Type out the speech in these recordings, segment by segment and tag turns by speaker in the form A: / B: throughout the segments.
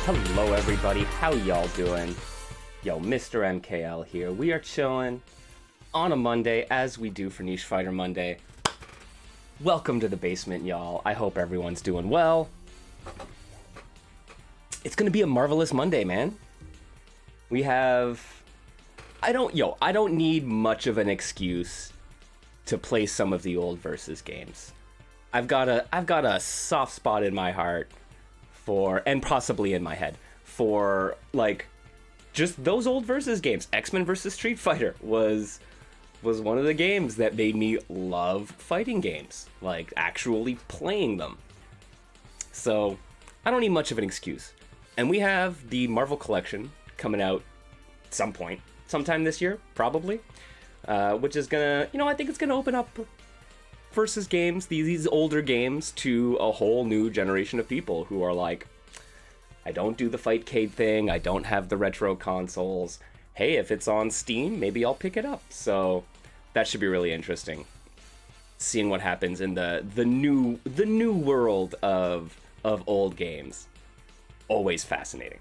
A: Hello everybody, how y'all doing? Yo, Mr. MKL here. We are chilling on a Monday, as we do for Niche Fighter Monday. Welcome to the basement, y'all. I hope everyone's doing well. It's gonna be a marvelous Monday, man. We have... I don't need much of an excuse to play some of the old versus games. I've got a soft spot in my heart for, and possibly in my head, for like just those old versus games. X-Men versus Street Fighter was one of the games that made me love fighting games, like actually playing them. So I don't need much of an excuse. And we have the Marvel Collection coming out at some point, sometime this year, probably, which is gonna, I think it's gonna open up versus games, these older games, to a whole new generation of people who are like, I don't do the Fightcade thing, I don't have the retro consoles. Hey, if it's on Steam, maybe I'll pick it up. So that should be really interesting, seeing what happens in the new world of old games. Always fascinating.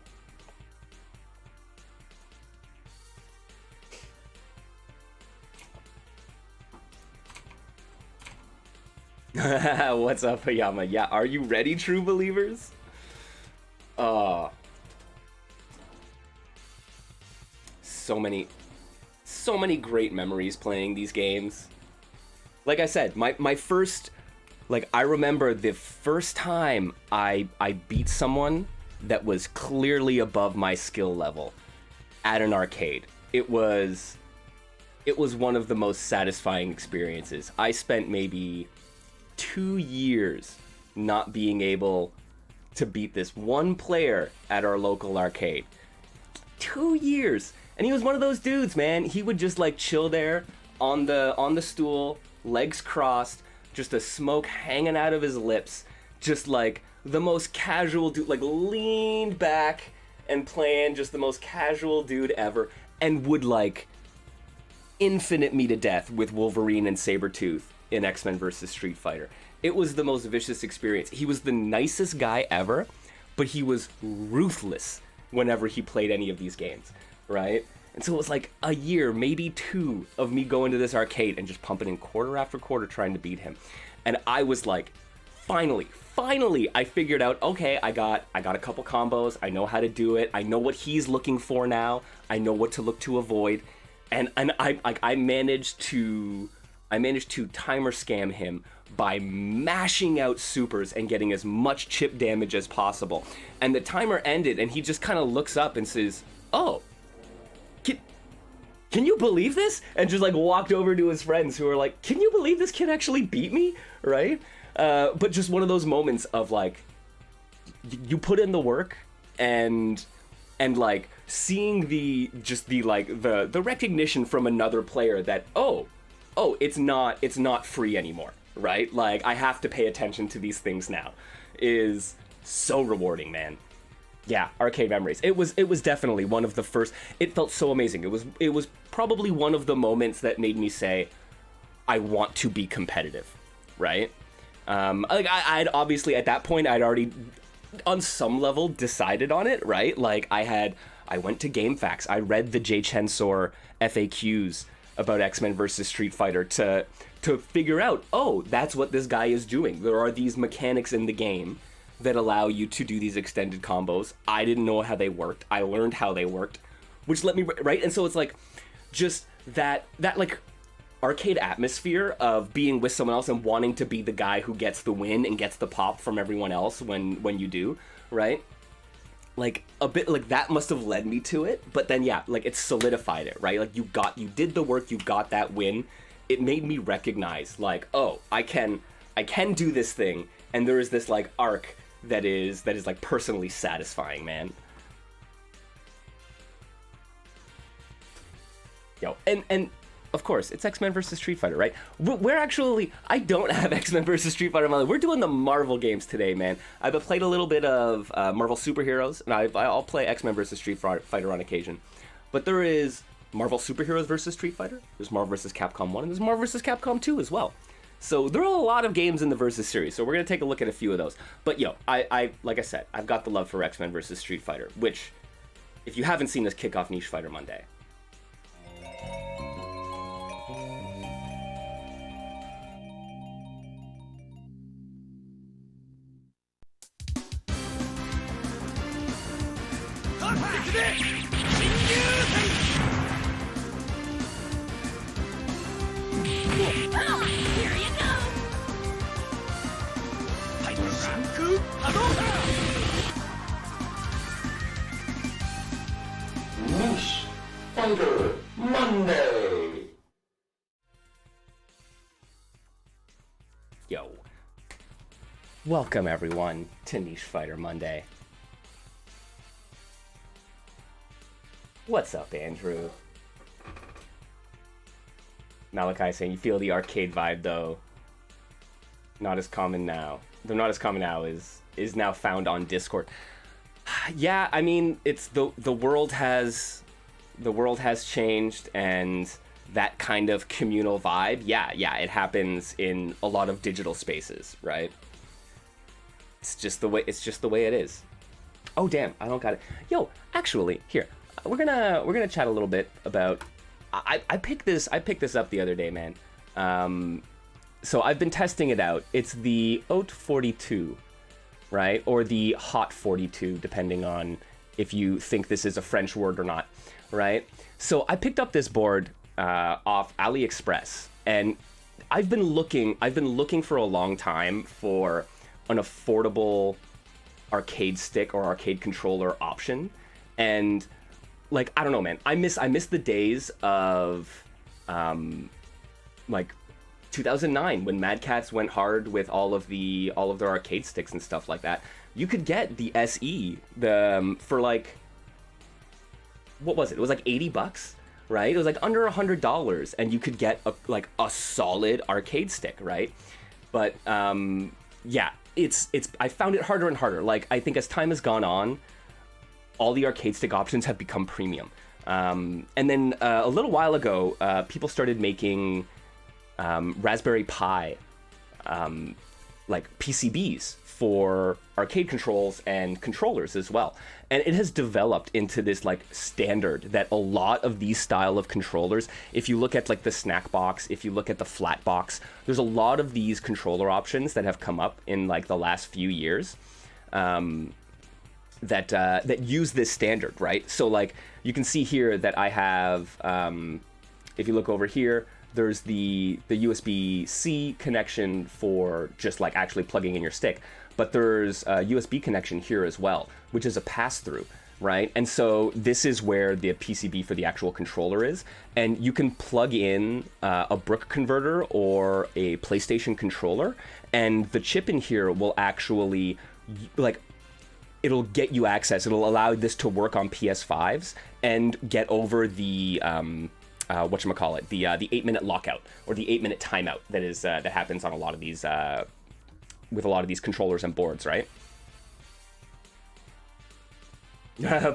A: What's up, Hayama? Yeah, are you ready, true believers? So many great memories playing these games. Like I said, my first, I remember the first time I beat someone that was clearly above my skill level at an arcade. It was one of the most satisfying experiences. I spent maybe 2 years not being able to beat this one player at our local arcade. 2 years. And he was one of those dudes, man. He would just chill there on the stool, legs crossed, just a smoke hanging out of his lips, just the most casual dude, leaned back and playing, just the most casual dude ever, and would infinite me to death with Wolverine and Sabretooth in X-Men vs. Street Fighter. It was the most vicious experience. He was the nicest guy ever, but he was ruthless whenever he played any of these games, right? And so it was a year, maybe 2, of me going to this arcade and just pumping in quarter after quarter trying to beat him. And I was finally, I figured out, okay, I got a couple combos, I know how to do it, I know what he's looking for now, I know what to look to avoid, and I managed to timer scam him by mashing out supers and getting as much chip damage as possible. And the timer ended, and he just kind of looks up and says, "Oh, can you believe this?" And just walked over to his friends who were like, "Can you believe this kid actually beat me?" Right? But just one of those moments of you put in the work and seeing the recognition from another player that oh, it's not free anymore, right? I have to pay attention to these things now, is so rewarding, man. Yeah, arcade memories. It was definitely one of the first. It felt so amazing. It was probably one of the moments that made me say, I want to be competitive, right? I'd obviously at that point I'd already, on some level, decided on it, right? I went to GameFAQs. I read the Jay Chensor FAQs about X-Men vs. Street Fighter to figure out, oh, that's what this guy is doing. There are these mechanics in the game that allow you to do these extended combos. I didn't know how they worked. I learned how they worked, which let me, right? And so it's just that arcade atmosphere of being with someone else and wanting to be the guy who gets the win and gets the pop from everyone else when you do, right? A bit that must have led me to it, but then yeah, it solidified it, right? you did the work, you got that win. It made me recognize oh, I can do this thing, and there is this arc that is personally satisfying, man. Yo, and of course, it's X-Men vs. Street Fighter, right? We're actually, I don't have X-Men vs. Street Fighter in my life. We're doing the Marvel games today, man. I've played a little bit of Marvel Superheroes, and I'll play X-Men vs. Street Fighter on occasion. But there is Marvel Superheroes vs. Street Fighter, there's Marvel vs. Capcom 1, and there's Marvel vs. Capcom 2 as well. So there are a lot of games in the Versus series, so we're gonna take a look at a few of those. But yo, I like I said, I've got the love for X-Men versus Street Fighter, which, if you haven't seen this, kick off Niche Fighter Monday. Niche Fighter Monday. Yo. Welcome everyone to Niche Fighter Monday. What's up, Andrew? Malachi saying you feel the arcade vibe though. Not as common now. Though not as common now is now found on Discord. Yeah, I mean, it's the world has changed, and that kind of communal vibe, yeah, it happens in a lot of digital spaces, right? It's just the way it is. Oh damn, I don't got it. Yo, actually, here, we're gonna chat a little bit about. I picked this up the other day, man. So I've been testing it out. It's the Haute 42, right? Or the Hot 42, depending on if you think this is a French word or not, right? So I picked up this board off AliExpress, and I've been looking for a long time for an affordable arcade stick or arcade controller option, and like, I don't know, man. I miss the days of like 2009 when Mad Catz went hard with all of their arcade sticks and stuff like that. You could get the SE for like, what was it? It was like $80, right? It was like under $100, and you could get a solid arcade stick, right? But yeah, it's I found it harder and harder. Like, I think as time has gone on, all the arcade stick options have become premium. And then a little while ago, people started making Raspberry Pi like PCBs for arcade controls and controllers as well. And it has developed into this like standard that a lot of these style of controllers, if you look at like the snack box, if you look at the flat box, there's a lot of these controller options that have come up in like the last few years. That use this standard, right? So like you can see here that I have, if you look over here, there's the USB-C connection for just like actually plugging in your stick, but there's a USB connection here as well, which is a pass-through, right? And so this is where the PCB for the actual controller is, and you can plug in a Brook converter or a PlayStation controller, and the chip in here will actually like, it'll get you access. It'll allow this to work on PS5s and get over the whatchamacallit, the 8-minute lockout or the 8-minute timeout that is that happens on a lot of these with a lot of these controllers and boards, right?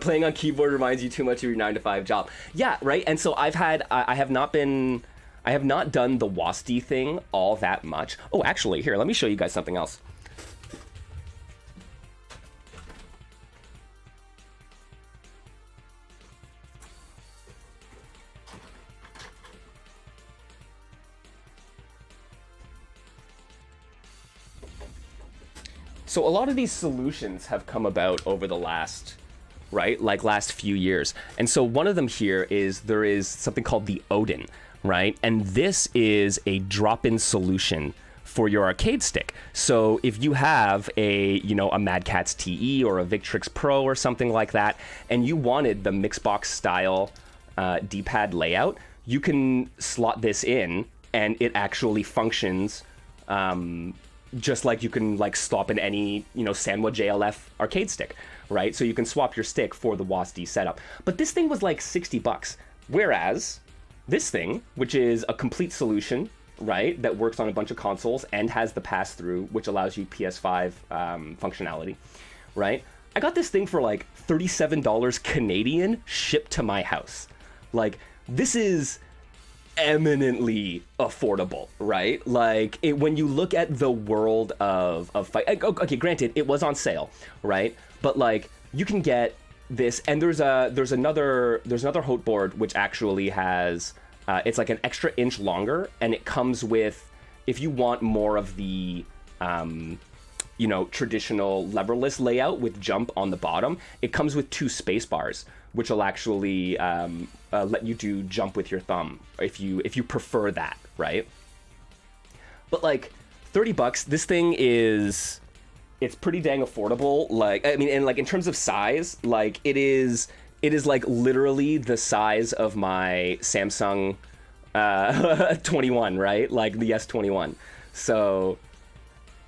A: Playing on keyboard reminds you too much of your 9-to-5 job. Yeah, right. And so I have not done the WASD thing all that much. Oh, actually, here, let me show you guys something else. So a lot of these solutions have come about over the last few years. And so one of them here is there is something called the Odin, right? And this is a drop-in solution for your arcade stick. So if you have a Mad Catz TE or a Victrix Pro or something like that, and you wanted the Mixbox style D-pad layout, you can slot this in and it actually functions just like you can like swap in any, Sanwa JLF arcade stick, right? So you can swap your stick for the WASD setup. But this thing was like $60. Whereas this thing, which is a complete solution, right, that works on a bunch of consoles and has the pass-through, which allows you PS5 functionality, right? I got this thing for like $37 Canadian shipped to my house. Like, this is eminently affordable, right? Like when you look at the world of fight, okay, granted it was on sale, right? But like you can get this, and there's another Hote board which actually has it's like an extra inch longer, and it comes with, if you want more of the you know, traditional leverless layout with jump on the bottom, it comes with 2 space bars, which will actually let you do jump with your thumb if you prefer that, right? But like $30, this thing is, it's pretty dang affordable. Like, I mean, and like in terms of size, like it is like literally the size of my Samsung 21, right? Like the S21. So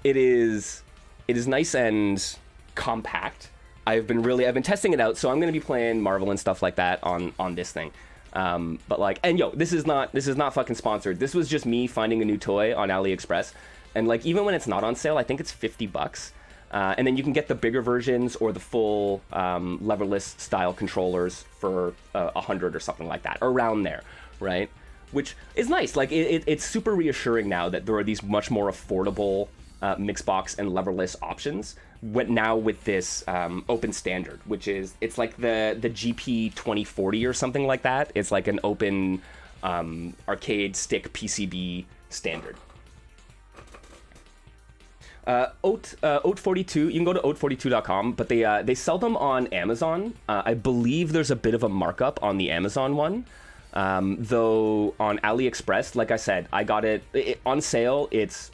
A: it is nice and compact. I've been testing it out, so I'm gonna be playing Marvel and stuff like that on this thing. But like, and yo, this is not fucking sponsored. This was just me finding a new toy on AliExpress, and like even when it's not on sale, I think it's $50. And then you can get the bigger versions or the full leverless style controllers for 100 or something like that, around there, right? Which is nice. Like it's super reassuring now that there are these much more affordable Mixbox and leverless options now with this open standard, which is, it's like the GP 2040 or something like that. It's like an open arcade stick PCB standard. Oat42, you can go to oat42.com, but they sell them on Amazon. I believe there's a bit of a markup on the Amazon one. Though on AliExpress, like I said, I got it on sale. It's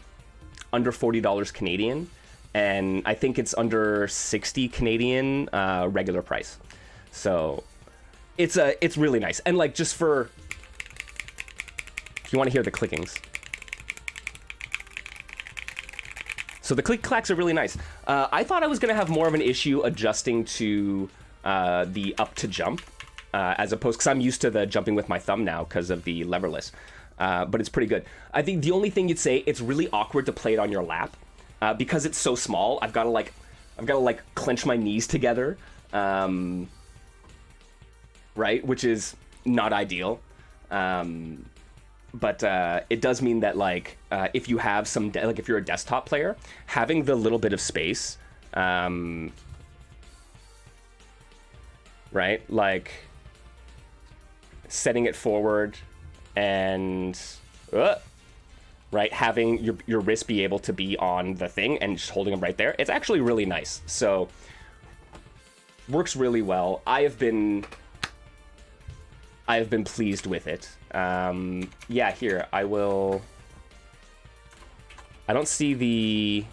A: under $40 Canadian, and I think it's under 60 Canadian regular price. So it's really nice. And like, just for, if you want to hear the clickings. So the click-clacks are really nice. I thought I was gonna have more of an issue adjusting to the up to jump, as opposed, because I'm used to the jumping with my thumb now because of the leverless. But it's pretty good. I think the only thing you'd say, it's really awkward to play it on your lap because it's so small. I've got to like clench my knees together, right, which is not ideal. But it does mean that like if you have like if you're a desktop player, having the little bit of space, right, like setting it forward and right, having your wrist be able to be on the thing and just holding them right there, it's actually really nice. So works really well. I have been pleased with it. Yeah, here I don't see the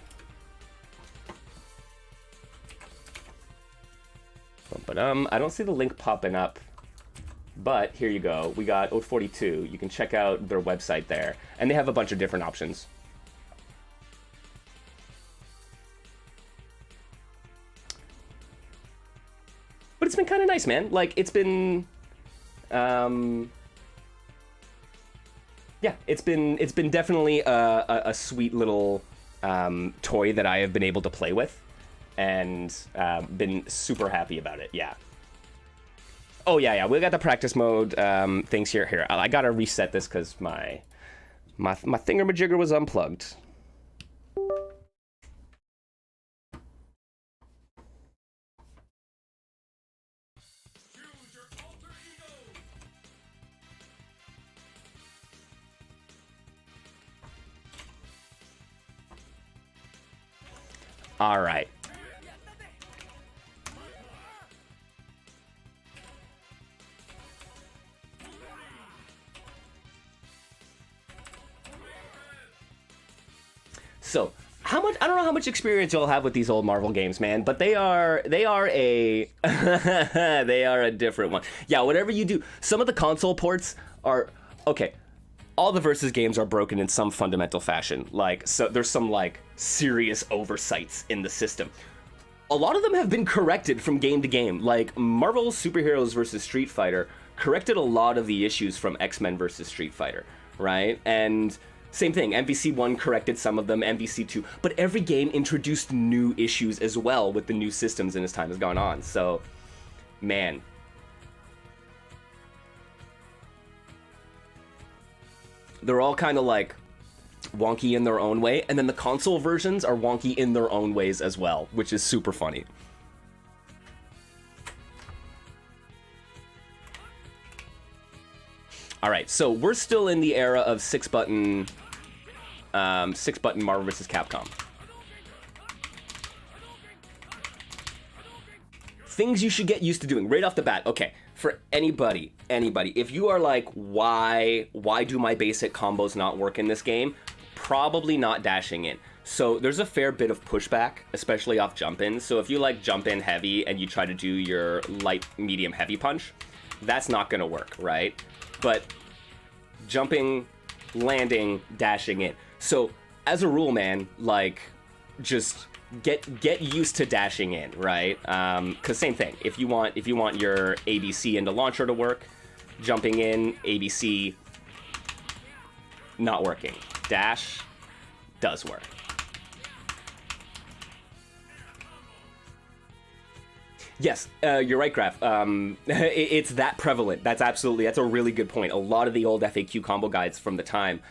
A: I don't see the link popping up. But here you go. We got Oat42. You can check out their website there. And they have a bunch of different options. But it's been kind of nice, man. Like, it's been... yeah, it's been definitely a sweet little toy that I have been able to play with. And been super happy about it, yeah. Oh, yeah, we got the practice mode things here. Here, I gotta reset this because my thingamajigger was unplugged. All right. So, how much? I don't know how much experience you'll have with these old Marvel games, man. But they are a they are a different one. Yeah, whatever you do, some of the console ports are okay. All the Versus games are broken in some fundamental fashion. Like, so there's some like serious oversights in the system. A lot of them have been corrected from game to game. Like Marvel Superheroes versus Street Fighter corrected a lot of the issues from X-Men versus Street Fighter, right? And same thing, MVC1 corrected some of them, MVC2, but every game introduced new issues as well with the new systems and as time has gone on. So, man. They're all kind of like wonky in their own way, and then the console versions are wonky in their own ways as well, which is super funny. All right, so we're still in the era of 6-button Marvel vs. Capcom. Things you should get used to doing right off the bat. Okay, for anybody, if you are like, why do my basic combos not work in this game? Probably not dashing in. So there's a fair bit of pushback, especially off jump-in. So if you like jump in heavy and you try to do your light, medium, heavy punch, that's not gonna work, right? But jumping, landing, dashing in. So as a rule, man, like just get used to dashing in, right? Because same thing. If you want your ABC into launcher to work, jumping in, ABC not working. Dash does work. Yes, you're right, Graf. It's that prevalent. That's a really good point. A lot of the old FAQ combo guides from the time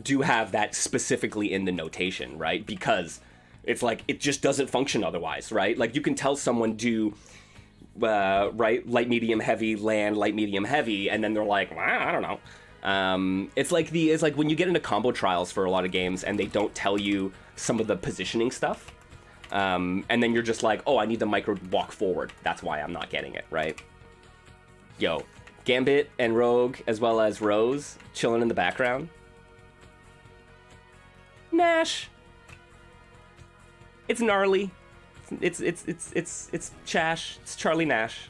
A: do have that specifically in the notation, right? Because it's like, it just doesn't function otherwise, right? Like, you can tell someone do, right, light, medium, heavy, land, light, medium, heavy, and then they're like, well, I don't know. It's like when you get into combo trials for a lot of games and they don't tell you some of the positioning stuff. And then you're just like, oh, I need the micro walk forward. That's why I'm not getting it, right? Yo, Gambit and Rogue, as well as Rose, chilling in the background. Nash. It's gnarly. It's Chash. It's Charlie Nash.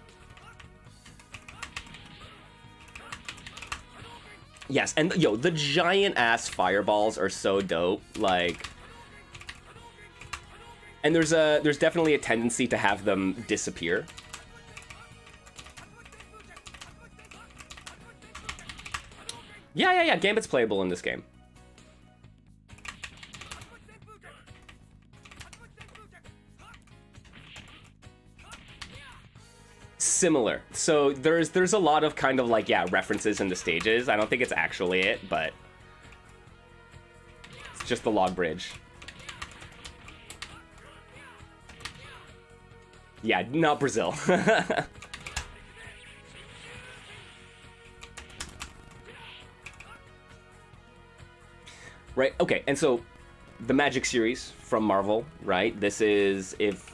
A: Yes, and yo, the giant ass fireballs are so dope. Like, and there's definitely a tendency to have them disappear. Yeah. Gambit's playable in this game. Similar. So there's a lot of kind of like, yeah, references in the stages. I don't think it's actually it, but it's just the log bridge. Yeah, not Brazil. Right, okay, and so the Magic series from Marvel, right? This is, if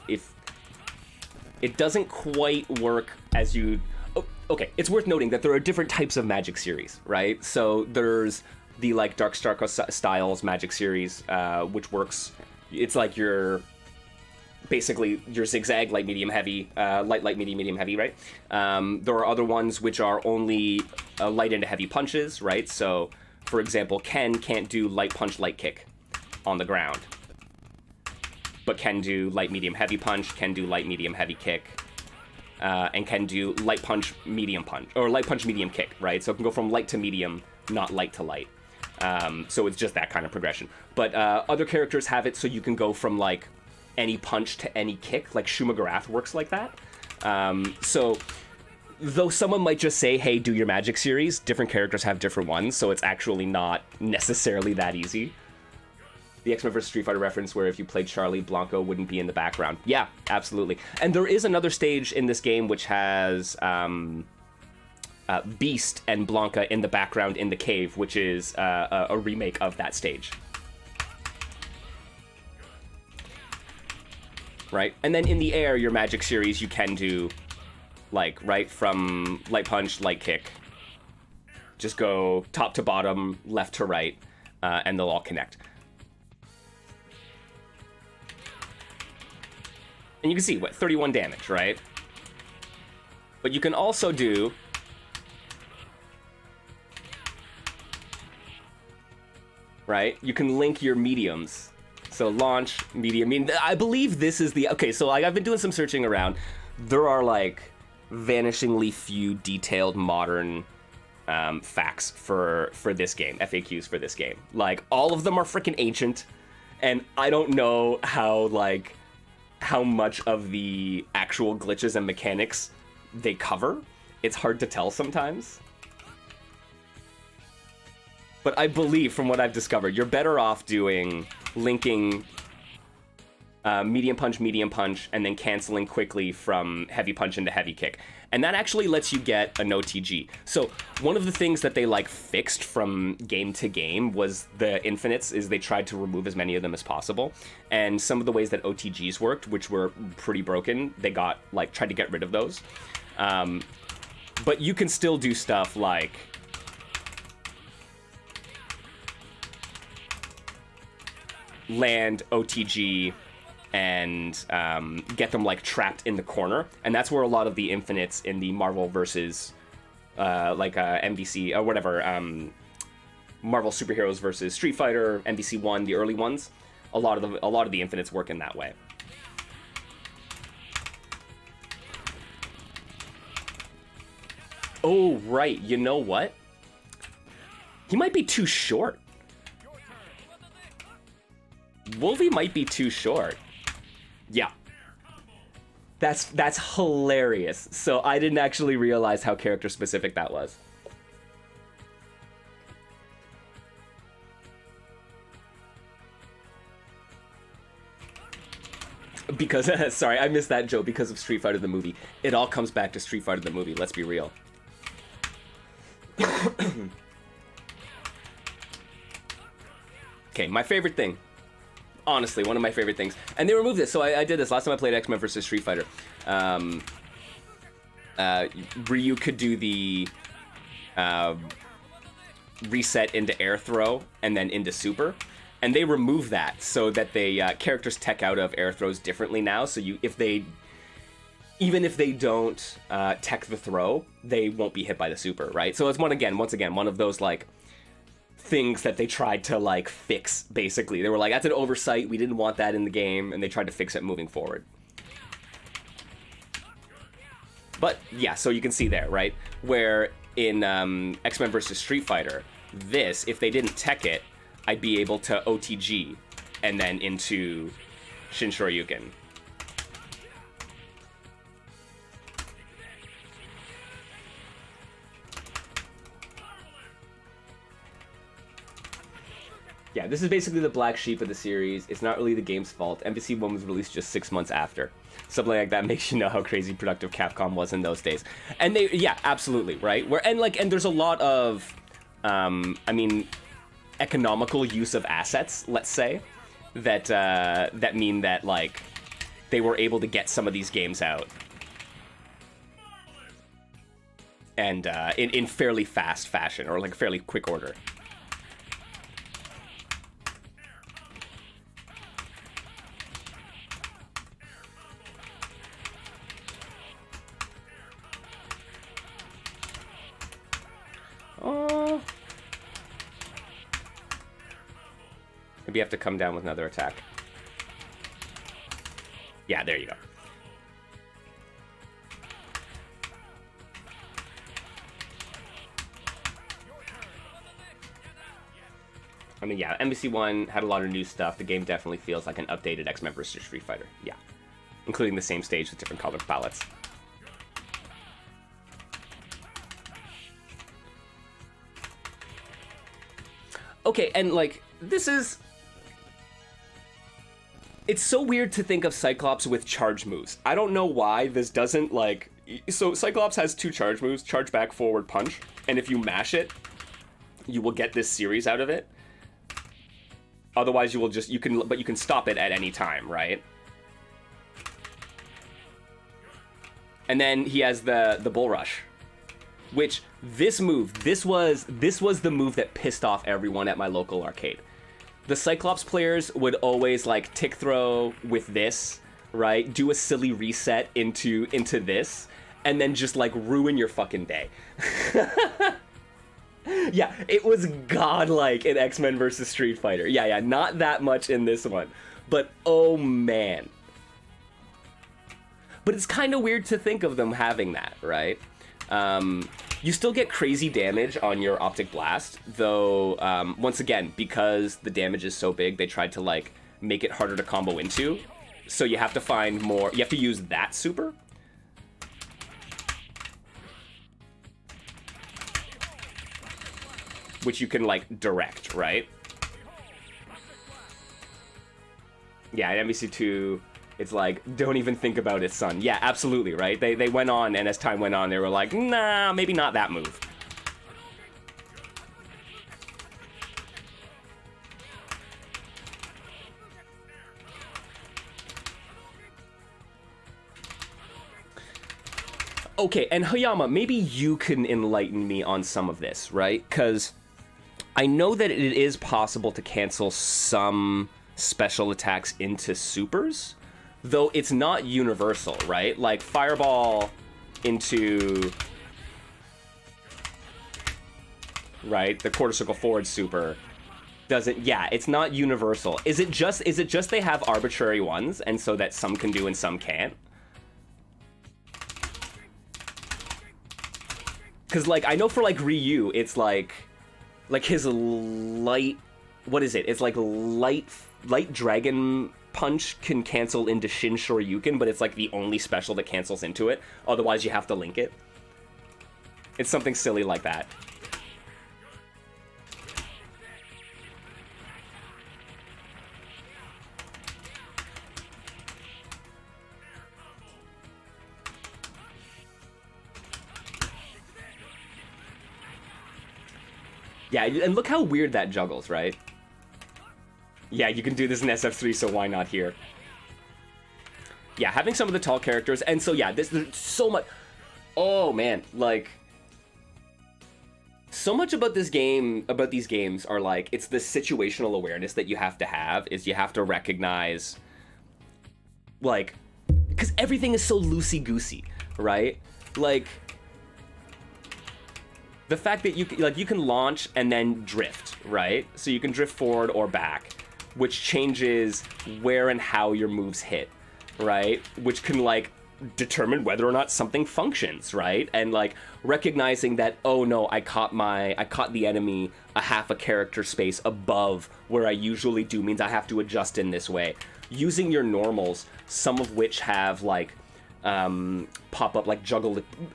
A: it doesn't quite work as you... Oh, okay, it's worth noting that there are different types of Magic series, right? So there's the, like, Darkstalker Styles Magic series, which works... It's like your... Basically, your zigzag, light, medium, heavy, light, medium, medium, heavy, right? There are other ones which are only light into heavy punches, right? So, for example, Ken can't do light punch, light kick on the ground, but can do light, medium, heavy punch, can do light, medium, heavy kick, and can do light punch, medium punch, or light punch, medium kick, right? So it can go from light to medium, not light to light. So it's just that kind of progression. But other characters have it so you can go from, like, any punch to any kick, like Shumagarath works like that. So though someone might just say, hey, do your Magic series, different characters have different ones, so it's actually not necessarily that easy. The X-Men vs. Street Fighter reference where if you played Charlie, Blanco wouldn't be in the background. Yeah, absolutely. And there is another stage in this game which has Beast and Blanca in the background in the cave, which is a remake of that stage. Right? And then in the air, your Magic series, you can do, like, right from light punch, light kick. Just go top to bottom, left to right, and they'll all connect. And you can see, what, 31 damage, right? But you can also do... Right? You can link your mediums. So launch, medium, I believe this is the... Okay, so like, I've been doing some searching around. There are, like, vanishingly few detailed modern facts for this game, FAQs for this game. Like, all of them are freaking ancient, and I don't know how, like, how much of the actual glitches and mechanics they cover. It's hard to tell sometimes. But I believe, from what I've discovered, you're better off doing linking medium punch, and then canceling quickly from heavy punch into heavy kick. And that actually lets you get an OTG. So one of the things that they like fixed from game to game was the infinites, is they tried to remove as many of them as possible. And some of the ways that OTGs worked, which were pretty broken, they got like tried to get rid of those. But you can still do stuff like land OTG and get them like trapped in the corner, and that's where a lot of the infinites in the Marvel versus MVC or whatever, Marvel superheroes versus Street Fighter, MVC1, the early ones, a lot of the infinites work in that way. Oh right, you know what? He might be too short. Wolvie might be too short. Yeah. That's hilarious. So I didn't actually realize how character specific that was. Because, sorry, I missed that joke because of Street Fighter the movie. It all comes back to Street Fighter the movie, let's be real. Okay, my favorite thing. Honestly, one of my favorite things. And they removed this, so I did this last time I played X-Men vs. Street Fighter. Ryu could do the reset into air throw and then into super. And they removed that so that they characters tech out of air throws differently now. So even if they don't tech the throw, they won't be hit by the super, right? So it's once again, one of those like things that they tried to like fix. Basically, they were like, that's an oversight, we didn't want that in the game, and they tried to fix it moving forward. But yeah, so you can see there, right, where in X-Men vs. Street Fighter, this, if they didn't tech it, I'd be able to OTG and then into Shin Shoryuken. Yeah, this is basically the black sheep of the series. It's not really the game's fault. MVC 1 was released just 6 months after. Something like that makes you know how crazy productive Capcom was in those days. And they, yeah, absolutely, right? And there's a lot of, economical use of assets, let's say, that mean that, like, they were able to get some of these games out. And in fairly fast fashion, or like fairly quick order. Maybe you have to come down with another attack. Yeah, there you go. I mean, yeah, MVC1 had a lot of new stuff. The game definitely feels like an updated X-Men vs. Street Fighter. Yeah. Including the same stage with different color palettes. Okay, and like, this is... It's so weird to think of Cyclops with charge moves. I don't know why this doesn't, like... So Cyclops has 2 charge moves, charge back, forward, punch. And if you mash it, you will get this series out of it. Otherwise, you will just... you can stop it at any time, right? And then he has the Bull Rush. Which, this move, this was the move that pissed off everyone at my local arcade. The Cyclops players would always, like, tick throw with this, right? Do a silly reset into this, and then just, like, ruin your fucking day. Yeah, it was godlike in X-Men vs. Street Fighter. Yeah, not that much in this one. But, oh man. But it's kind of weird to think of them having that, right? You still get crazy damage on your Optic Blast, though, once again, because the damage is so big, they tried to, like, make it harder to combo into. So you have to find more... You have to use that super. which you can, like, direct, right? Yeah, in MVC2, it's like, don't even think about it, son. Yeah, absolutely, right? They went on, and as time went on, they were like, nah, maybe not that move. Okay, and Hayama, maybe you can enlighten me on some of this, right? Because I know that it is possible to cancel some special attacks into supers, though it's not universal, right? Like Fireball into, right, the quarter circle forward super doesn't, yeah, it's not universal. Is it just they have arbitrary ones, and so that some can do and some can't? Because, like, I know for, like, Ryu, it's, like his light... What is it? It's, like, light Dragon Punch can cancel into Shin Shoryuken, but it's, like, the only special that cancels into it. Otherwise, you have to link it. It's something silly like that. Yeah, and look how weird that juggles, right? Yeah, you can do this in SF3, so why not here? Yeah, having some of the tall characters, and so yeah, there's so much... Oh, man, like... So much about this game, about these games, are like, it's the situational awareness that you have to have, is you have to recognize, like... Because everything is so loosey-goosey, right? Like... The fact that you can launch and then drift, right? So you can drift forward or back, which changes where and how your moves hit, right? Which can, like, determine whether or not something functions, right? And, like, recognizing that, oh no, I caught the enemy a half a character space above where I usually do, means I have to adjust in this way. Using your normals, some of which have, like, pop up, like,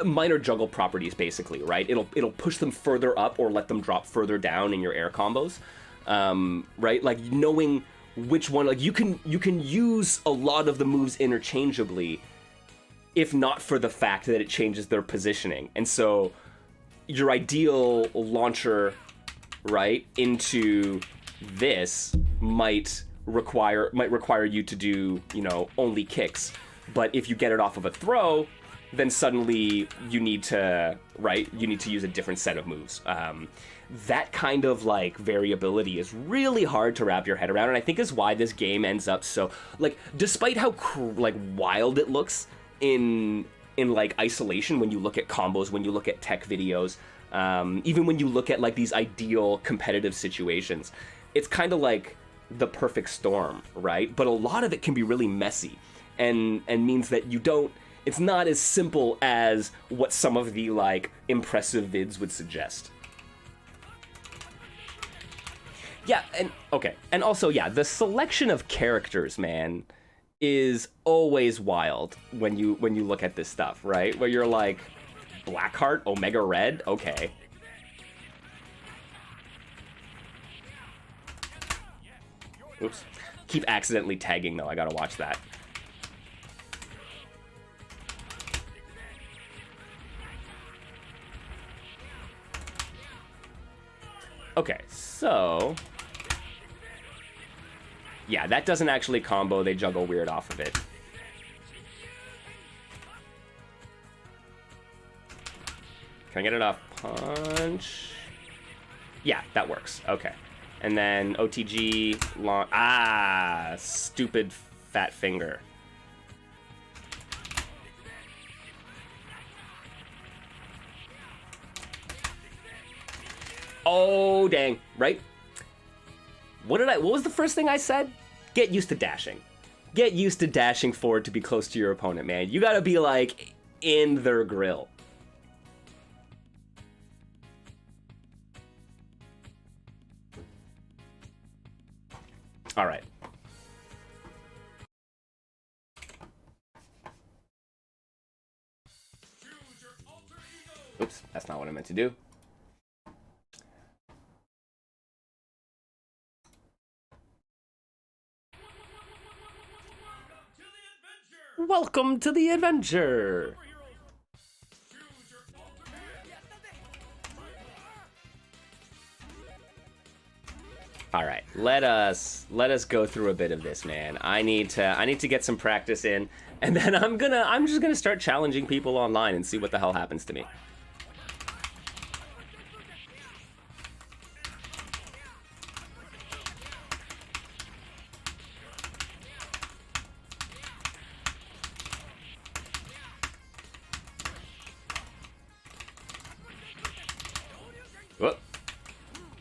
A: minor juggle properties, basically, right? It'll push them further up or let them drop further down in your air combos, right? Like, knowing which one, like, you can use a lot of the moves interchangeably, if not for the fact that it changes their positioning. And so your ideal launcher, right, into this might require you to do, you know, only kicks. But if you get it off of a throw, then suddenly you need to, right, you need to use a different set of moves. That kind of, like, variability is really hard to wrap your head around, and I think is why this game ends up so, like, despite how, like, wild it looks in like, isolation, when you look at combos, when you look at tech videos, even when you look at, like, these ideal competitive situations, it's kind of like the perfect storm, right? But a lot of it can be really messy. And means that it's not as simple as what some of the, like, impressive vids would suggest. Yeah, and okay, and also, yeah, the selection of characters, man, is always wild when you look at this stuff, right? Where you're like, Blackheart, Omega Red, okay. Oops. Keep accidentally tagging, though, I gotta watch that. Okay, so... Yeah, that doesn't actually combo, they juggle weird off of it. Can I get it off punch? Yeah, that works, okay. And then OTG, long... Ah, stupid fat finger. Oh, dang, right? What was the first thing I said? Get used to dashing. Get used to dashing forward to be close to your opponent, man. You gotta be, like, in their grill. All right. Oops, that's not what I meant to do. welcome to the adventure. All right, let us go through a bit of this, man. I need to get some practice in, and then I'm just gonna start challenging people online and see what the hell happens to me. Whoop.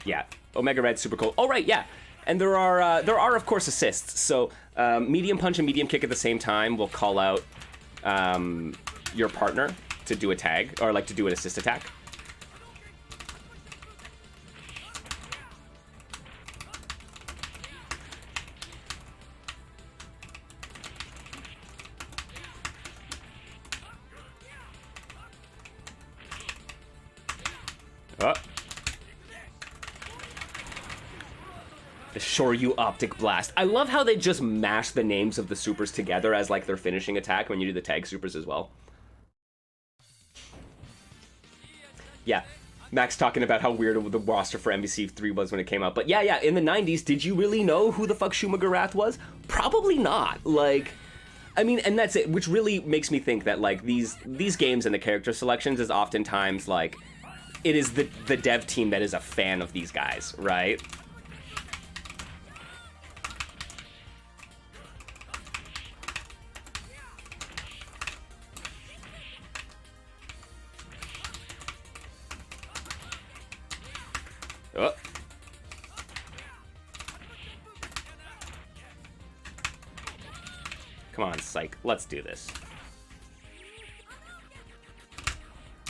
A: Yeah. Omega Red, super cool. Oh, right, yeah. And there are of course assists. So medium punch and medium kick at the same time will call out your partner to do a tag, or like to do an assist attack. Oh. The Shoryu Optic Blast. I love how they just mash the names of the supers together as like their finishing attack when you do the tag supers as well. Yeah, Max talking about how weird the roster for MVC3 was when it came out. But yeah, in the 90s, did you really know who the fuck Shumagarath was? Probably not. Like, I mean, and that's it, which really makes me think that like these games and the character selections is oftentimes like, it is the dev team that is a fan of these guys, right? Oh. Come on, psych. Let's do this.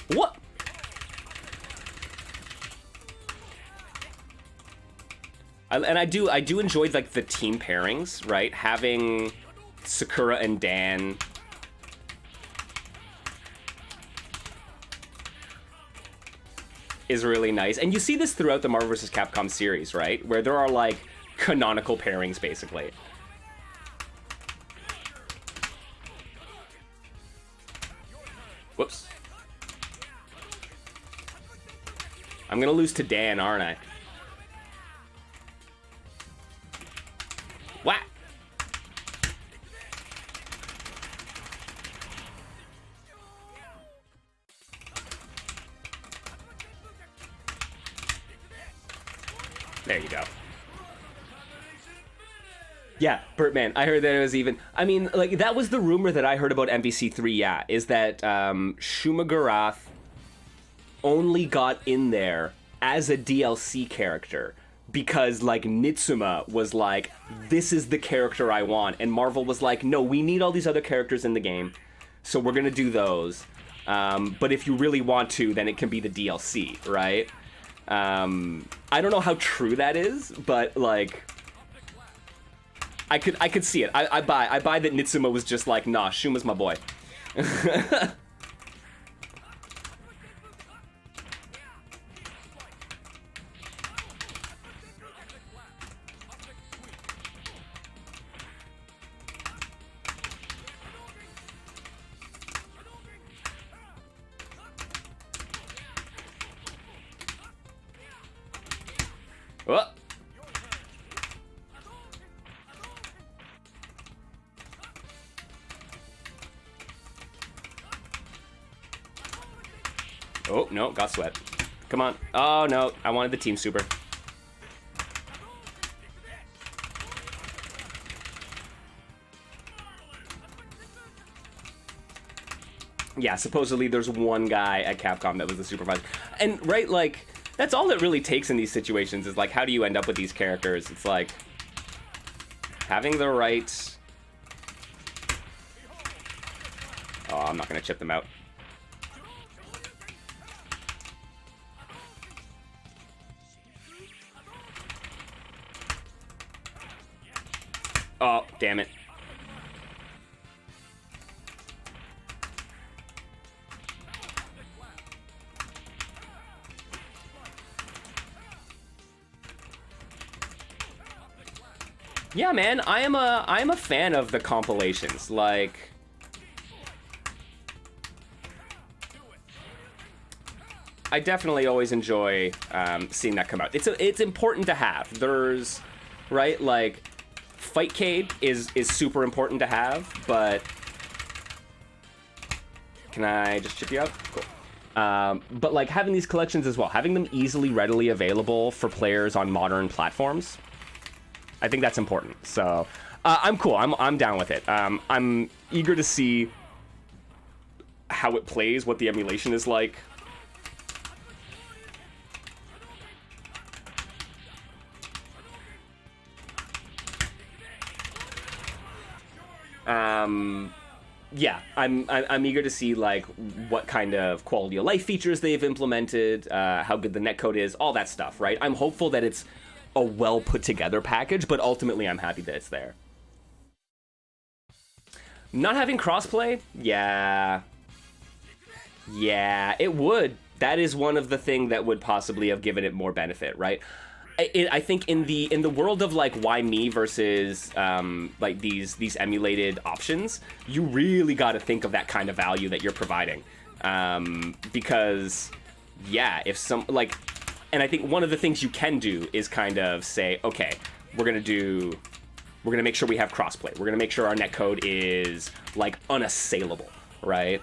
A: What? I do enjoy like the team pairings, right? Having Sakura and Dan. Is really nice. And you see this throughout the Marvel vs. Capcom series, right? Where there are like canonical pairings, basically. Whoops. I'm gonna lose to Dan, aren't I? Whack! There you go. Yeah, Bertman, I heard that it was even... I mean, like, that was the rumor that I heard about MVC3, yeah, is that Shumagarath only got in there as a DLC character because, like, Nitsuma was like, this is the character I want, and Marvel was like, no, we need all these other characters in the game, so we're gonna do those. But if you really want to, then it can be the DLC, right? I don't know how true that is, but like, I could see it. I buy that Nitsuma was just like, nah, Shuma's my boy. Oh. Oh, no, got sweat. Come on. Oh, no, I wanted the team super. Yeah, supposedly there's one guy at Capcom that was the supervisor. And, right, like, that's all it really takes in these situations is, like, how do you end up with these characters? It's like, having the right... Oh, I'm not going to chip them out. Oh, damn it. Yeah, man, I am a fan of the compilations. Like, I definitely always enjoy seeing that come out. It's important to have. There's, right, like, Fightcade is super important to have, but... Can I just chip you out? Cool. But, like, having these collections as well, having them easily, readily available for players on modern platforms, I think that's important. So, I'm cool. I'm down with it. I'm eager to see how it plays, what the emulation is like. Yeah, I'm eager to see like what kind of quality of life features they've implemented, how good the netcode is, all that stuff, right? I'm hopeful that it's a well put together package, but ultimately I'm happy that it's there. Not having crossplay? Yeah, it would. That is one of the things that would possibly have given it more benefit, right? I think in the world of like why me versus like these emulated options, you really got to think of that kind of value that you're providing, because yeah, if some like, and I think one of the things you can do is kind of say, okay, we're gonna make sure we have crossplay. We're gonna make sure our netcode is like unassailable, right?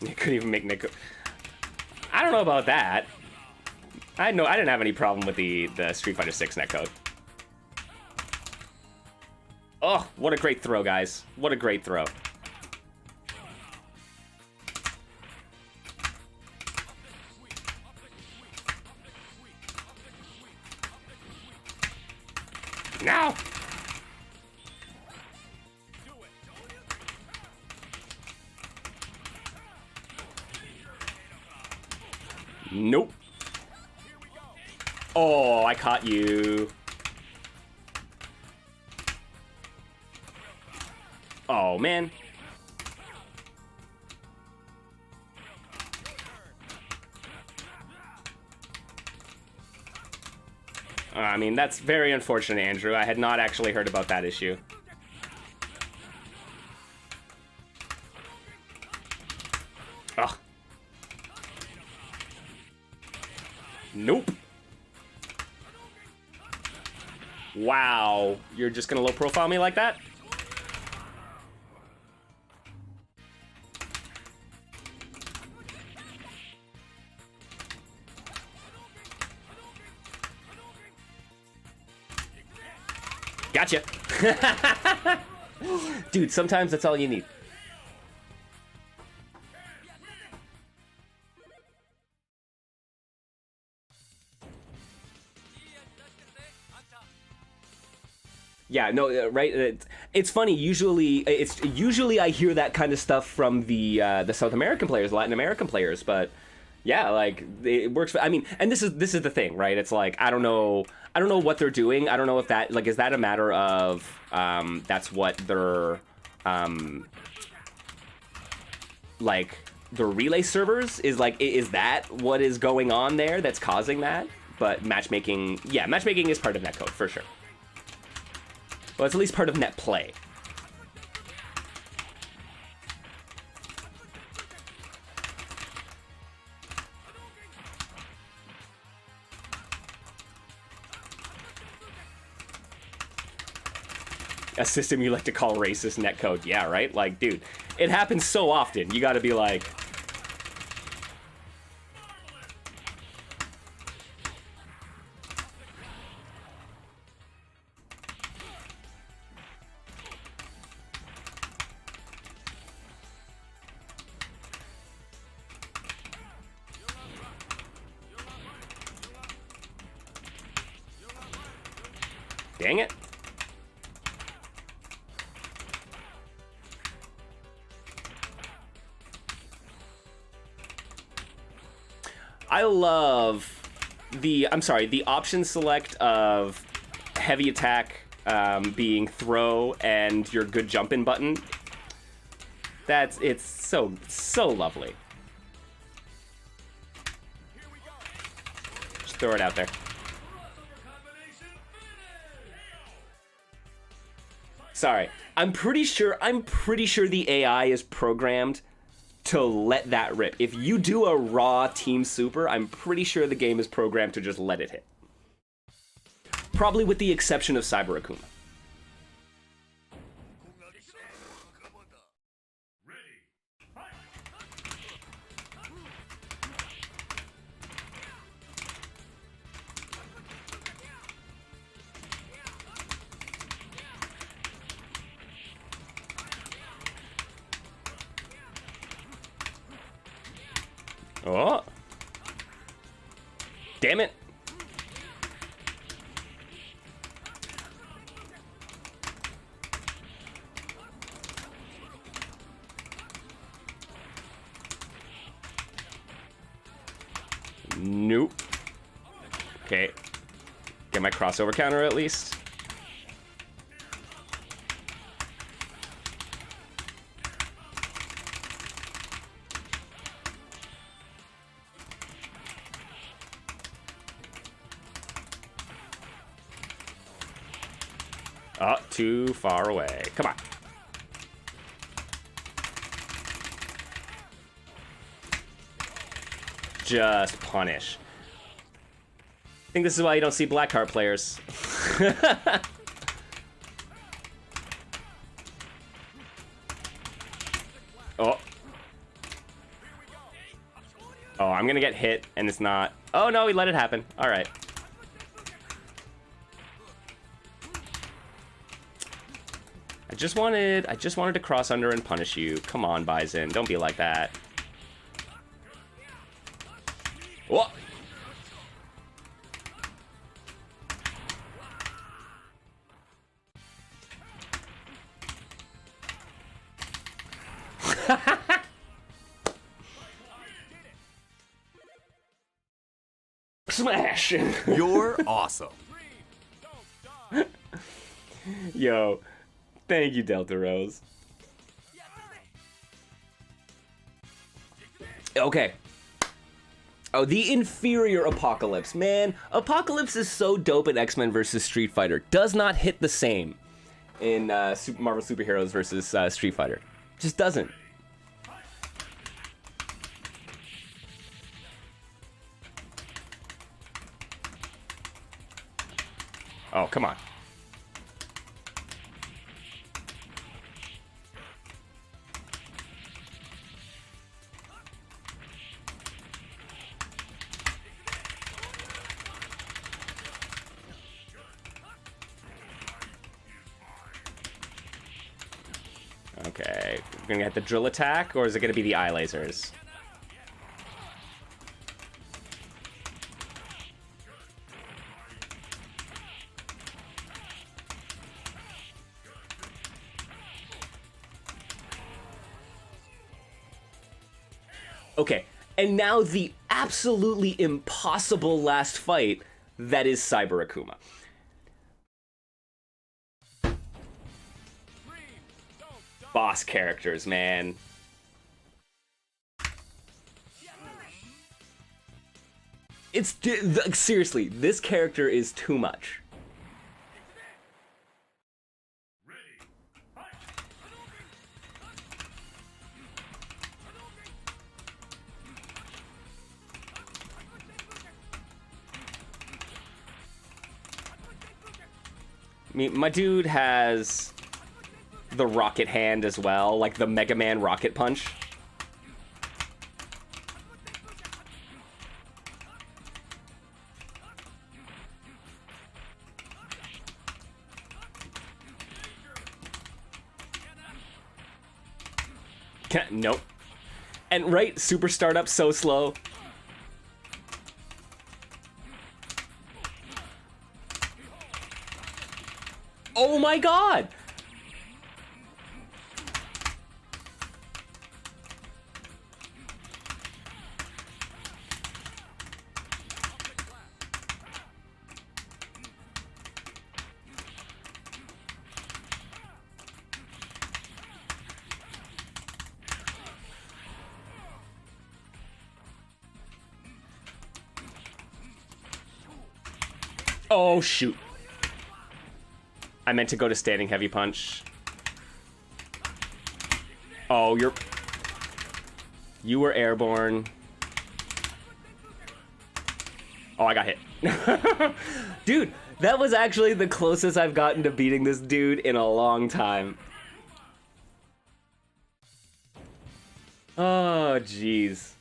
A: You couldn't even make netcode. I don't know about that. I didn't have any problem with the Street Fighter 6 netcode. Oh, what a great throw, guys. What a great throw. Now! Nope. Oh, I caught you. Oh, man. I mean, that's very unfortunate, Andrew. I had not actually heard about that issue. Ugh. Nope. Wow. You're just gonna low profile me like that? Gotcha. Dude, sometimes that's all you need. Yeah, no, right. It's funny. Usually I hear that kind of stuff from the South American players, Latin American players, but yeah, like it works. I mean, and this is the thing, right? It's like I don't know what they're doing. I don't know if that like is that a matter of that's what their like the relay servers is like. Is that what is going on there that's causing that? But matchmaking, yeah, matchmaking is part of netcode for sure. Well, it's at least part of net play. A system you like to call racist netcode. Yeah, right? Like, dude, it happens so often. You gotta be like... Dang it. I love the option select of heavy attack being throw and your good jumping button. It's so lovely. Just throw it out there. Sorry, I'm pretty sure the AI is programmed to let that rip. If you do a raw team super, I'm pretty sure the game is programmed to just let it hit. Probably with the exception of Cyber Akuma. Oh. Damn it. Nope. Okay. Get my crossover counter at least. Oh, too far away. Come on. Just punish. I think this is why you don't see Blackheart players. Oh. Oh, I'm gonna get hit, and it's not. Oh no, he let it happen. All right. I just wanted to cross under and punish you. Come on, Bison. Don't be like that. Whoa. Smash.
B: You're awesome.
A: Yo. Thank you, Delta Rose. Okay. Oh, the inferior Apocalypse. Man, Apocalypse is so dope in X-Men vs. Street Fighter. Does not hit the same in Marvel Superheroes vs. Street Fighter. Just doesn't. Oh, come on. Okay, we're gonna get the drill attack, or is it gonna be the eye lasers? Okay, and now the absolutely impossible last fight that is Cyber Akuma. Boss characters, man. It's seriously, this character is too much. I mean, my dude has the rocket hand as well, like the Mega Man rocket punch. Nope. And right, super startup so slow. Oh my god! Oh, shoot. I meant to go to standing heavy punch. Oh, you were airborne. Oh, I got hit. Dude, that was actually the closest I've gotten to beating this dude in a long time. Oh, jeez.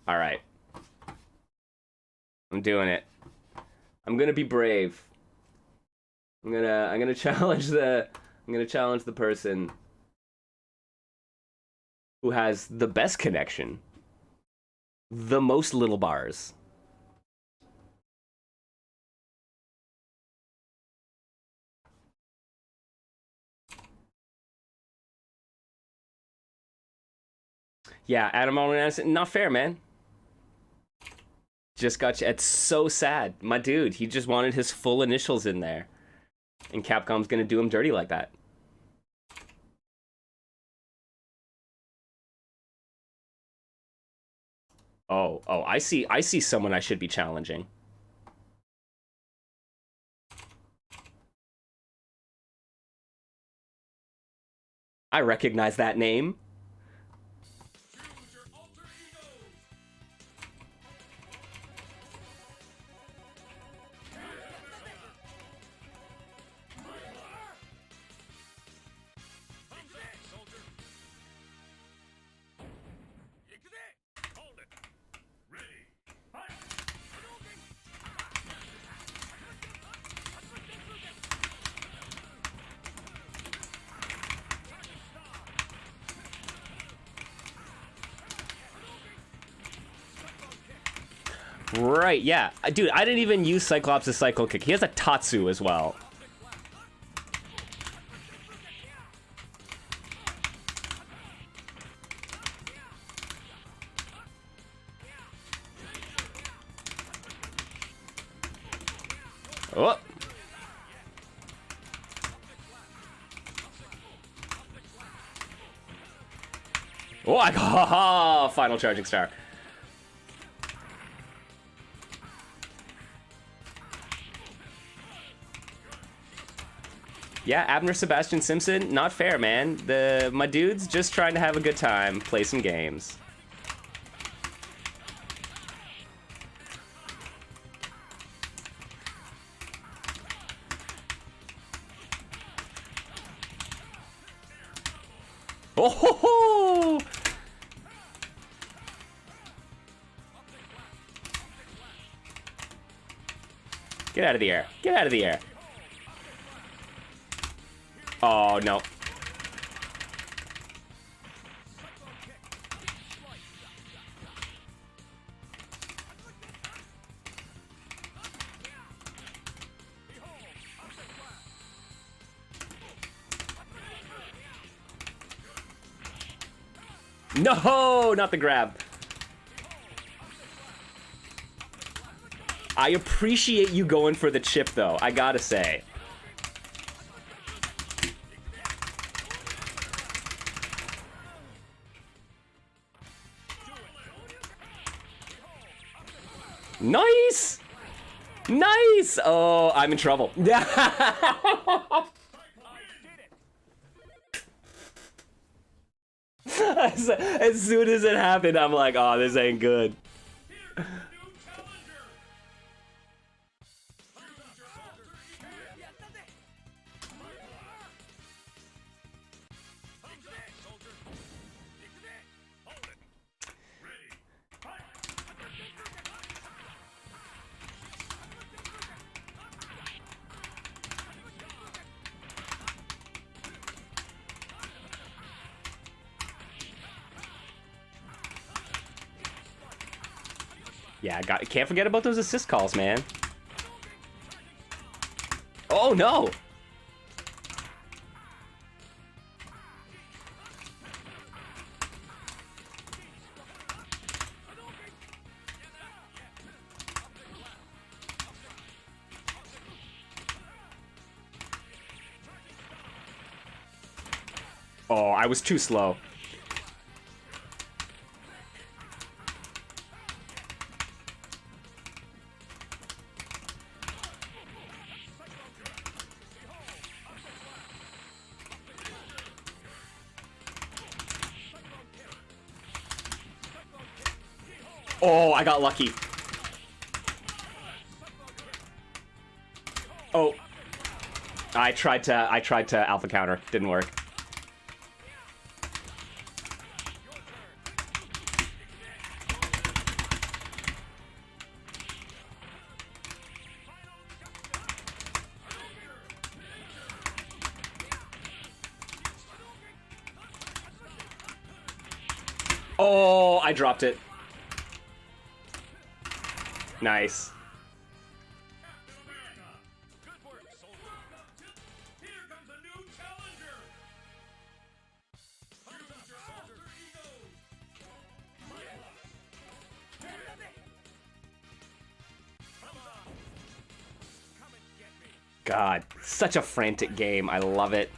A: All right. I'm doing it. I'm gonna be brave. I'm gonna challenge the person who has the best connection, the most little bars. Yeah, Adam Allen, not fair, man. Just got you. It's so sad. My dude, he just wanted his full initials in there. And Capcom's gonna do him dirty like that. Oh, I see someone I should be challenging. I recognize that name. Right, yeah. Dude, I didn't even use Cyclops' Cycle Kick. He has a Tatsu as well. Oh. Oh, I got final charging star. Yeah, Abner Sebastian Simpson, not fair, man. My dude's just trying to have a good time, play some games. Oh ho ho! Get out of the air. Get out of the air. Oh, no. No, not the grab. I appreciate you going for the chip, though, I gotta say. Nice! Nice! Oh, I'm in trouble. As soon as it happened, I'm like, oh, this ain't good. Yeah, can't forget about those assist calls, man. Oh, no! Oh, I was too slow. Oh, I got lucky. Oh. I tried to alpha counter. Didn't work. Oh, I dropped it. Nice. God, such a frantic game. I love it.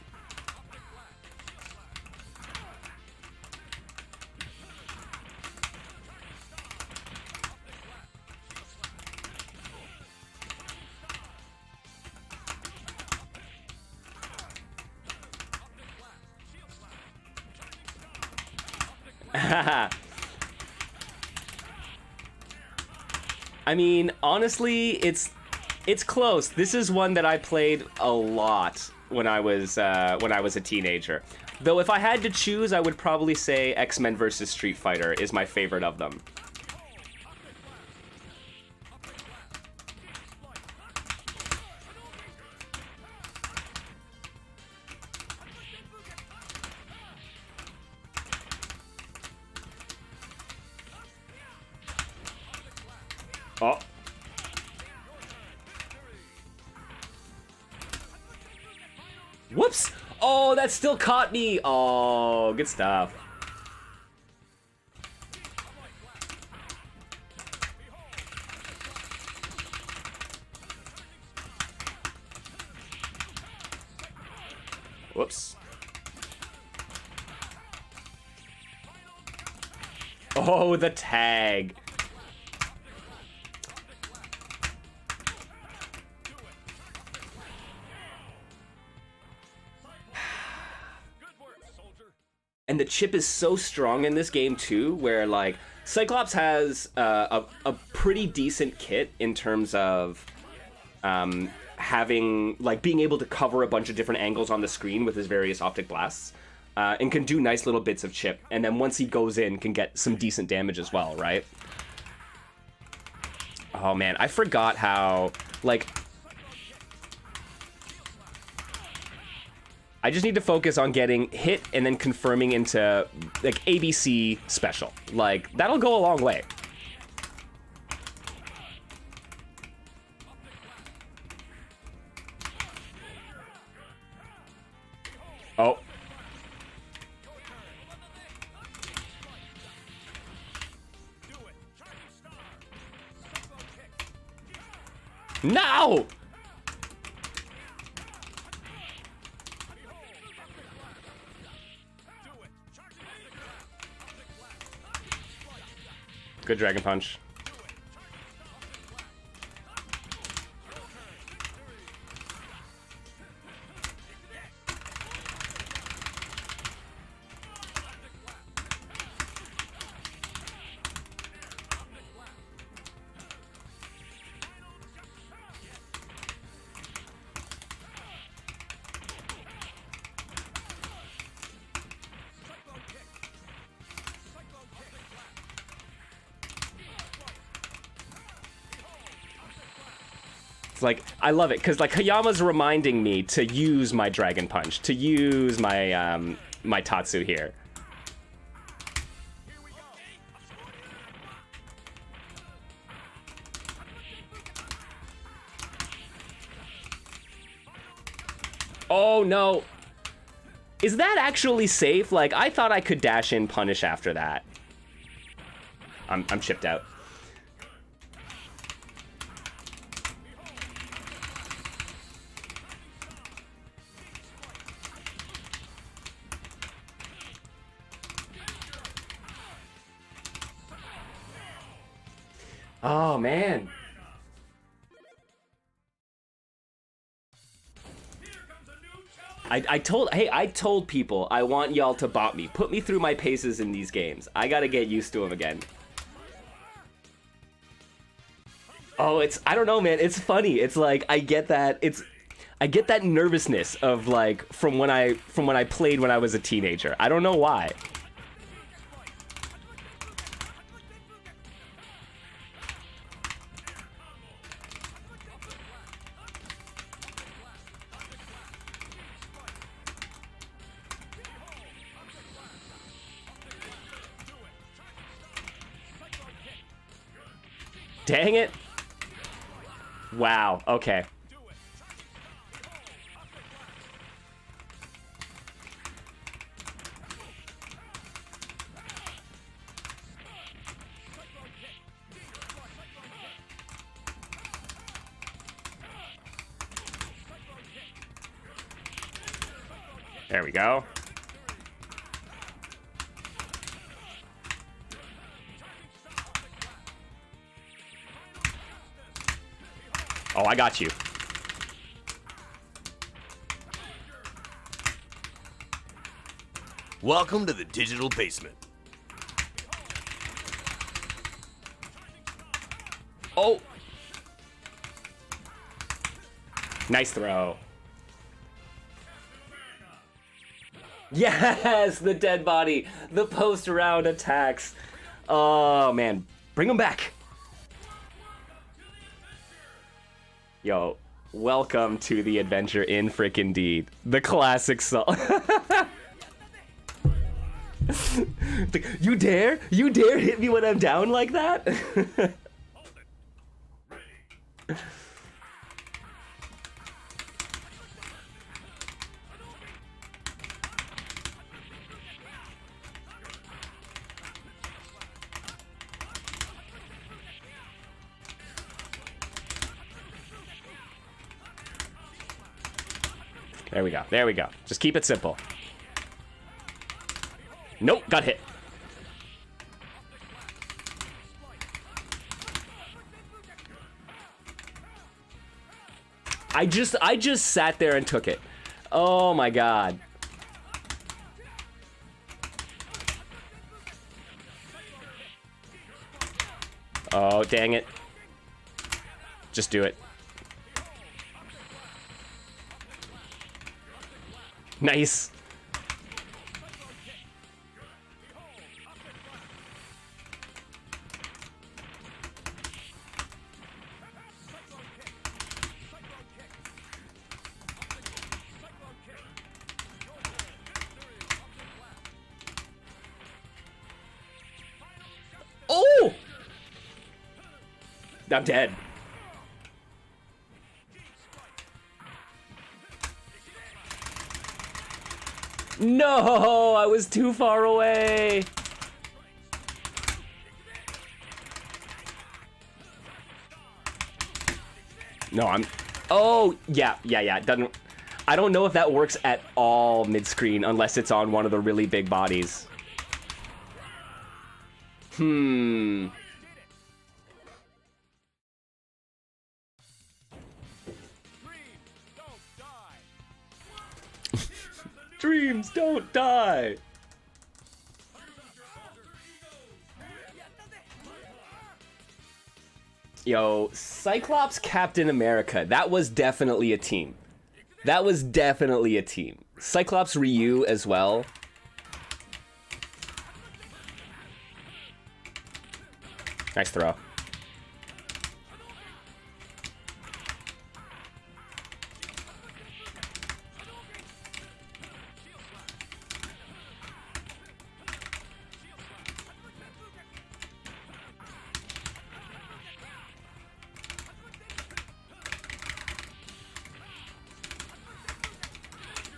A: I mean, honestly, it's close. This is one that I played a lot when I was a teenager. Though if I had to choose, I would probably say X-Men vs. Street Fighter is my favorite of them. Oh. Whoops! Oh, that still caught me! Oh, good stuff. Whoops. Oh, the tag. And the chip is so strong in this game too, where like Cyclops has a pretty decent kit in terms of having like being able to cover a bunch of different angles on the screen with his various optic blasts, and can do nice little bits of chip. And then once he goes in, can get some decent damage as well, right? Oh man, I forgot how like. I just need to focus on getting hit and then confirming into, like, ABC special. Like, that'll go a long way. Oh. No! Good Dragon Punch. Like, I love it, because, like, Hayama's reminding me to use my Dragon Punch, to use my, my Tatsu here. Oh, no. Is that actually safe? Like, I thought I could dash in punish after that. I'm chipped out. Oh, man. I told people I want y'all to bot me. Put me through my paces in these games. I gotta get used to them again. Oh, I don't know, man. It's funny. It's like, I get that nervousness of like, from when I played when I was a teenager. I don't know why. Dang it. Wow, okay. There we go. Oh, I got you.
B: Welcome to the digital basement.
A: Oh. Nice throw. Yes, the dead body. The post-round attacks. Oh, man. Bring them back. Yo, welcome to the adventure in frickin' deed. The classic song. You dare? You dare hit me when I'm down like that? There we go. There we go. Just keep it simple. Nope, got hit. I just sat there and took it. Oh my god. Oh, dang it. Just do it. Nice. Oh! I'm dead. No, I was too far away. No, I'm... Oh, yeah. Doesn't... I don't know if that works at all mid-screen unless it's on one of the really big bodies. Dreams don't die. Yo, Cyclops Captain America. That was definitely a team. That was definitely a team. Cyclops Ryu as well. Nice throw.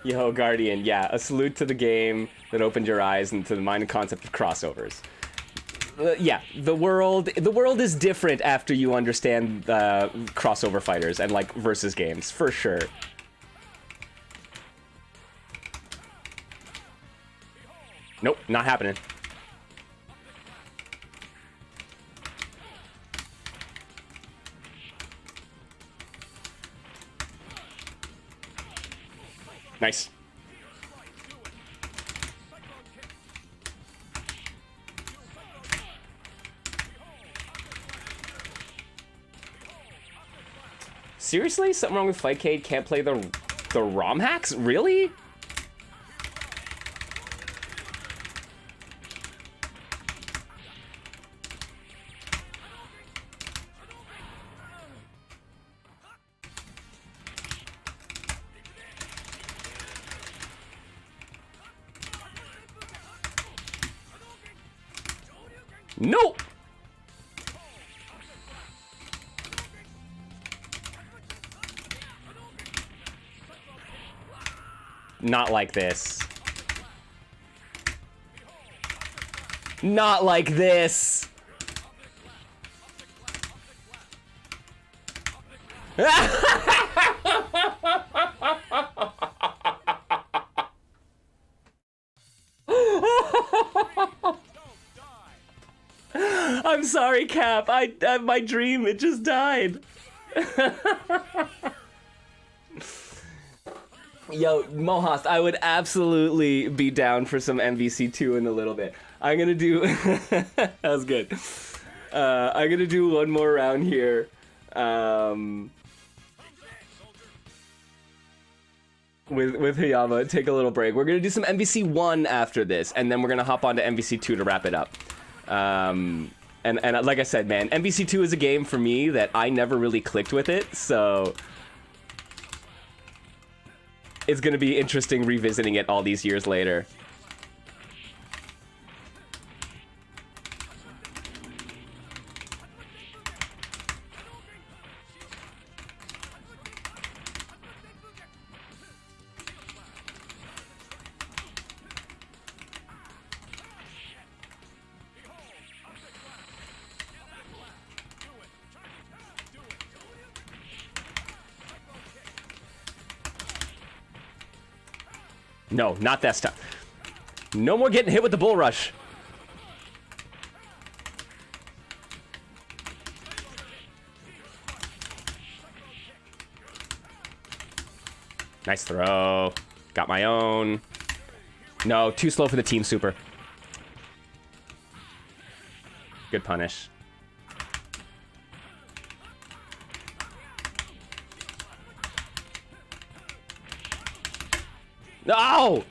A: Yo, Guardian, yeah, a salute to the game that opened your eyes and to the mind and concept of crossovers. Yeah, the world is different after you understand crossover fighters and like versus games, for sure. Nope, not happening. Nice. Seriously? Something wrong with Fightcade? Can't play the ROM hacks? Really? Nope. Not like this. Not like this. I'm sorry, Cap. My dream, it just died. Yo, Mohast, I would absolutely be down for some MVC2 in a little bit. I'm gonna do... that was good. I'm gonna do one more round here. With Hayama, take a little break. We're gonna do some MVC1 after this, and then we're gonna hop on to MVC2 to wrap it up. And like I said, man, MVC2 is a game for me that I never really clicked with it, so... it's gonna be interesting revisiting it all these years later. No, not that stuff. No more getting hit with the bull rush. Nice throw. Got my own. No, too slow for the team super. Good punish. No!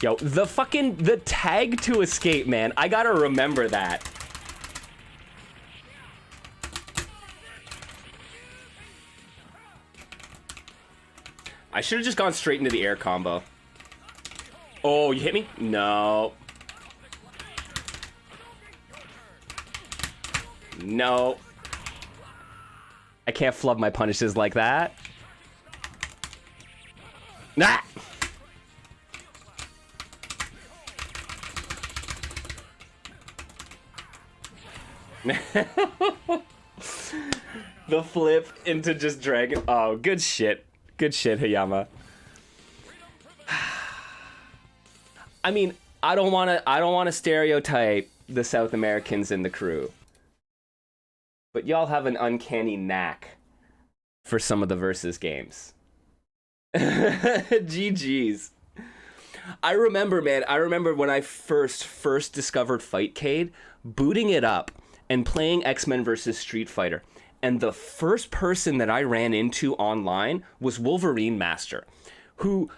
A: Yo, the tag to escape, man. I gotta remember that. I should have just gone straight into the air combo. Oh, you hit me? No. No. I can't flub my punishes like that. Nah! The flip into just dragon. Oh, good shit. Good shit, Hayama. I mean, I don't wanna stereotype the South Americans in the crew. But y'all have an uncanny knack for some of the versus games. GG's. I remember, man, when I first discovered Fightcade, booting it up and playing X-Men versus Street Fighter. And the first person that I ran into online was Wolverine Master, who,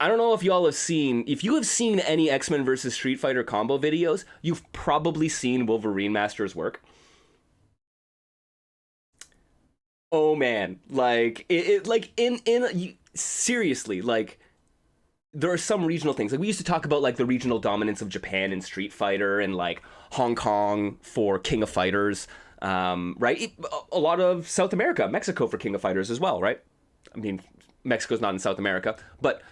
A: I don't know if y'all have seen, if you have seen any X-Men versus Street Fighter combo videos, you've probably seen Wolverine Master's work. Oh man, like seriously, like there are some regional things. Like we used to talk about like the regional dominance of Japan in Street Fighter and like Hong Kong for King of Fighters, right? A lot of South America, Mexico for King of Fighters as well, right? I mean, Mexico's not in South America, but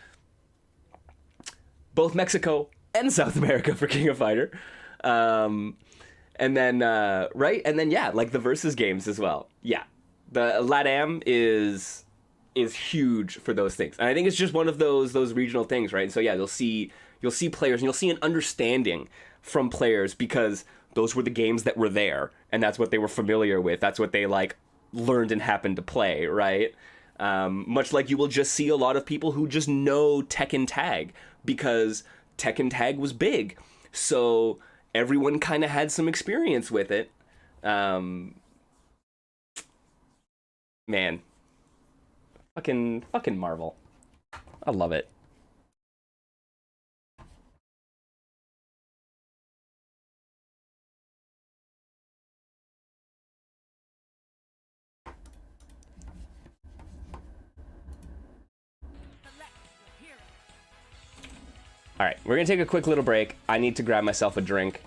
A: both Mexico and South America for King of Fighter. And then, right? And then, yeah, like the versus games as well. Yeah. The LATAM is huge for those things. And I think it's just one of those regional things, right? And so yeah, you'll see players and you'll see an understanding from players because those were the games that were there and that's what they were familiar with. That's what they like learned and happened to play, right? Much like you will just see a lot of people who just know Tekken Tag because Tekken Tag was big. So everyone kind of had some experience with it. Man. Fucking Marvel. I love it. All right, we're gonna take a quick little break. I need to grab myself a drink.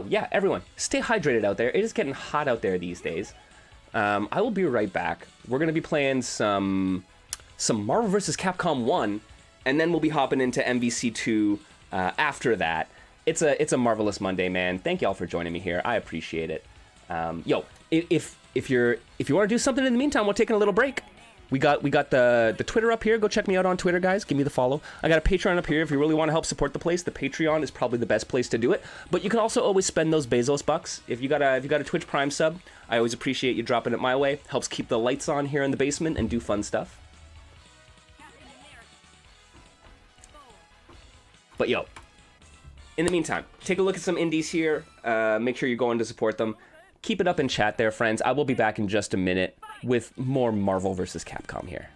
A: Yeah, everyone, stay hydrated out there. It is getting hot out there these days. I will be right back. We're gonna be playing some Marvel vs. Capcom 1, and then we'll be hopping into MVC 2 after that. It's a marvelous Monday, man. Thank y'all for joining me here. I appreciate it. If you want to do something in the meantime, we're taking a little break. We got the Twitter up here. Go check me out on Twitter, guys. Give me the follow. I got a Patreon up here. If you really want to help support the place, the Patreon is probably the best place to do it. But you can also always spend those Bezos bucks. If you got a Twitch Prime sub, I always appreciate you dropping it my way. Helps keep the lights on here in the basement and do fun stuff. But in the meantime, take a look at some indies here. Make sure you're going to support them. Keep it up in chat there, friends. I will be back in just a minute with more Marvel vs. Capcom here.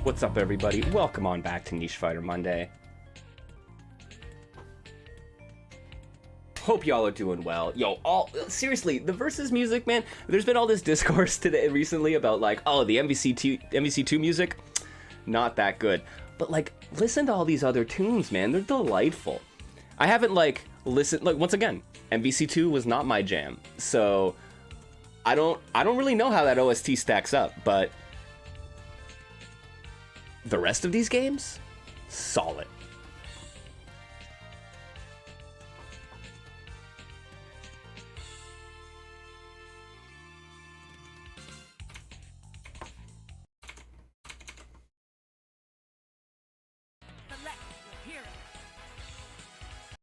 A: What's up, everybody? Welcome on back to Niche Fighter Monday. Hope y'all are doing well. Yo, seriously, the Versus music, man. There's been all this discourse today recently about like, oh, the MVC2 music, not that good. But like, listen to all these other tunes, man. They're delightful. I haven't like listened. Like once again, MVC2 was not my jam, so I don't really know how that OST stacks up. But the rest of these games, solid.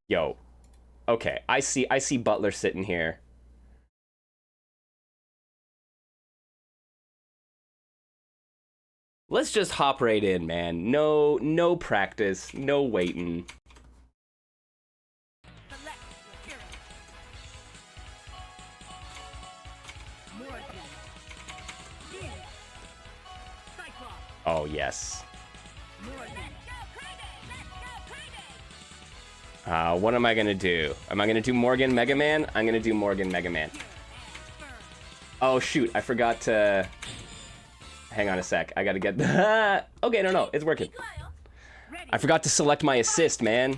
A: Yo, okay, I see Butler sitting here. Let's just hop right in, man. No practice, no waiting. Oh, yes. What am I gonna do? Am I gonna do Morgan Mega Man? I'm gonna do Morgan Mega Man. Oh shoot, I forgot to... Hang on a sec, I gotta get the... Okay, no, it's working. I forgot to select my assist, man.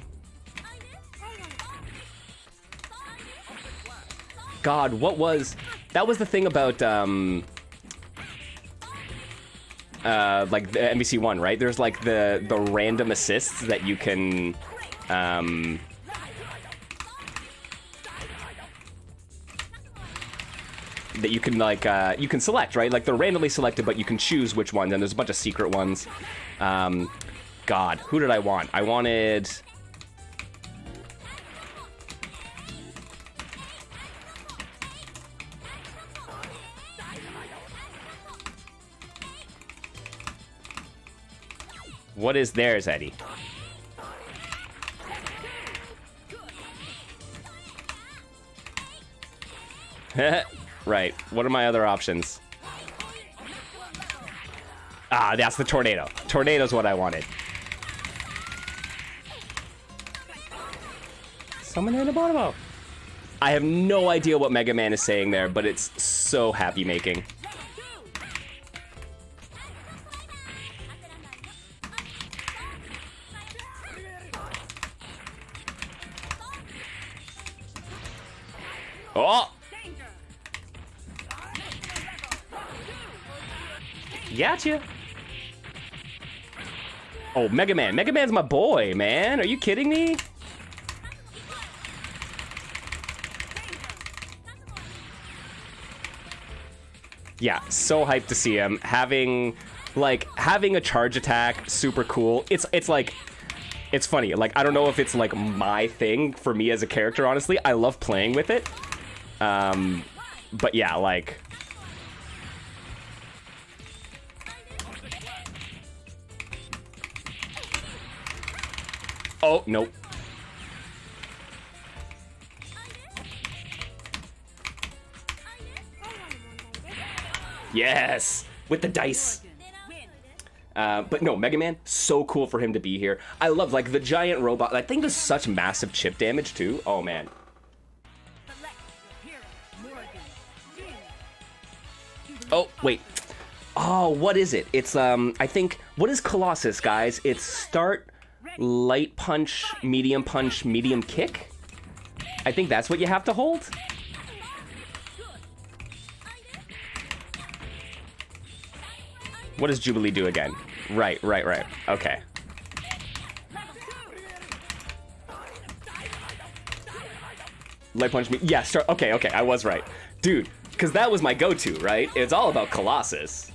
A: God, what was... That was the thing about, like the MVC1, right? There's like the random assists that you can... that you can like you can select, right? Like they're randomly selected, but you can choose which ones, and there's a bunch of secret ones. God, who did I want? I wanted... What is theirs, Eddie? Right. What are my other options? Ah, that's the tornado. Tornado's what I wanted. Summon in a Bonobo. I have no idea what Mega Man is saying there, but it's so happy making. Oh! Gotcha. Oh, Mega Man. Mega Man's my boy, man. Are you kidding me? Yeah, so hyped to see him. Having a charge attack, super cool. It's like, it's funny. Like, I don't know if it's like my thing for me as a character, honestly. I love playing with it. But yeah, like... Oh, nope. Yes! With the dice. But no, Mega Man, so cool for him to be here. I love, like, the giant robot. That thing does such massive chip damage, too. Oh, man. Oh, wait. Oh, what is it? It's, I think... What is Colossus, guys? It's start... Light punch, medium kick? I think that's what you have to hold? What does Jubilee do again? Right. Okay. Light punch me. Yeah, start. Okay, I was right. Dude, because that was my go-to, right? It's all about Colossus.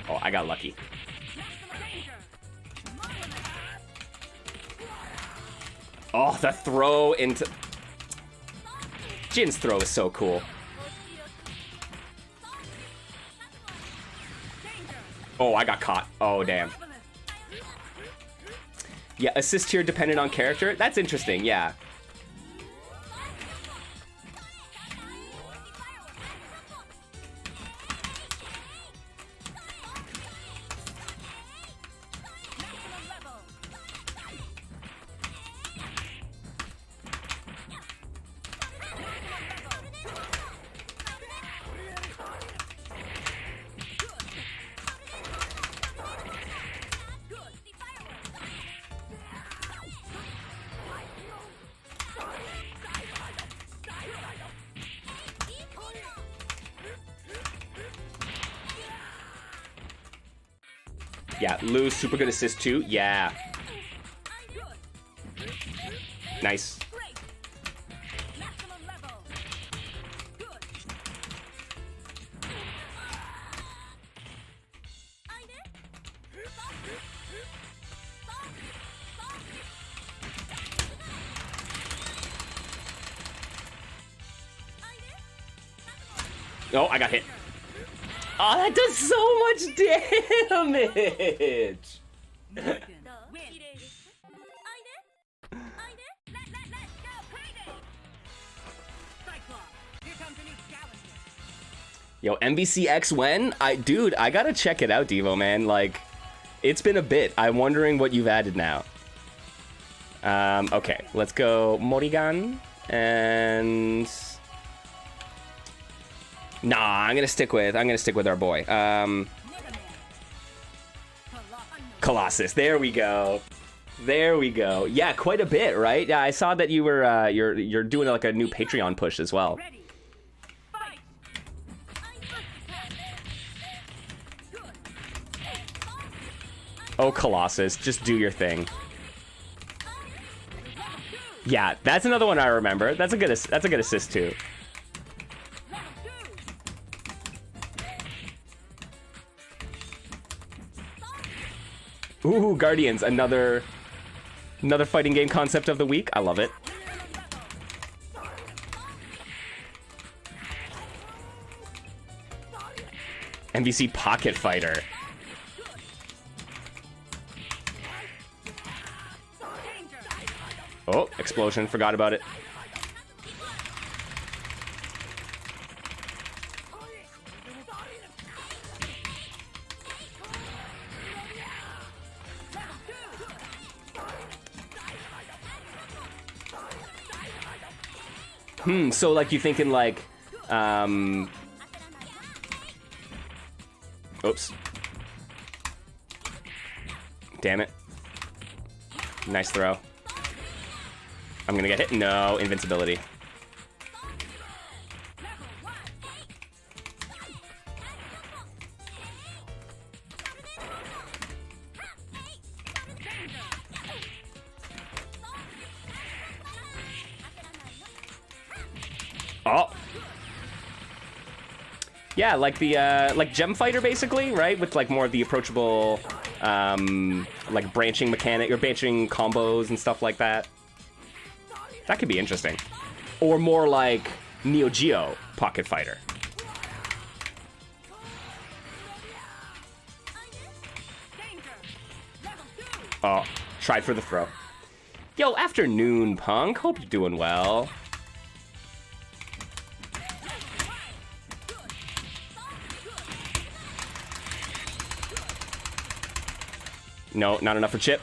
A: Oh, I got lucky. Oh, the throw into... Jin's throw is so cool. Oh, I got caught. Oh, damn. Yeah, assist here dependent on character. That's interesting, yeah. Yeah, Lou's super good assist too. Yeah. Nice. Oh, I got hit. Oh, that does so much damage! Yo, MVCX when? Dude, I gotta check it out, Devo, man. Like, it's been a bit. I'm wondering what you've added now. Okay, let's go Morrigan and... Nah, I'm gonna stick with our boy. Colossus. There we go. There we go. Yeah, quite a bit, right? Yeah, I saw that you were you're doing like a new Patreon push as well. Oh, Colossus, just do your thing. Yeah, that's another one I remember. That's a good assist too. Ooh, Guardians, another fighting game concept of the week. I love it. MVC Pocket Fighter. Oh, explosion, forgot about it. So like you thinking like, oops. Damn it. Nice throw. I'm gonna get hit. No, invincibility. Oh. Yeah, like the like Gem Fighter basically, right? With like more of the approachable like branching mechanic or branching combos and stuff like that. That could be interesting. Or more like Neo Geo Pocket Fighter. Oh, tried for the throw. Yo, afternoon, Punk. Hope you're doing well. No, not enough for Chip.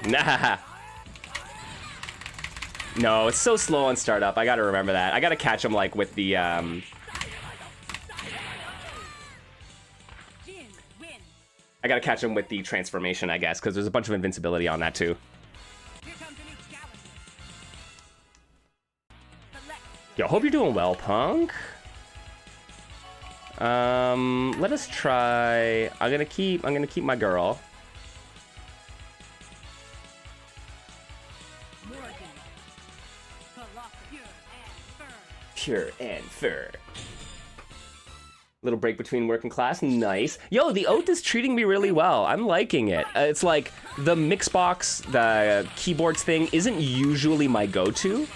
A: Nah. No, it's so slow on startup. I gotta remember that. I gotta catch him like with the I gotta catch him with the transformation, I guess, because there's a bunch of invincibility on that too. Yo, hope you're doing well, Punk. Let us try. I'm gonna keep my girl. Pure and fur. Little break between work and class. Nice. Yo, the oath is treating me really well. I'm liking it. It's like the Mixbox, the keyboards thing isn't usually my go-to,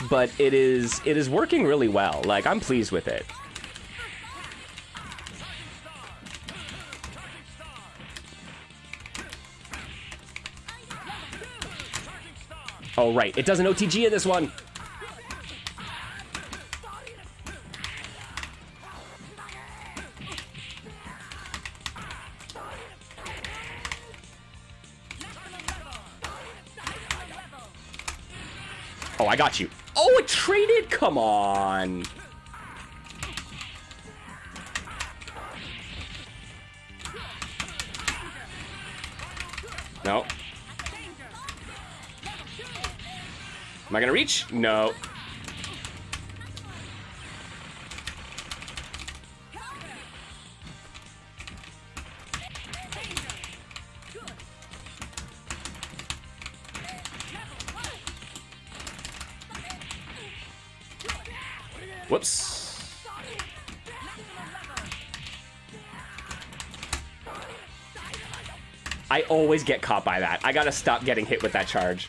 A: but it is working really well. Like, I'm pleased with it. Oh, right. It does an OTG in this one. Oh, I got you. Oh, it traded? Come on. No. Am I gonna reach? No. Whoops. I always get caught by that. I gotta stop getting hit with that charge.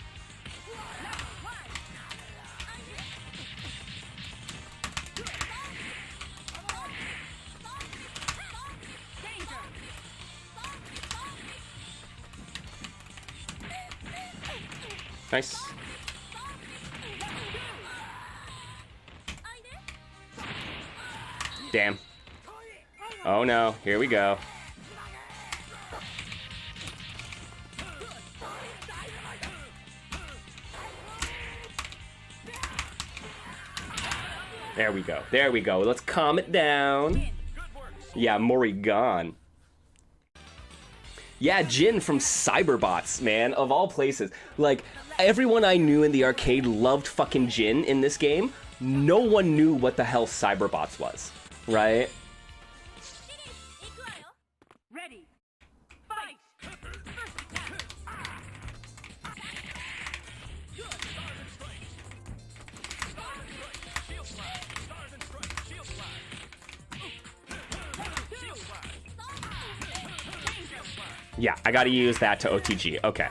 A: Nice. Damn. Oh no, here we go. There we go. There we go. Let's calm it down. Yeah, Morrigan. Yeah, Jin from Cyberbots, man, of all places. Like, everyone I knew in the arcade loved fucking Jin in this game. No one knew what the hell Cyberbots was, right?
C: Ready. Fight.
A: Yeah, I gotta use that to OTG. Okay.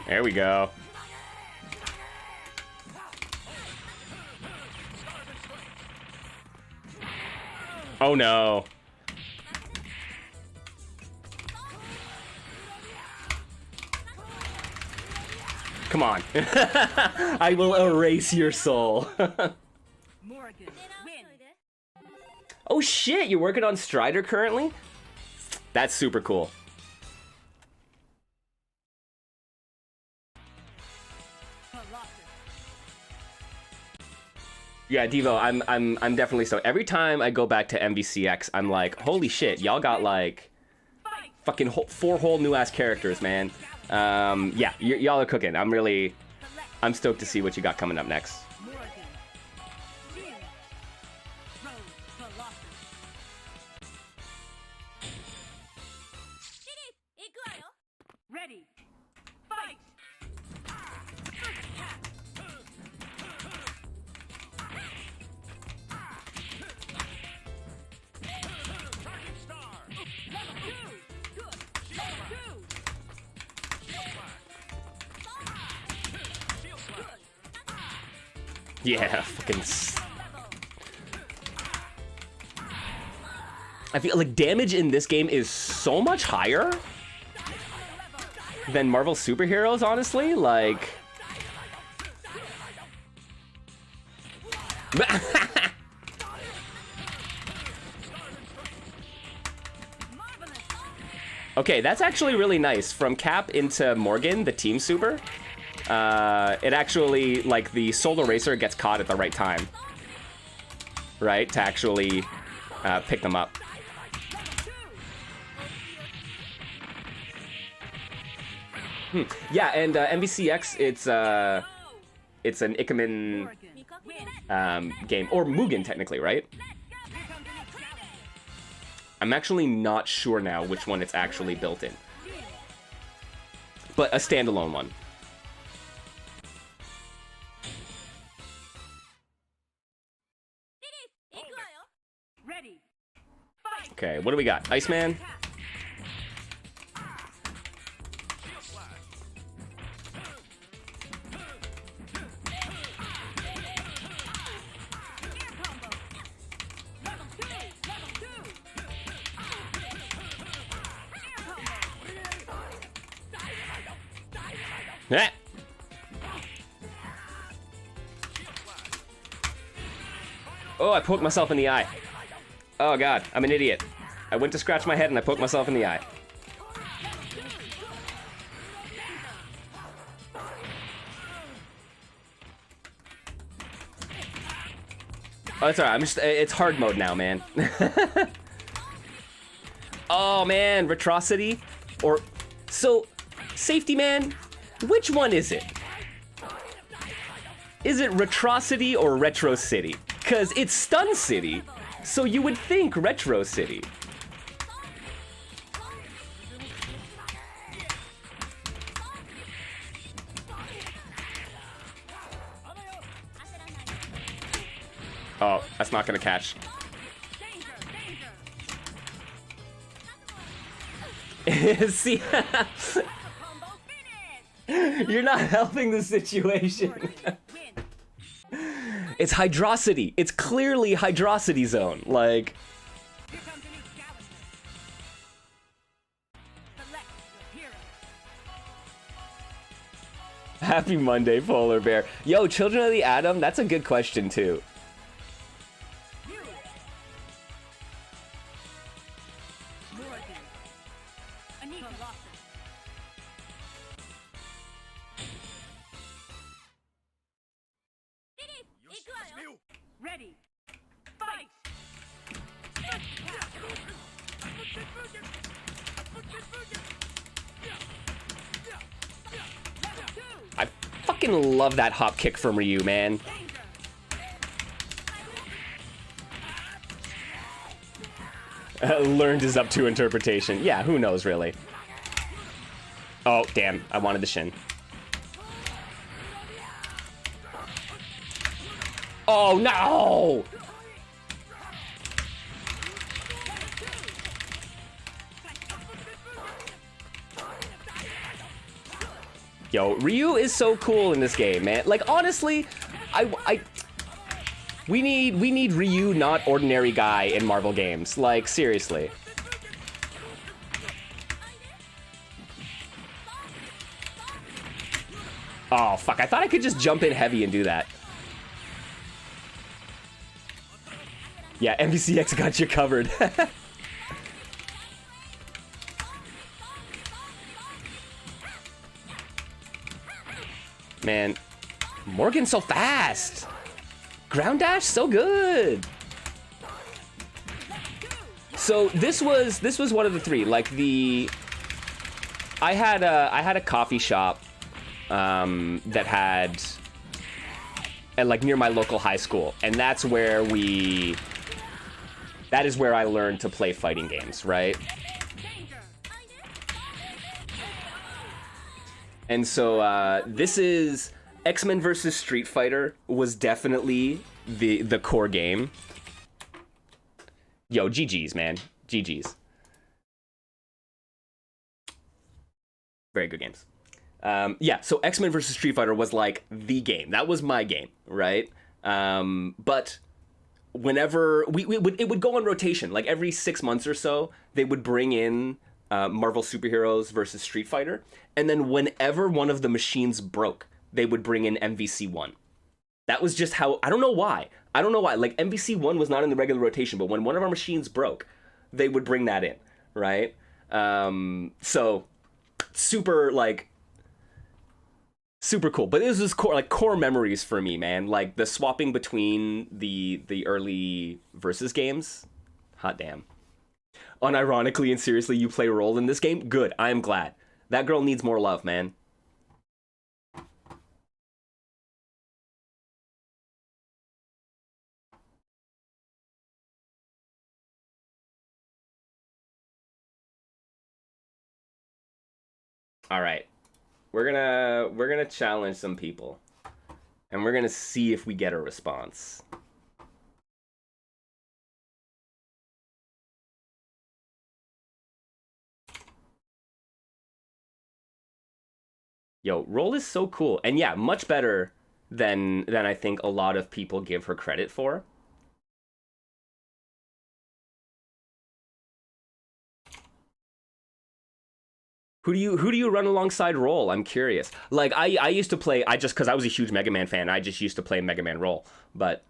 A: There we go. Oh no. Come on. I will erase your soul.
C: Morrigan. Win.
A: Oh shit, you're working on Strider currently? That's super cool. Yeah, Devo, I'm definitely so. Every time I go back to MVCX, I'm like, holy shit, y'all got like fucking 4 whole new ass characters, man. Yeah, y'all are cooking. I'm stoked to see what you got coming up next.
C: Ready. Fight.
A: Yeah, fucking. I feel like damage in this game is so much higher than Marvel superheroes, honestly. Like. Okay, that's actually really nice. From Cap into Morgan, the team super. It actually, like, the Solar Racer gets caught at the right time. Right? To actually pick them up. Yeah, and MVCX, it's an Ikemen game. Or Mugen, technically, right? I'm actually not sure now which one it's actually built in. But a standalone one. Okay, what do we got? Iceman? Eh. Oh, I poked myself in the eye. Oh god, I'm an idiot. I went to scratch my head and I poked myself in the eye. Oh, it's alright. I'm just. It's hard mode now, man. Oh man, Retrocity, or so safety man. Which one is it? Is it Retrocity or Retro City? Cause it's Stun City, so you would think Retro City. Oh, that's not gonna catch. See, you're not helping the situation. It's Hydrocity. It's clearly Hydrocity Zone. Like, happy Monday, Polar Bear. Yo, Children of the Atom, that's a good question too.
C: Ready. Fight.
A: I fucking love that hop kick from Ryu, man. Learned is up to interpretation. Yeah, who knows, really? Oh, damn. I wanted the shin. Oh, no! Yo, Ryu is so cool in this game, man. Like, honestly, we need Ryu, not ordinary guy in Marvel games. Like, seriously. Oh, fuck. I thought I could just jump in heavy and do that. Yeah, MVCX got you covered. Man, Morgan's so fast. Ground dash, so good. So this was one of the three. Like I had a coffee shop that had like near my local high school, and that is where I learned to play fighting games, right? And so this is X-Men versus Street Fighter was definitely the core game. Yo, GG's, man. GG's. Very good games. Yeah, so X-Men versus Street Fighter was like the game. That was my game, right? But whenever it would go on rotation, like every 6 months or so, they would bring in Marvel Superheroes versus Street Fighter, and then whenever one of the machines broke, they would bring in MVC1. That was just how, I don't know why. Like, MVC1 was not in the regular rotation, but when one of our machines broke, they would bring that in, right? So, super cool. But this is core memories for me, man. Like, the swapping between the early versus games. Hot damn. Unironically and seriously, you play a role in this game? Good, I am glad. That girl needs more love, man. All right. We're gonna challenge some people. And we're gonna see if we get a response. Yo, Roll is so cool. And yeah, much better than I think a lot of people give her credit for. Who do you run alongside Roll? I'm curious. Like I used to play, because I was a huge Mega Man fan, I just used to play Mega Man Roll. But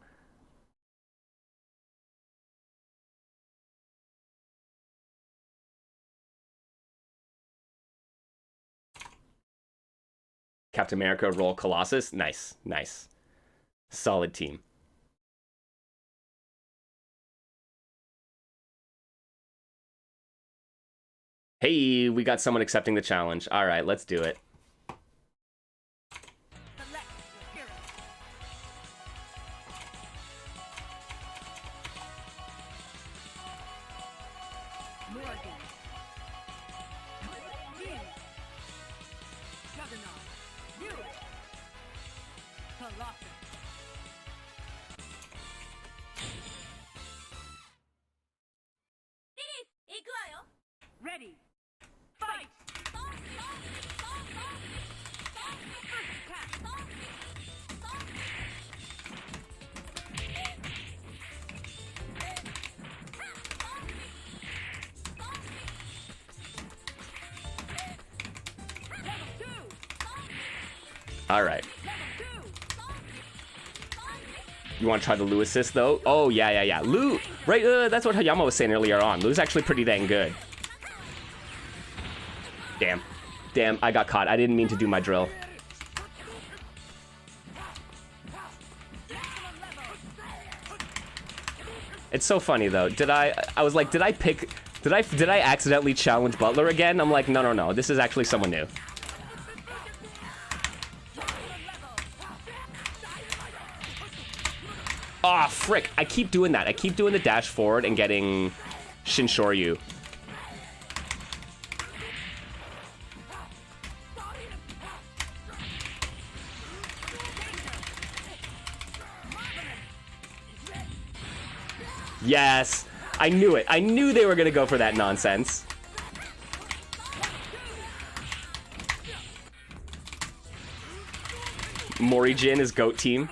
A: Captain America, Roll, Colossus. Nice. Solid team. Hey, we got someone accepting the challenge. All right, let's do it.
C: Select your hero. Morgan. Yin. Juggernaut. You. Colossus. Ready. Fight. First attack. Level 2.
A: All right.
C: Level 2.
A: You want to try the Lou assist, though? Oh, yeah. Lou, right, that's what Hayama was saying earlier on. Lou's actually pretty dang good. Damn, I got caught. I didn't mean to do my drill. It's so funny, though. I was like, did I accidentally challenge Butler again? I'm like, no. This is actually someone new. Ah, oh, frick. I keep doing that. I keep doing the dash forward and getting Shinshoryu. Yes. I knew it. I knew they were going to go for that nonsense. Morijin is GOAT team.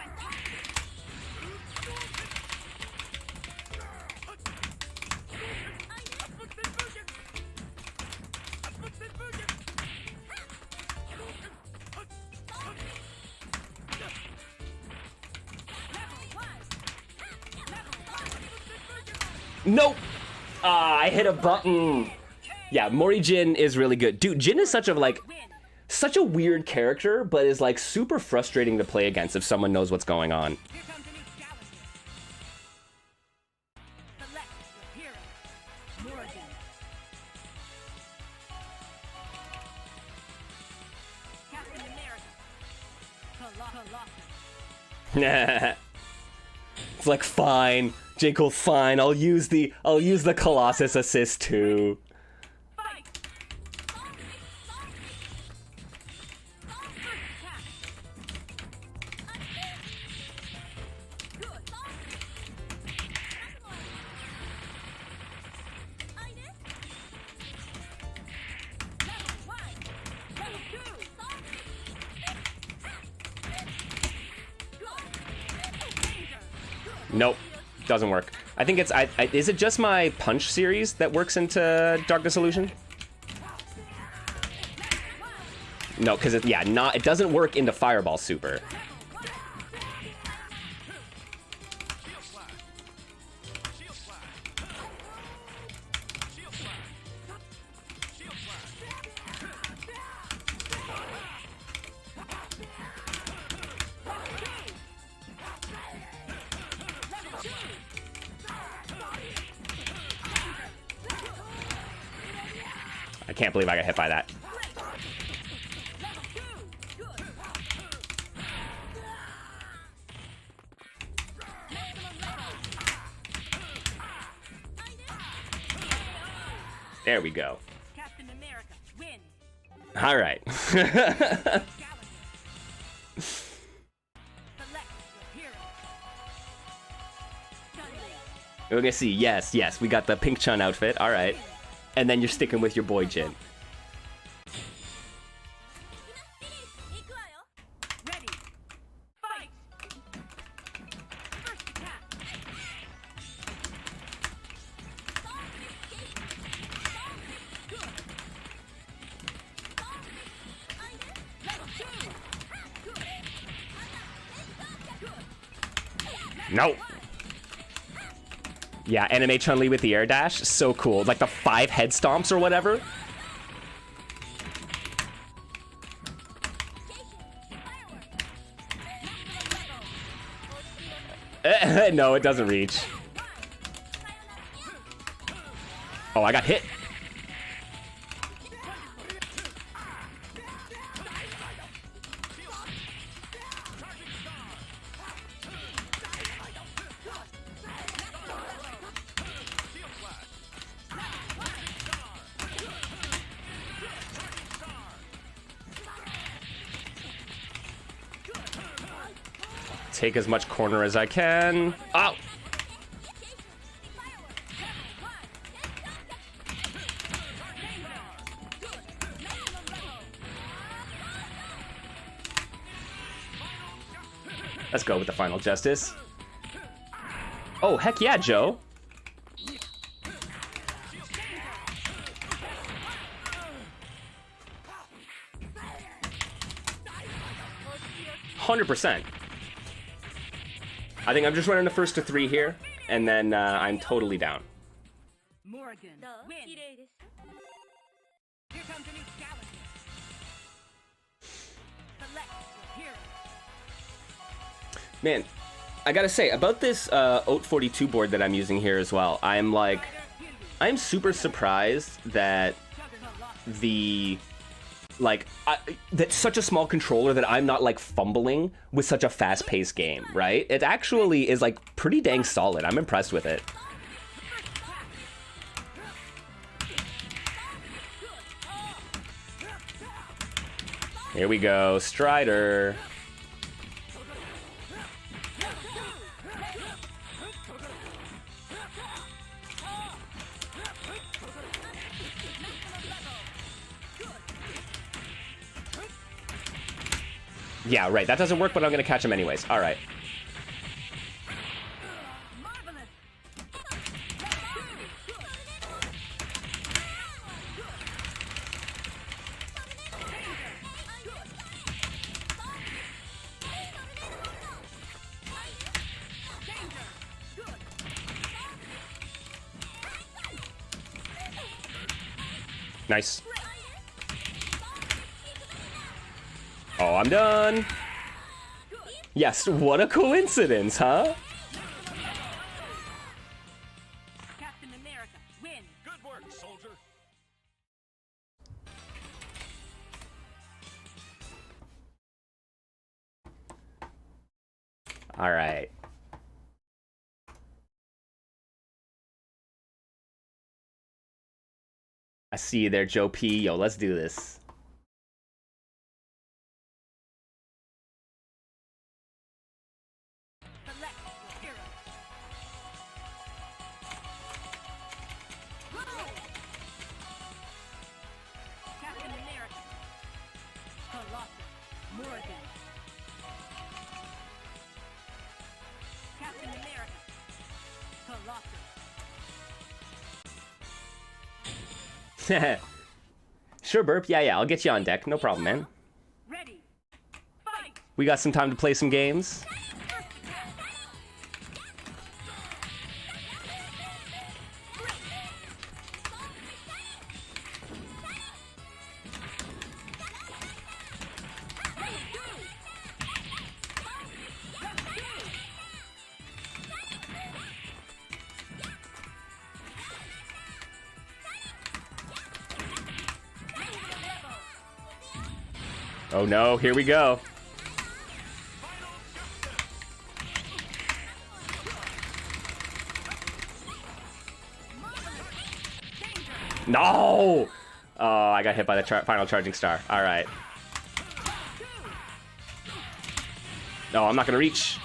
A: Nope. Ah, I hit a button. Yeah, Morijin is really good. Dude, Jin is such a weird character, but is like super frustrating to play against if someone knows what's going on.
C: Here comes a new challenger. Select your hero. Morgan. Captain America. Colossus.
A: It's like, fine. J. Cole, fine. I'll use the Colossus assist too.
C: Fight. First attack. Good. Level 1. Level 2.
A: Nope. Doesn't work. I think it's... is it just my punch series that works into Darkness Illusion? No, because it doesn't work into Fireball Super. I can't believe I got hit by that. There we go.
C: Captain America wins.
A: All right.
C: Select your hero.
A: We're gonna see. Yes. We got the Pink Chun outfit. All right. And then you're sticking with your boy Jin.
C: Ready. Fight. First attack. Good. Level 2. Good.
A: No. Yeah, anime Chun-Li with the air dash, so cool. Like the 5 head stomps or whatever. No, it doesn't reach. Oh, I got hit. take as much corner as I can. Oh! Let's go with the final justice. Oh, heck yeah, Joe. %. I think I'm just running the first to 3 here, and then I'm totally down.
C: Morgan, win. Here comes a new challenger. Select your hero.
A: Man, I gotta say, about this Oat 42 board that I'm using here as well, I'm super surprised that that's such a small controller that I'm not like fumbling with such a fast-paced game, right? It actually is like pretty dang solid. I'm impressed with it. Here we go, Strider. Yeah, right. That doesn't work, but I'm gonna catch him anyways. All right. Nice. Oh, I'm done. Yes, what a coincidence, huh?
C: Captain America, win.
B: Good work, soldier.
A: All right. I see you there, Joe P. Yo, let's do this.
C: Select your hero. Captain America. Colossus. Morgan. Captain America. Colossus.
A: Sure, Burp. Yeah, I'll get you on deck. No problem, man.
C: Ready. Fight.
A: We got some time to play some games. Oh no, here we go. No! Oh, I got hit by the final charging star. All right. No, I'm not gonna reach.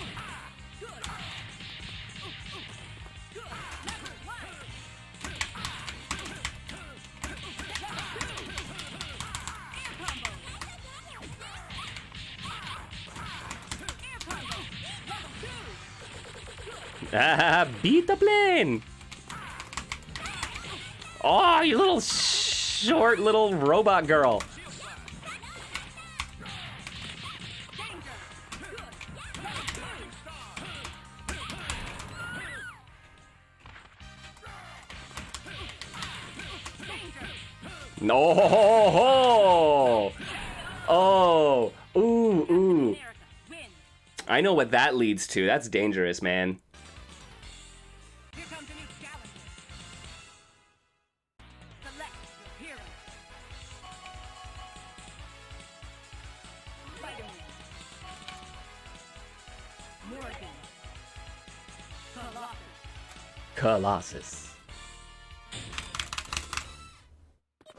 A: Ah, beat the plane! Oh, you little short little robot girl. No! Oh! Ooh. I know what that leads to. That's dangerous, man.
C: Here comes a new challenger. Select your hero. Spider-Man. Morgan.
A: Colossus.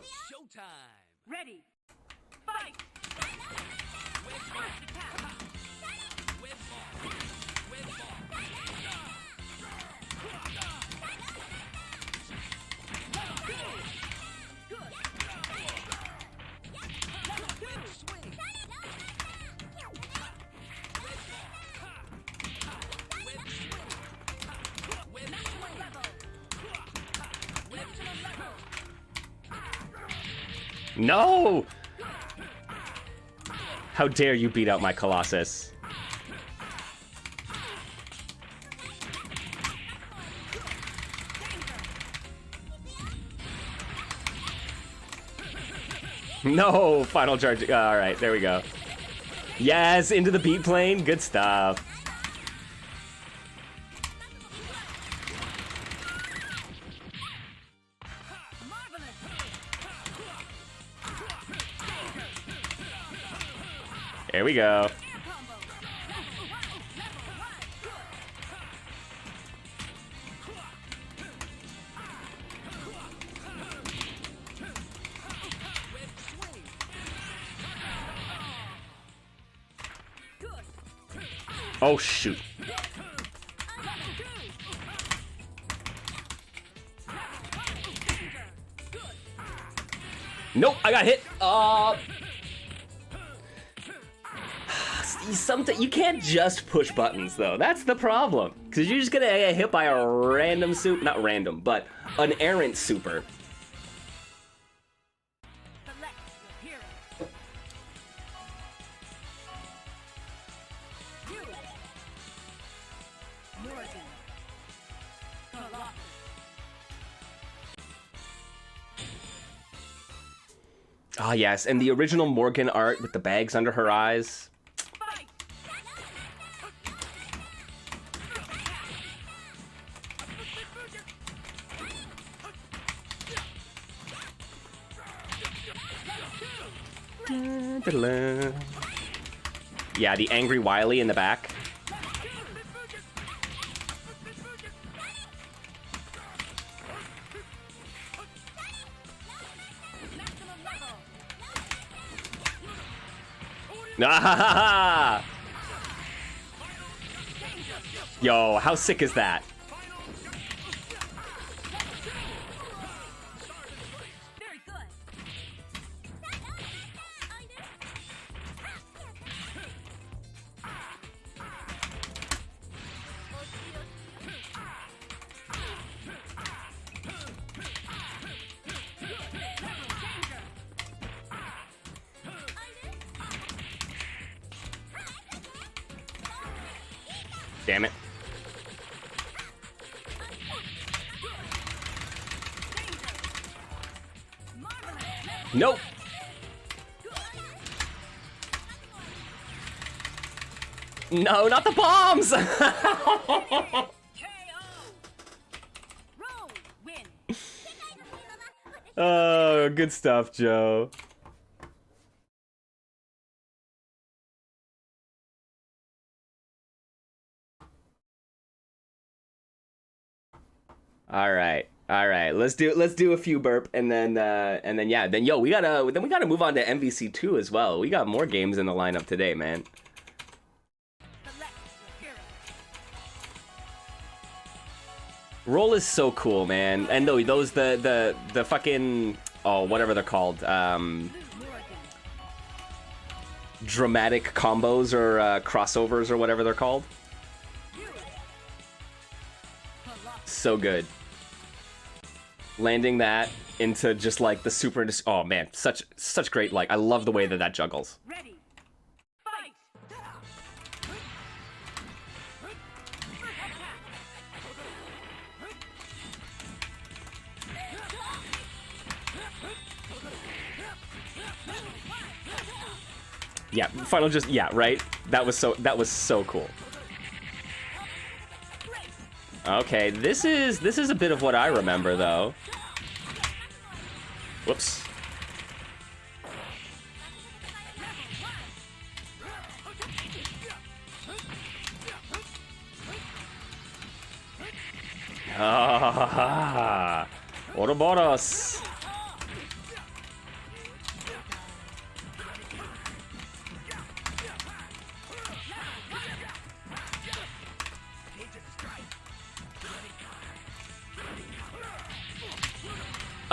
B: Showtime.
C: Ready. Fight.
A: No! How dare you beat out my Colossus? No! Final charge. Alright, there we go. Yes, into the beat plane. Good stuff. There we go. Oh, shoot. Nope, I got hit. Something you can't just push buttons though. That's the problem. Cause you're just gonna get hit by a random not random, but an errant super.
C: Select your hero. You. Morgan. Colossus.
A: Ah, yes, and the original Morgan art with the bags under her eyes.
C: Fight.
A: Yeah, the angry Wily in the back. Yo, how sick is that?
C: Very good.
A: Damn it. Nope. No, not the bombs!
C: KO. Roll. Win.
A: Oh, good stuff, Joe. All right. Let's do a few burp and then we gotta move on to MVC2 as well. We got more games in the lineup today, man.
C: Select your hero.
A: Roll is so cool, man. And no, those the fucking whatever they're called,
C: Morgan.
A: dramatic combos or crossovers or whatever they're called. So good. Landing that into just like the super. Oh man, such great. Like I love the way that juggles.
C: Ready. Fight.
A: Yeah, final just right. That was so cool. Okay, this is a bit of what I remember though. Whoops. Ah, Ouroboros.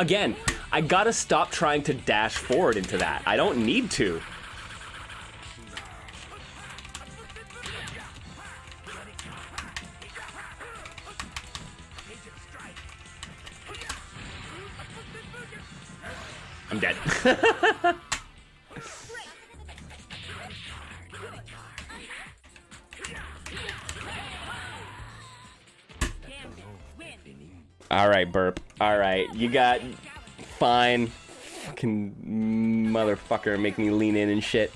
A: Again, I gotta stop trying to dash forward into that. I don't need to. I'm dead. Alright, Burp. Alright, you got... Fine. Fucking motherfucker make me lean in and shit.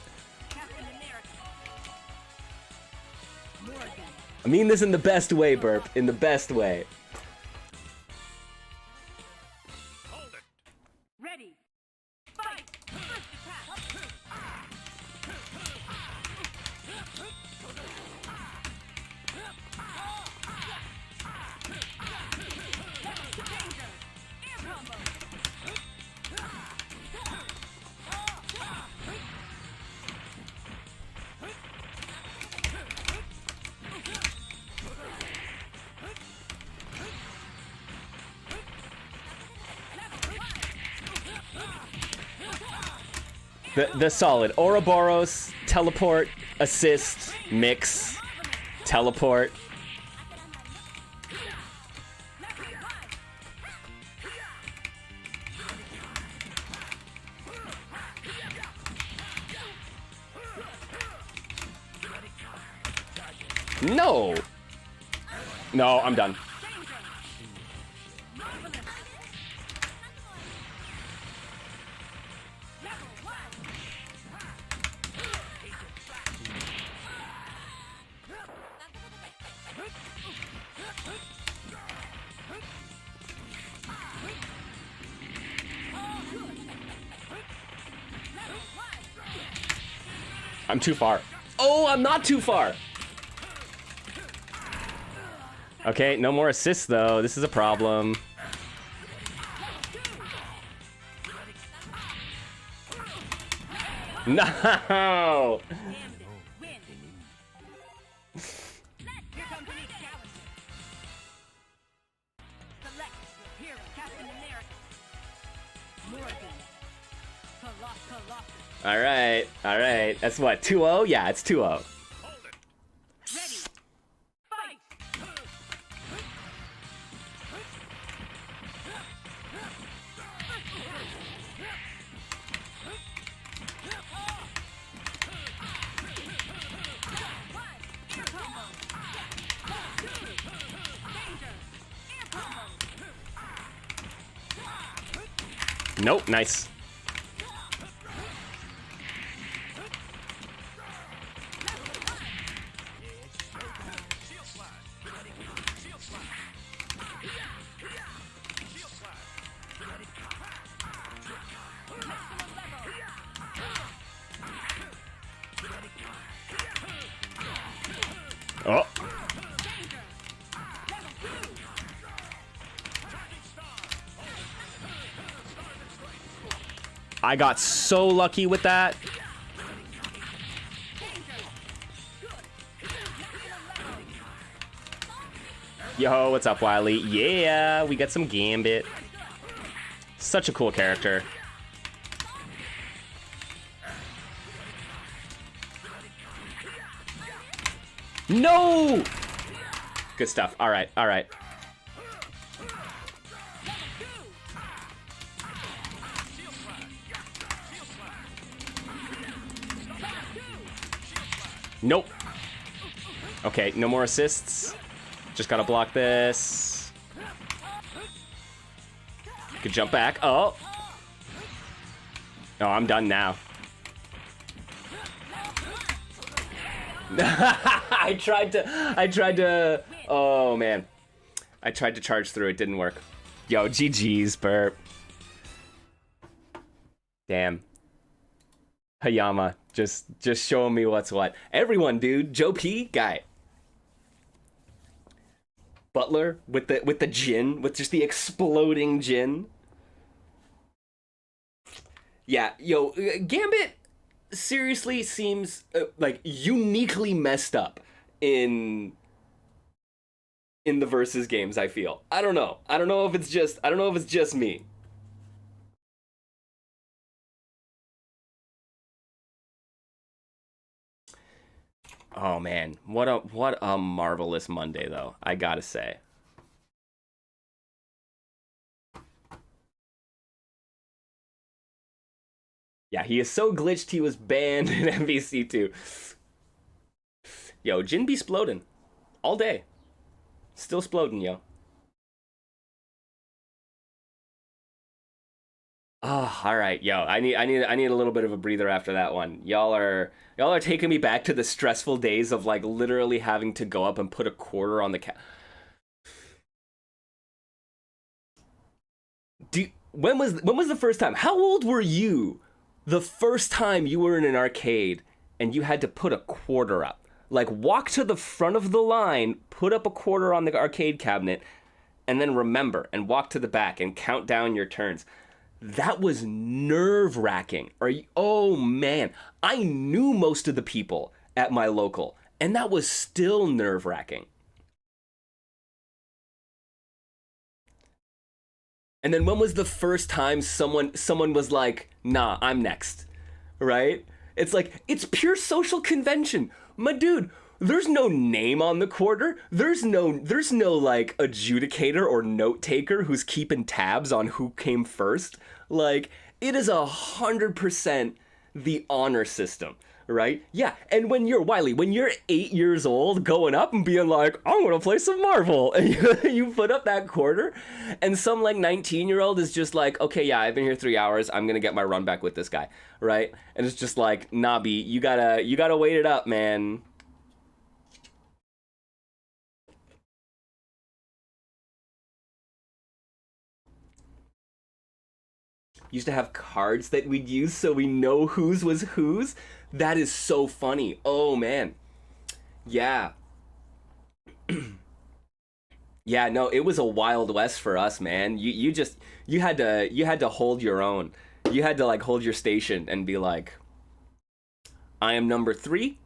A: I mean this in the best way, Burp. In the best way.
C: Ready. Fight. First attack. Danger. Air combo.
A: The solid Ouroboros, teleport, assist, mix, teleport. No! No, I'm done. I'm too far. Oh, I'm not too far. Okay, no more assists though. This is a problem. No! Alright, alright. That's what, 2-0? Yeah, it's 2-0.
C: Ready. Fight.
A: Nope, nice. Oh. I got so lucky with that. Yo, what's up, Wily? Yeah, we got some Gambit. Such a cool character. No! Good stuff. All right, all right. Nope. Okay, no more assists. Just gotta block this. Could jump back. Oh. Oh, I'm done now. I tried to, oh man. I tried to charge through, it didn't work. Yo, GG's, Burp. Damn. Hayama, just showing me what's what. Everyone, dude. Joe P, guy. Butler with the Jin, with just the exploding Jin. Yeah, yo, Gambit seriously seems like uniquely messed up in the versus games. I feel. I don't know if it's just me. Oh man, what a marvelous Monday though, I gotta say. Yeah, he is so glitched he was banned in MVC2. Yo, Jin be sploding. All day. Still sploding, yo. Oh, all right, yo. I need a little bit of a breather after that one. Y'all are taking me back to the stressful days of like literally having to go up and put a quarter on the when was the first time? How old were you the first time you were in an arcade and you had to put a quarter up? Like walk to the front of the line, put up a quarter on the arcade cabinet, and then remember and walk to the back and count down your turns. That was nerve wracking. Are you? Oh man, I knew most of the people at my local, and that was still nerve wracking. And then when was the first time someone was like, "Nah, I'm next," right? It's like it's pure social convention, my dude. There's no name on the quarter. There's no like adjudicator or note taker who's keeping tabs on who came first. Like it is 100% the honor system, right? Yeah, and when you're Wiley, when you're 8 years old, going up and being like, "I'm gonna play some Marvel," and you put up that quarter, and some like 19-year-old is just like, "Okay, yeah, I've been here 3 hours. I'm gonna get my run back with this guy," right? And it's just like, "Nabi, you gotta wait it up, man." Used to have cards that we'd use so we know whose was whose. That is so funny. Oh man. Yeah. Yeah, no, it was a wild west for us, man. You had to hold your own. You had to like hold your station and be like, "I am number 3,"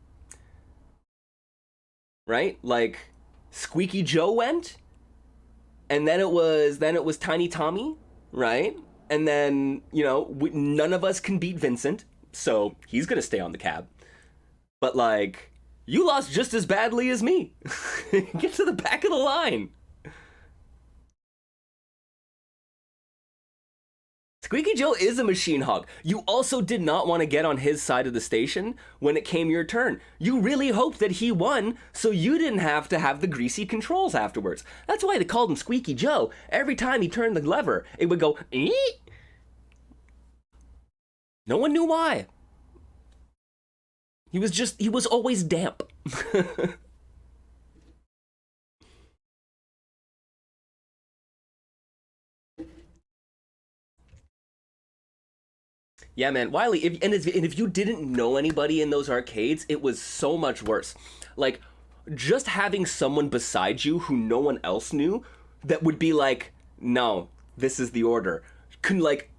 A: right? Like Squeaky Joe went, and then it was Tiny Tommy, right? And then none of us can beat Vincent, so he's gonna stay on the cab. But like, you lost just as badly as me. Get to the back of the line. Squeaky Joe is a machine hog. You also did not want to get on his side of the station when it came your turn. You really hoped that he won, so you didn't have to have the greasy controls afterwards. That's why they called him Squeaky Joe. Every time he turned the lever, it would go, "Eek." No one knew why. He was always damp. Yeah, man, Wiley. If you didn't know anybody in those arcades, it was so much worse. Like, just having someone beside you who no one else knew that would be like, "No, this is the order," can like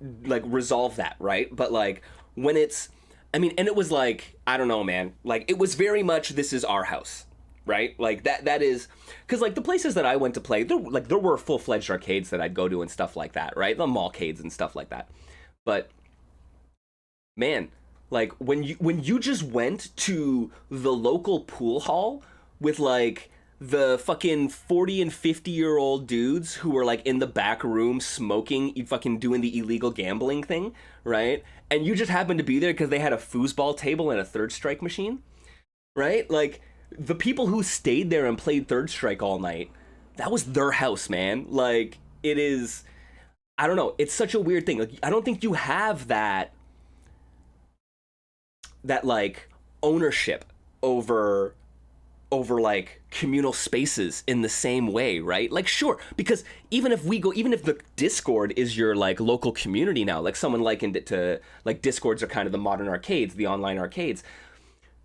A: resolve that, right? But like when it's, I mean, and it was like, I don't know, man. Like it was very much, this is our house, right? Like that is because like the places that I went to play, there were full fledged arcades that I'd go to and stuff like that, right? The mallcades and stuff like that, but man, like when you just went to the local pool hall with like the fucking 40 and 50-year-old dudes who were like in the back room smoking, fucking doing the illegal gambling thing, right? And you just happened to be there because they had a foosball table and a third strike machine, right? Like the people who stayed there and played third strike all night, that was their house, man. Like it is, I don't know, it's such a weird thing. Like I don't think you have that like ownership over like communal spaces in the same way, right? Like sure, because even if the Discord is your like local community now, like someone likened it to like Discords are kind of the modern arcades, the online arcades.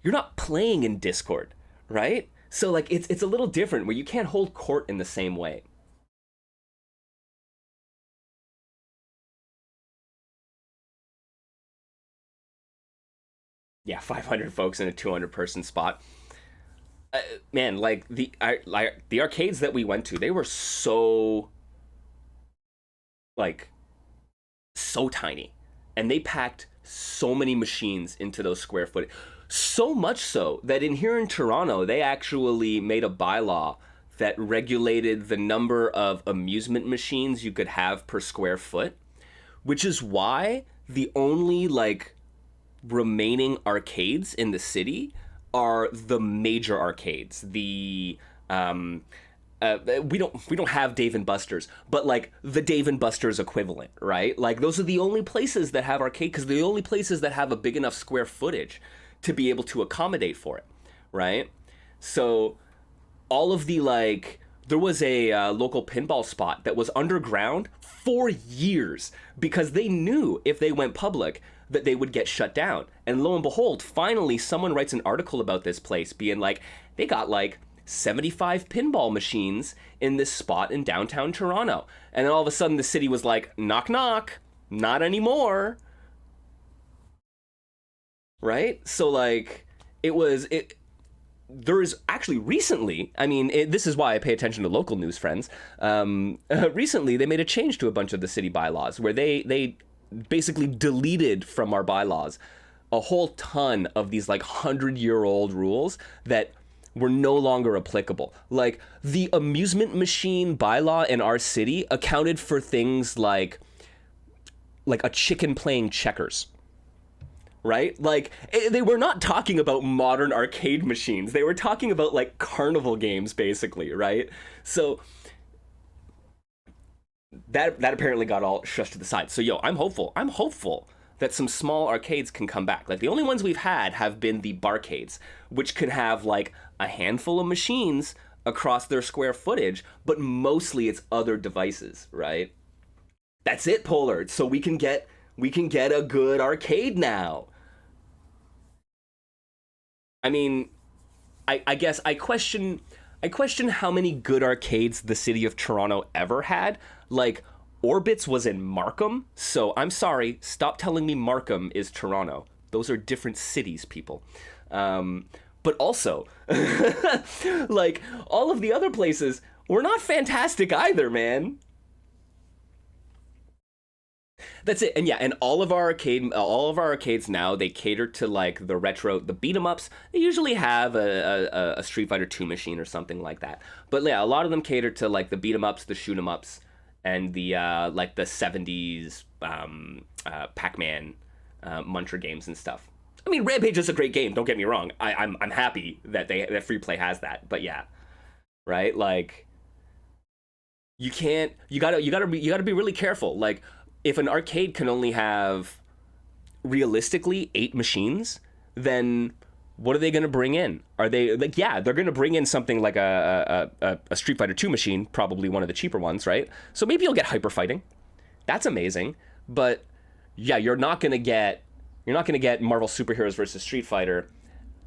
A: You're not playing in Discord, right? So like it's a little different where you can't hold court in the same way. Yeah, 500 folks in a 200 person spot. uh, Man, like the arcades that we went to, they were so like so tiny, and they packed so many machines into those square foot. So much so that here in Toronto, they actually made a bylaw that regulated the number of amusement machines you could have per square foot, which is why the only like remaining arcades in the city are the major arcades. The we don't have Dave and Buster's, but like the Dave and Buster's equivalent, right? Like those are the only places that have arcade, because they're the only places that have a big enough square footage to be able to accommodate for it, right? So all of the like, there was a local pinball spot that was underground for years because they knew if they went public that they would get shut down. And lo and behold, finally someone writes an article about this place being like, they got like 75 pinball machines in this spot in downtown Toronto. And then all of a sudden the city was like, knock knock, not anymore. Right? So like there is actually recently, I mean, this is why I pay attention to local news, friends. Recently, they made a change to a bunch of the city bylaws where they basically deleted from our bylaws a whole ton of these like 100-year-old rules that were no longer applicable. Like the amusement machine bylaw in our city accounted for things like a chicken playing checkers. Right? Like, they were not talking about modern arcade machines. They were talking about, like, carnival games, basically, right? So, that apparently got all shushed to the side. So, yo, I'm hopeful. I'm hopeful that some small arcades can come back. Like, the only ones we've had have been the barcades, which can have, like, a handful of machines across their square footage, but mostly it's other devices, right? That's it, Pollard. So we can get a good arcade now. I mean, I guess I question how many good arcades the city of Toronto ever had. Like, Orbits was in Markham, so I'm sorry, stop telling me Markham is Toronto. Those are different cities, people. But also, like, all of the other places were not fantastic either, man. That's it. And yeah, and all of our arcades now, they cater to like the retro, the beat 'em ups. They usually have a Street Fighter 2 machine or something like that. But yeah, a lot of them cater to like the beat 'em ups, the shoot 'em ups, and the like the 70s Pac-Man Muncher games and stuff. I mean, Rampage is a great game, don't get me wrong. I'm happy that that Free Play has that. But yeah. Right? Like, you gotta be really careful. Like, if an arcade can only have realistically 8 machines, then what are they going to bring in? Are they like, yeah, they're going to bring in something like a Street Fighter 2 machine, probably one of the cheaper ones, right? So maybe you'll get hyper fighting. That's amazing. But yeah, you're not going to get Marvel Superheroes versus Street Fighter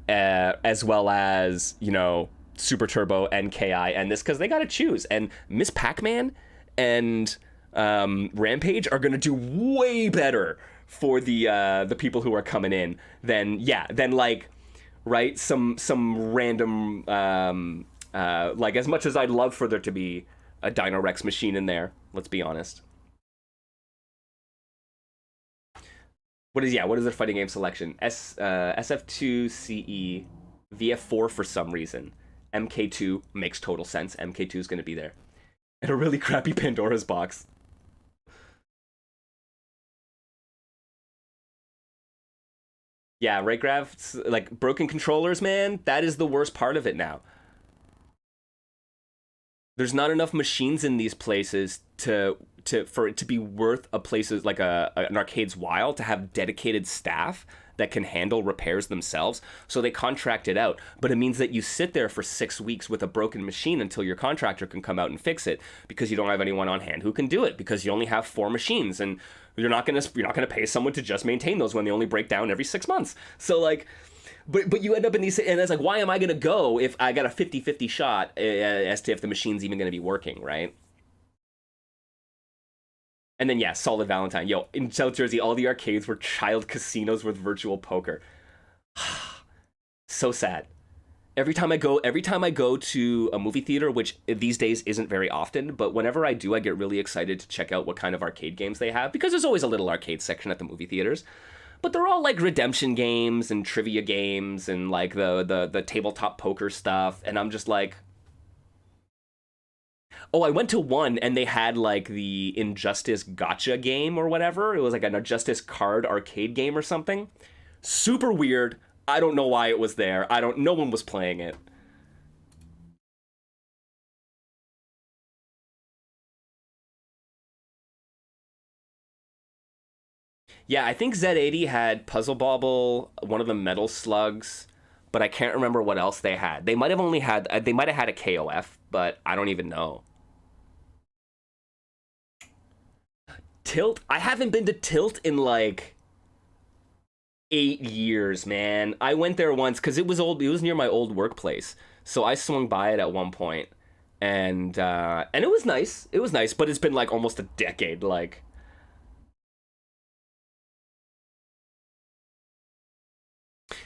A: as well as, you know, Super Turbo and KI and this, because they got to choose. And Miss Pac-Man and Rampage are gonna do way better for the people who are coming in than like, right, some random like, as much as I'd love for there to be a Dino Rex machine in there, let's be honest. What is their fighting game selection? SF2 CE, VF4 for some reason, MK2 makes total sense. MK2 is gonna be there, and a really crappy Pandora's box. Yeah, right, Grav? Like, broken controllers, man, that is the worst part of it now. There's not enough machines in these places for it to be worth a place's like an arcade's while to have dedicated staff that can handle repairs themselves. So they contract it out, but it means that you sit there for 6 weeks with a broken machine until your contractor can come out and fix it, because you don't have anyone on hand who can do it, because you only have 4 machines, and you're not gonna pay someone to just maintain those when they only break down every 6 months. So like, but you end up in these, and it's like, why am I gonna go if I got a 50-50 shot as to if the machine's even gonna be working, right? And then, yeah, Solid Valentine. Yo, in South Jersey, all the arcades were child casinos with virtual poker. So sad. Every time I go to a movie theater, which these days isn't very often, but whenever I do, I get really excited to check out what kind of arcade games they have, because there's always a little arcade section at the movie theaters. but they're all like redemption games and trivia games and like the tabletop poker stuff, and I'm just like, oh, I went to one and they had like the Injustice Gotcha game or whatever. It was like an Injustice card arcade game or something. Super weird. I don't know why it was there. No one was playing it. Yeah, I think Z80 had Puzzle Bobble, one of the Metal Slugs, but I can't remember what else they had. They might have had a KOF, but I don't even know. Tilt? I haven't been to Tilt in like 8 years, man. I went there once because it was near my old workplace, so I swung by it at one point, and it was nice. It was nice, but it's been like almost a decade. Like,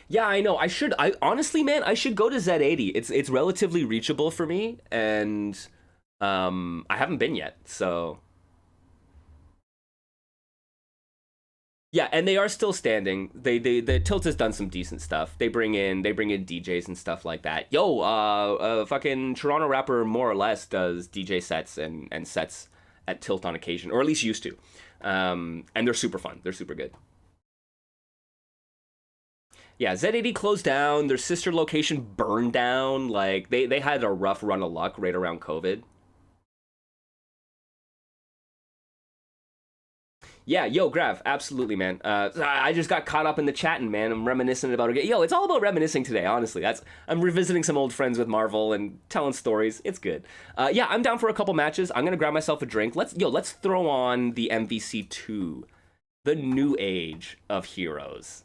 A: yeah, I know. I honestly, man, I should go to Z80. It's relatively reachable for me, and I haven't been yet, so. Yeah, and they are still standing. The Tilt has done some decent stuff. They bring in DJs and stuff like that. Yo, fucking Toronto rapper More or Less does DJ sets and sets at Tilt on occasion, or at least used to. And they're super fun. They're super good. Yeah, Z80 closed down. Their sister location burned down. Like they had a rough run of luck right around COVID. Yeah, yo, Grav, absolutely, man. I just got caught up in the chatting, man. I'm reminiscing about it. Yo, it's all about reminiscing today, honestly. I'm revisiting some old friends with Marvel and telling stories. It's good. Yeah, I'm down for a couple matches. I'm gonna grab myself a drink. Let's throw on the MVC 2, the new age of heroes.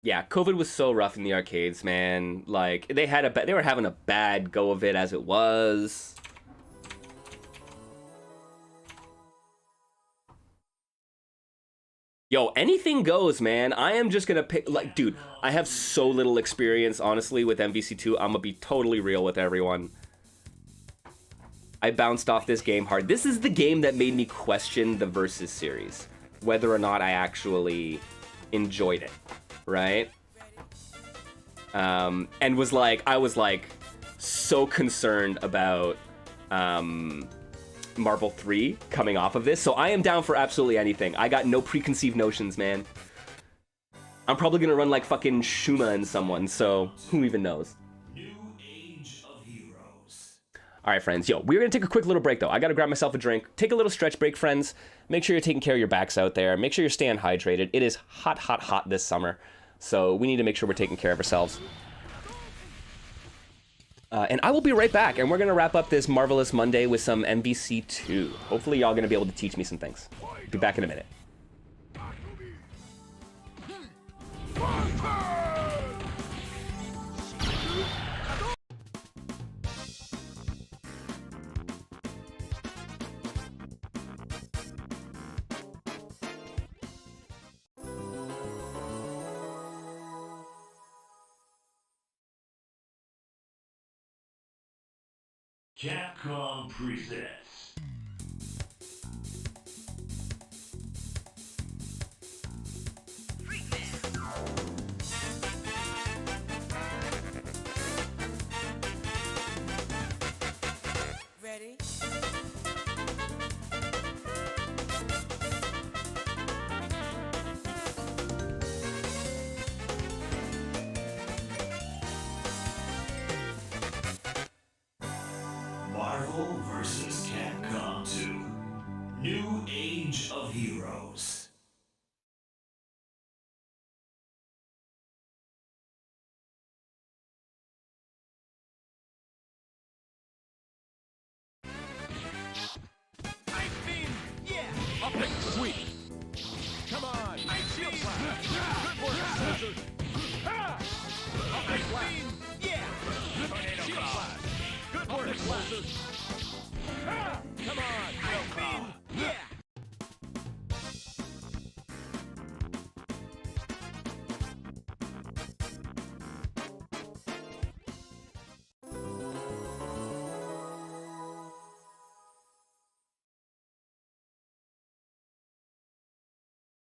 A: Yeah, COVID was so rough in the arcades, man. Like they were having a bad go of it as it was. Yo, anything goes, man. I am just gonna pick, like, dude, I have so little experience, honestly, with MVC2. I'm gonna be totally real with everyone. I bounced off this game hard. This is the game that made me question the Versus series, whether or not I actually enjoyed it. Right? And I was like so concerned about Marvel 3 coming off of this. So I am down for absolutely anything. I got no preconceived notions, man. I'm probably gonna run like fucking Shuma and someone, so who even knows? New age of heroes. All right, friends. Yo, we're gonna take a quick little break though. I gotta grab myself a drink. Take a little stretch break, friends. Make sure you're taking care of your backs out there. Make sure you're staying hydrated. It is hot, hot, hot this summer. So we need to make sure we're taking care of ourselves. And I will be right back, and we're going to wrap up this Marvelous Monday with some MVC 2. Hopefully y'all going to be able to teach me some things. Be back in a minute.
D: Capcom presents
C: Ready?
D: Marvel vs. Capcom.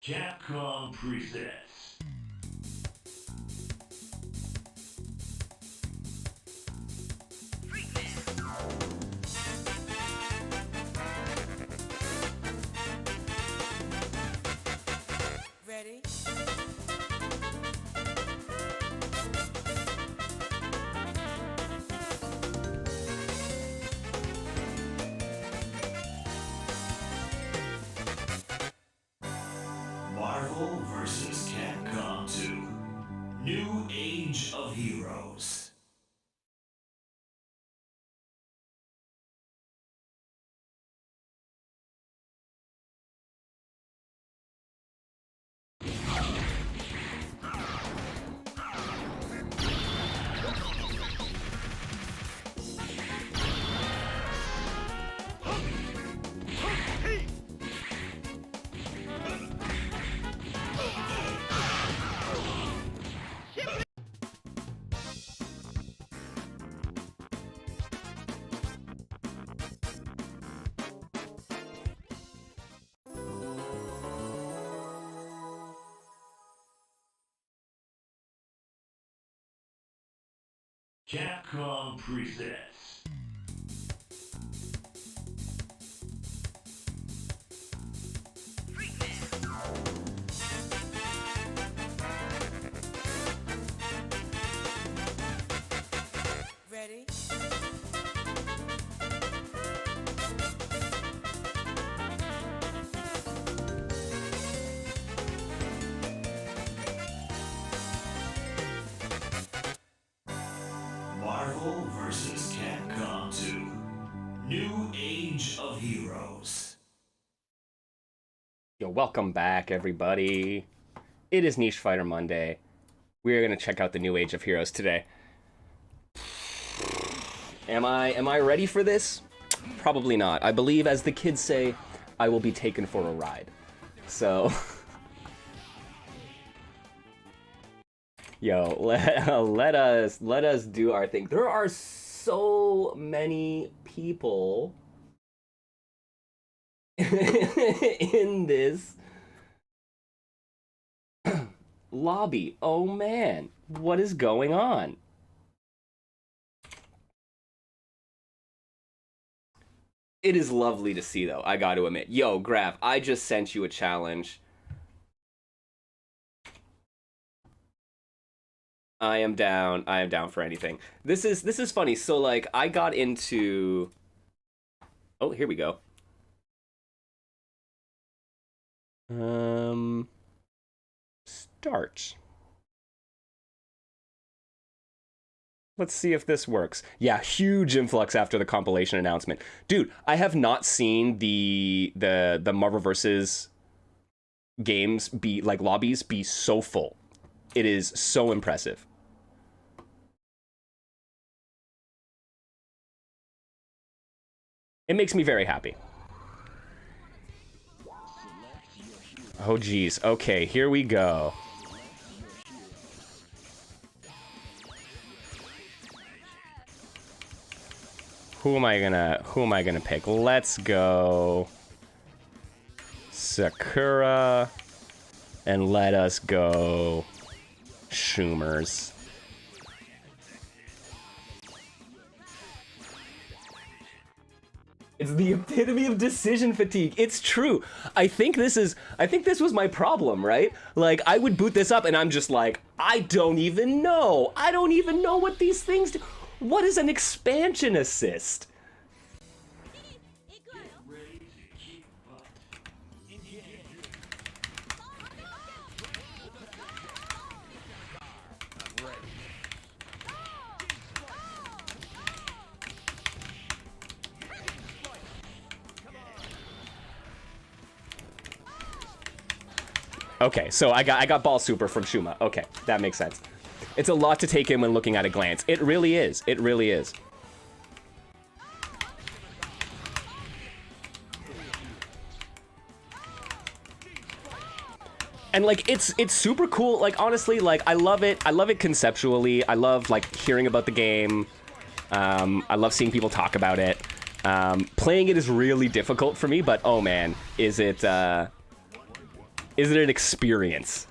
D: Capcom presents
C: Ready?
D: Marvel vs. Capcom 2 New Age of Heroes. Capcom presents
C: Ready?
D: Marvel vs. Capcom 2 New Age of Heroes.
A: Yo, welcome back, everybody. It is Niche Fighter Monday. We are going to check out the New Age of Heroes today. Am I ready for this? Probably not. I believe, as the kids say, I will be taken for a ride. So, yo, let us do our thing. There are so many people in this lobby. Oh man, what is going on? It is lovely to see, though, I got to admit. Yo, Graf, I just sent you a challenge. I am down for anything. This is funny. So like I got into Oh, here we go. Start. Let's see if this works. Yeah, huge influx after the compilation announcement. Dude, I have not seen the Marvel vs. games be, like, lobbies be so full. It is so impressive. It makes me very happy. Oh, geez. Okay, here we go. Who am I gonna pick? Let's go Sakura, and let us go Schumers. It's the epitome of decision fatigue. It's true. I think this was my problem, right? Like, I would boot this up and I'm just like, I don't even know. I don't even know what these things do. What is an expansion assist? Okay, so I got ball super from Shuma. Okay, that makes sense. It's a lot to take in when looking at a glance. It really is. It really is. And like it's super cool. Like honestly, like I love it. I love it conceptually. I love like hearing about the game. I love seeing people talk about it. Playing it is really difficult for me, but oh man, is it Is it an experience?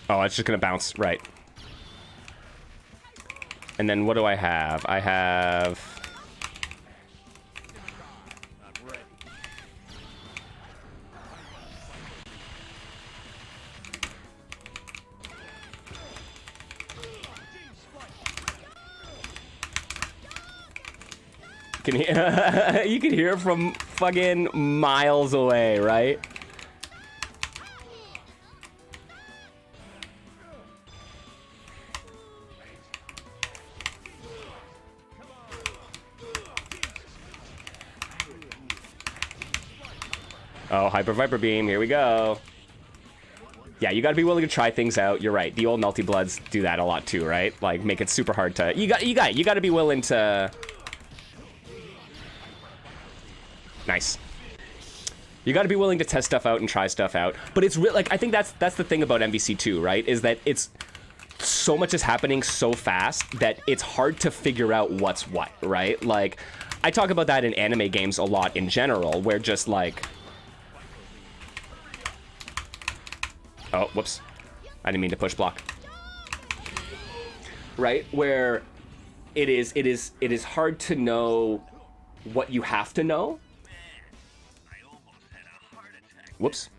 A: Oh, it's just gonna bounce, right. And then what do I have? I have... Can hear, you can hear it from fucking miles away, right? Oh, Hyper Viper Beam, here we go. Yeah, you gotta be willing to try things out. You're right. The old multi-bloods do that a lot too, right? Like, make it super hard to... You gotta be willing to... Nice. You gotta be willing to test stuff out and try stuff out. But it's real, like, I think that's the thing about MVC2, right? Is that it's... So much is happening so fast that it's hard to figure out what's what, right? Like, I talk about that in anime games a lot in general, where just, like... Oh, whoops. I didn't mean to push block. Right? Where it is hard to know what you have to know. Whoops.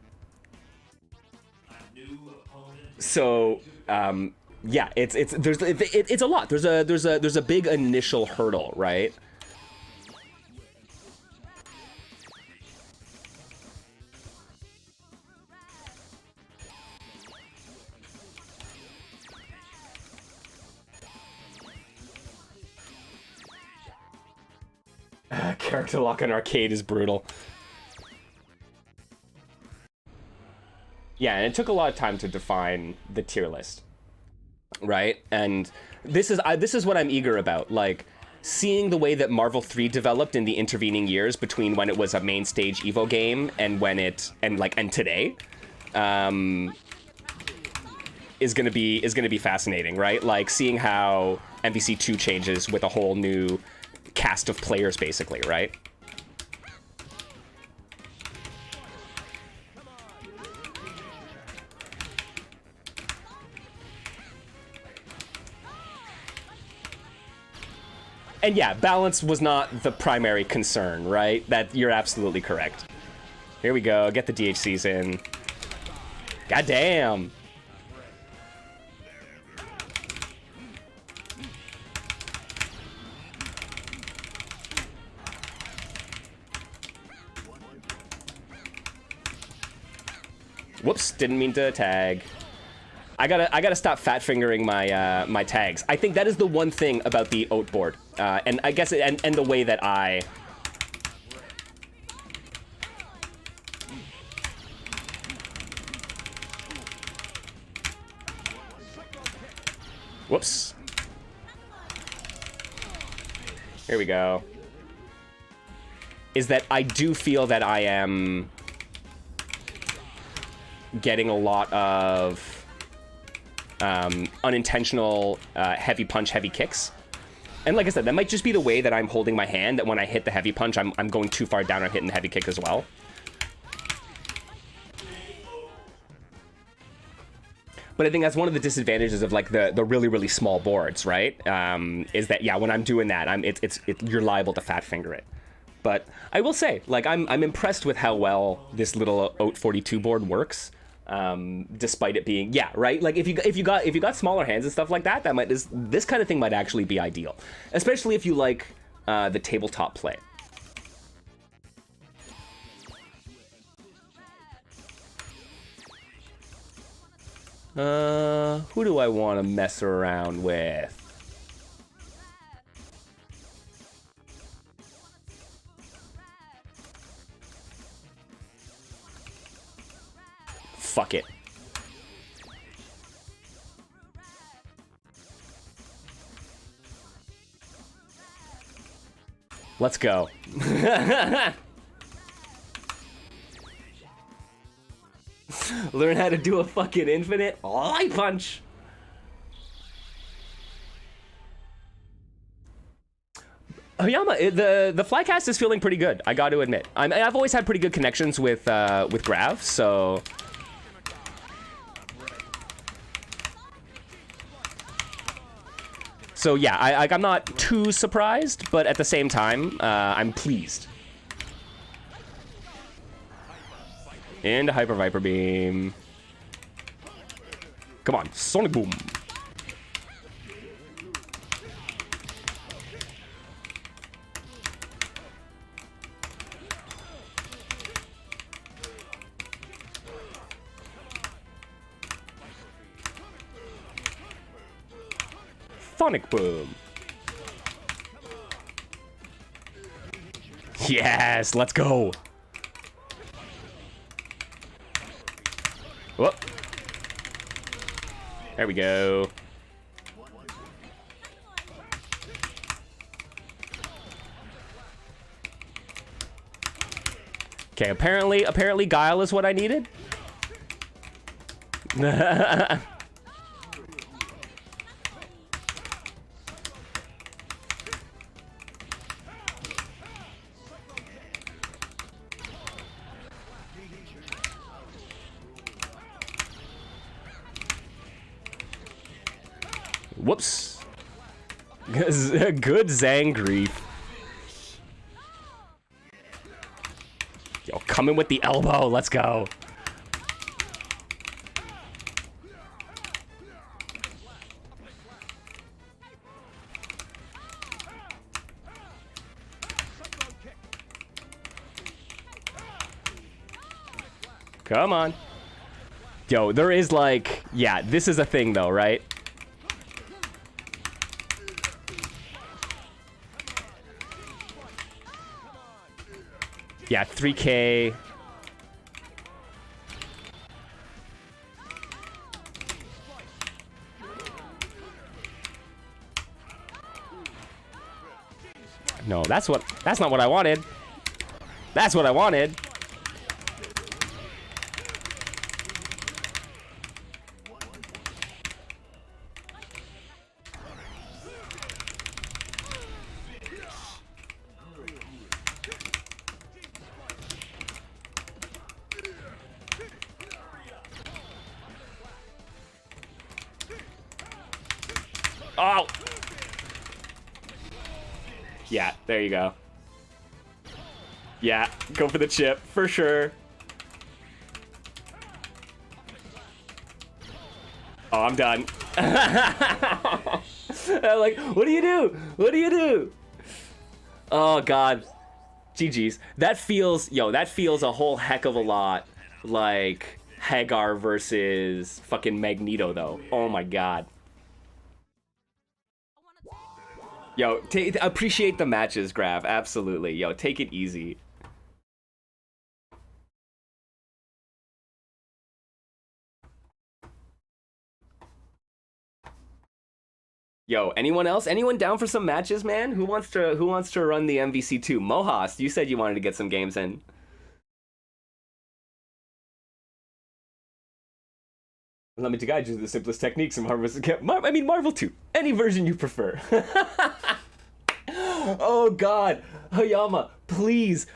A: So, yeah, it's a lot. There's a big initial hurdle, right? Character lock on arcade is brutal. Yeah, and it took a lot of time to define the tier list, right? And this is what I'm eager about, like seeing the way that Marvel 3 developed in the intervening years between when it was a main stage Evo game and when it and today, is gonna be fascinating, right? Like seeing how MVC2 changes with a whole new cast of players, basically, right? And yeah, balance was not the primary concern, right? That you're absolutely correct. Here we go, get the DHCs in. God damn. Whoops, didn't mean to tag. I gotta stop fat fingering my my tags. I think that is the one thing about the oat board, and I guess and the way that I. Whoops. Here we go. Is that I do feel that I am getting a lot of unintentional heavy punch, heavy kicks. And like I said, that might just be the way that I'm holding my hand, that when I hit the heavy punch, I'm going too far down and hitting the heavy kick as well. But I think that's one of the disadvantages of like the really, really small boards, right? Is that, yeah, when I'm doing that, you're liable to fat finger it. But I will say, like, I'm impressed with how well this little Oat 42 board works. Despite it being, yeah, right? Like if you got smaller hands and stuff like that, this kind of thing might actually be ideal, especially if you like the tabletop play. Who do I want to mess around with? Fuck it. Let's go. Learn how to do a fucking infinite light punch. Oyama, the Flycast is feeling pretty good. I got to admit, I've always had pretty good connections with Grav, so. So yeah, I'm not too surprised, but at the same time, I'm pleased. Into Hyper Viper Beam. Come on, Sonic Boom. Sonic Boom. Yes, let's go. Whoop. There we go. Okay, apparently Guile is what I needed. Whoops. Good Zangief. Yo, coming with the elbow. Let's go. Come on. Yo, there is like, yeah, this is a thing though, right? Yeah, 3K. No, that's not what I wanted. That's what I wanted. Oh! Yeah, there you go. Yeah, go for the chip, for sure. Oh, I'm done. I'm like, what do you do? What do you do? Oh, God. GG's. That feels a whole heck of a lot like Hagar versus fucking Magneto, though. Oh, my God. Yo, appreciate the matches, Grav. Absolutely. Yo, take it easy. Yo, anyone else? Anyone down for some matches, man? Who wants to run the MVC2? Mohas, you said you wanted to get some games in. Let me to guide you to the simplest techniques in Marvel 2. Any version you prefer. Oh God, Hayama, please,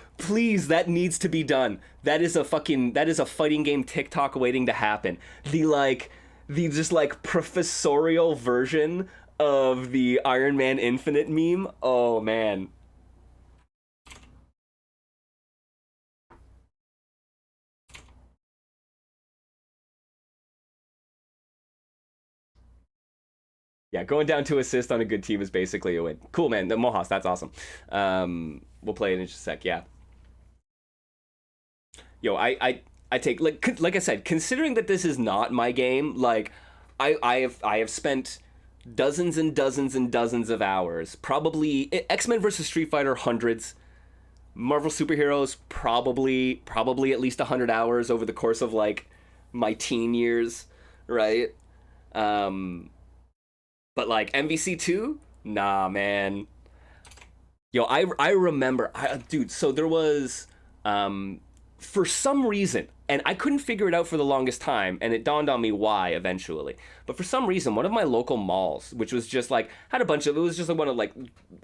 A: that needs to be done. That is a fighting game TikTok waiting to happen. The just like professorial version of the Iron Man Infinite meme. Oh man. Yeah, going down to assist on a good team is basically a win. Cool, man. The Mohas, that's awesome. We'll play it in just a sec, yeah. Yo, I take, like I said, considering that this is not my game, like, I have spent dozens and dozens and dozens of hours. Probably, X-Men versus Street Fighter, hundreds. Marvel Superheroes, probably at least 100 hours over the course of, like, my teen years, right? But like MVC2, nah, man. Yo, I remember, dude. So there was, for some reason, And I couldn't figure it out for the longest time, and it dawned on me why eventually. But for some reason, one of my local malls, which was just like, had a bunch of, it was just like one of like,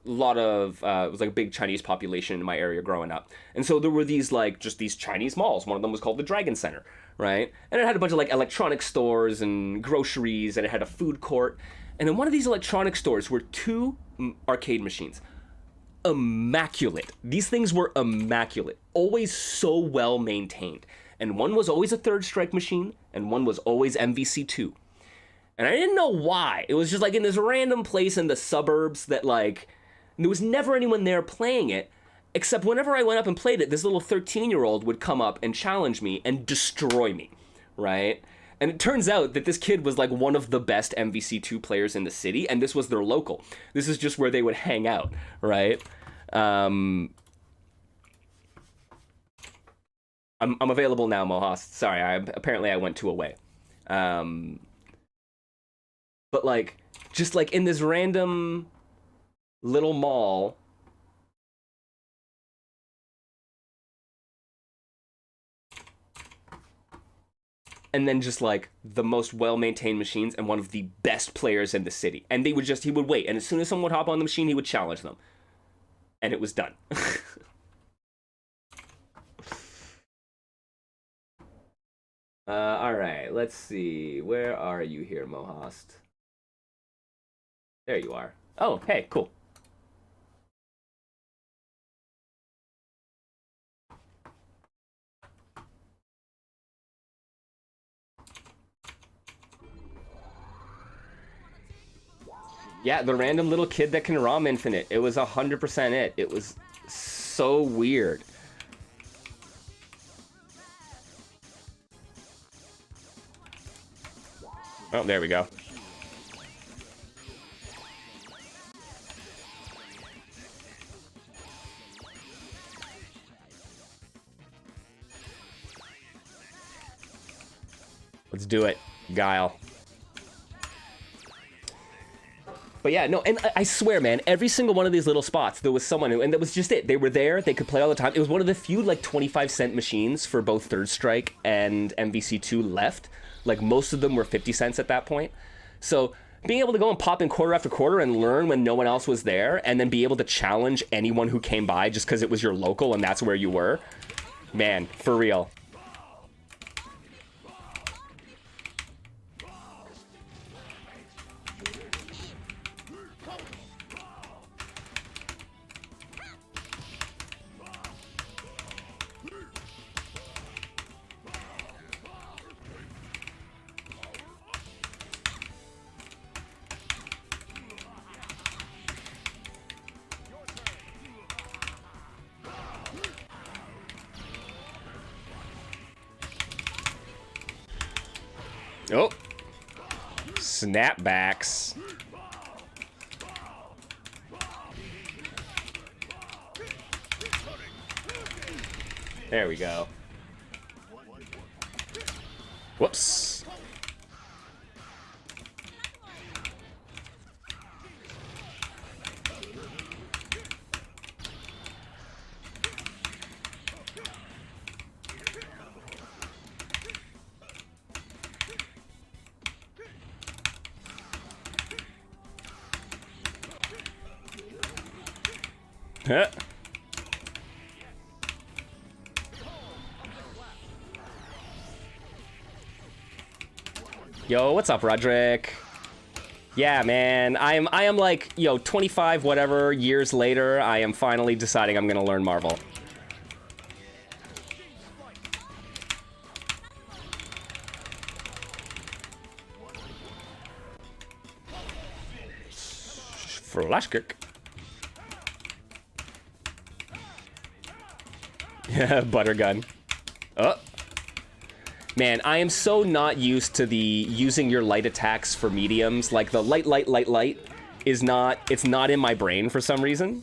A: lot of, it was like a big Chinese population in my area growing up. And so there were these like, just these Chinese malls. One of them was called the Dragon Center, right? And it had a bunch of like electronic stores and groceries, and it had a food court. And in one of these electronic stores were two arcade machines. Immaculate. These things were immaculate. Always so well maintained. And one was always a Third Strike machine, and one was always MVC2. And I didn't know why. It was just like in this random place in the suburbs that like, there was never anyone there playing it, except whenever I went up and played it, this little 13-year-old would come up and challenge me and destroy me, right? And it turns out that this kid was like one of the best MVC2 players in the city, and this was their local. This is just where they would hang out, right? I'm available now, Mohas. Sorry, apparently I went too away. But like, just like in this random little mall, and then just like the most well-maintained machines and one of the best players in the city. And he would wait, and as soon as someone would hop on the machine, he would challenge them. And it was done. All right, let's see. Where are you here, Mohast? There you are. Oh, hey, cool. Yeah, the random little kid that can ROM Infinite. It was 100% it. It was so weird. Oh, there we go. Let's do it, Guile. But yeah, no, and I swear, man, every single one of these little spots, there was someone who, and that was just it. They were there, they could play all the time. It was one of the few, like, 25-cent machines for both Third Strike and MVC2 left. Like, most of them were 50 cents at that point. So being able to go and pop in quarter after quarter and learn when no one else was there, and then be able to challenge anyone who came by just because it was your local and that's where you were, man, for real. Oh, snapbacks. There we go. Whoops. Huh. Yo, what's up, Roderick? Yeah, man, I am like, 25 whatever years later, I am finally deciding I'm gonna learn Marvel. Flash kick. Yeah, butter gun. Oh. Man, I am so not used to the using your light attacks for mediums. Like the light is not, it's not in my brain for some reason.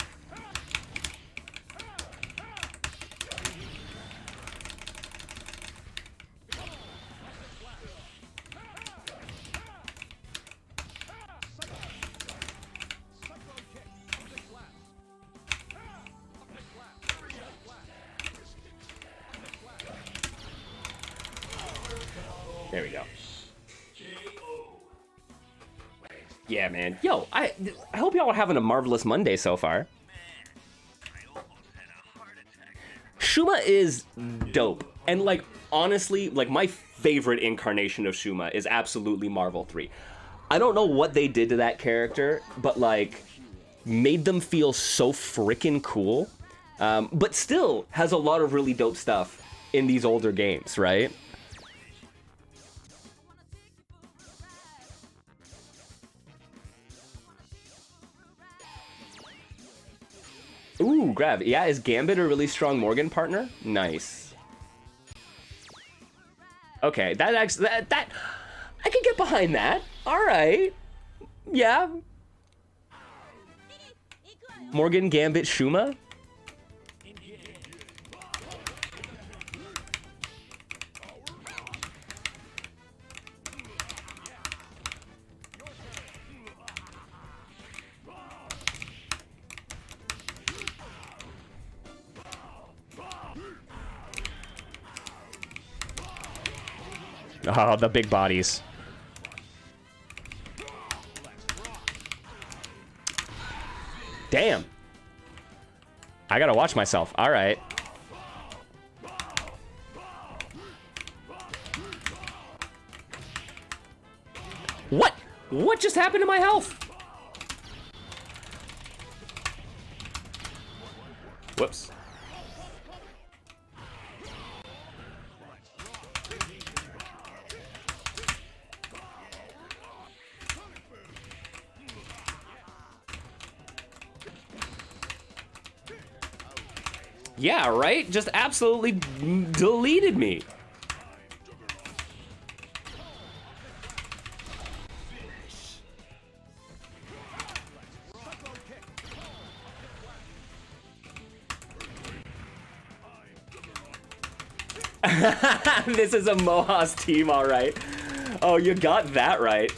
A: There we go. Yeah, man. Yo, I hope y'all are having a marvelous Monday so far. Shuma is dope. And, like, honestly, like, my favorite incarnation of Shuma is absolutely Marvel 3. I don't know what they did to that character, but, like, made them feel so freaking cool. But still has a lot of really dope stuff in these older games, right? Ooh, grab. Yeah, is Gambit a really strong Morgan partner? Nice. Okay, that actually that I can get behind that. All right. Yeah. Morgan, Gambit, Shuma. Oh, the big bodies. Damn. I gotta watch myself. All right. What? What just happened to my health? Whoops. Yeah, right? Just absolutely deleted me. This is a Mohas team, all right. Oh, you got that right.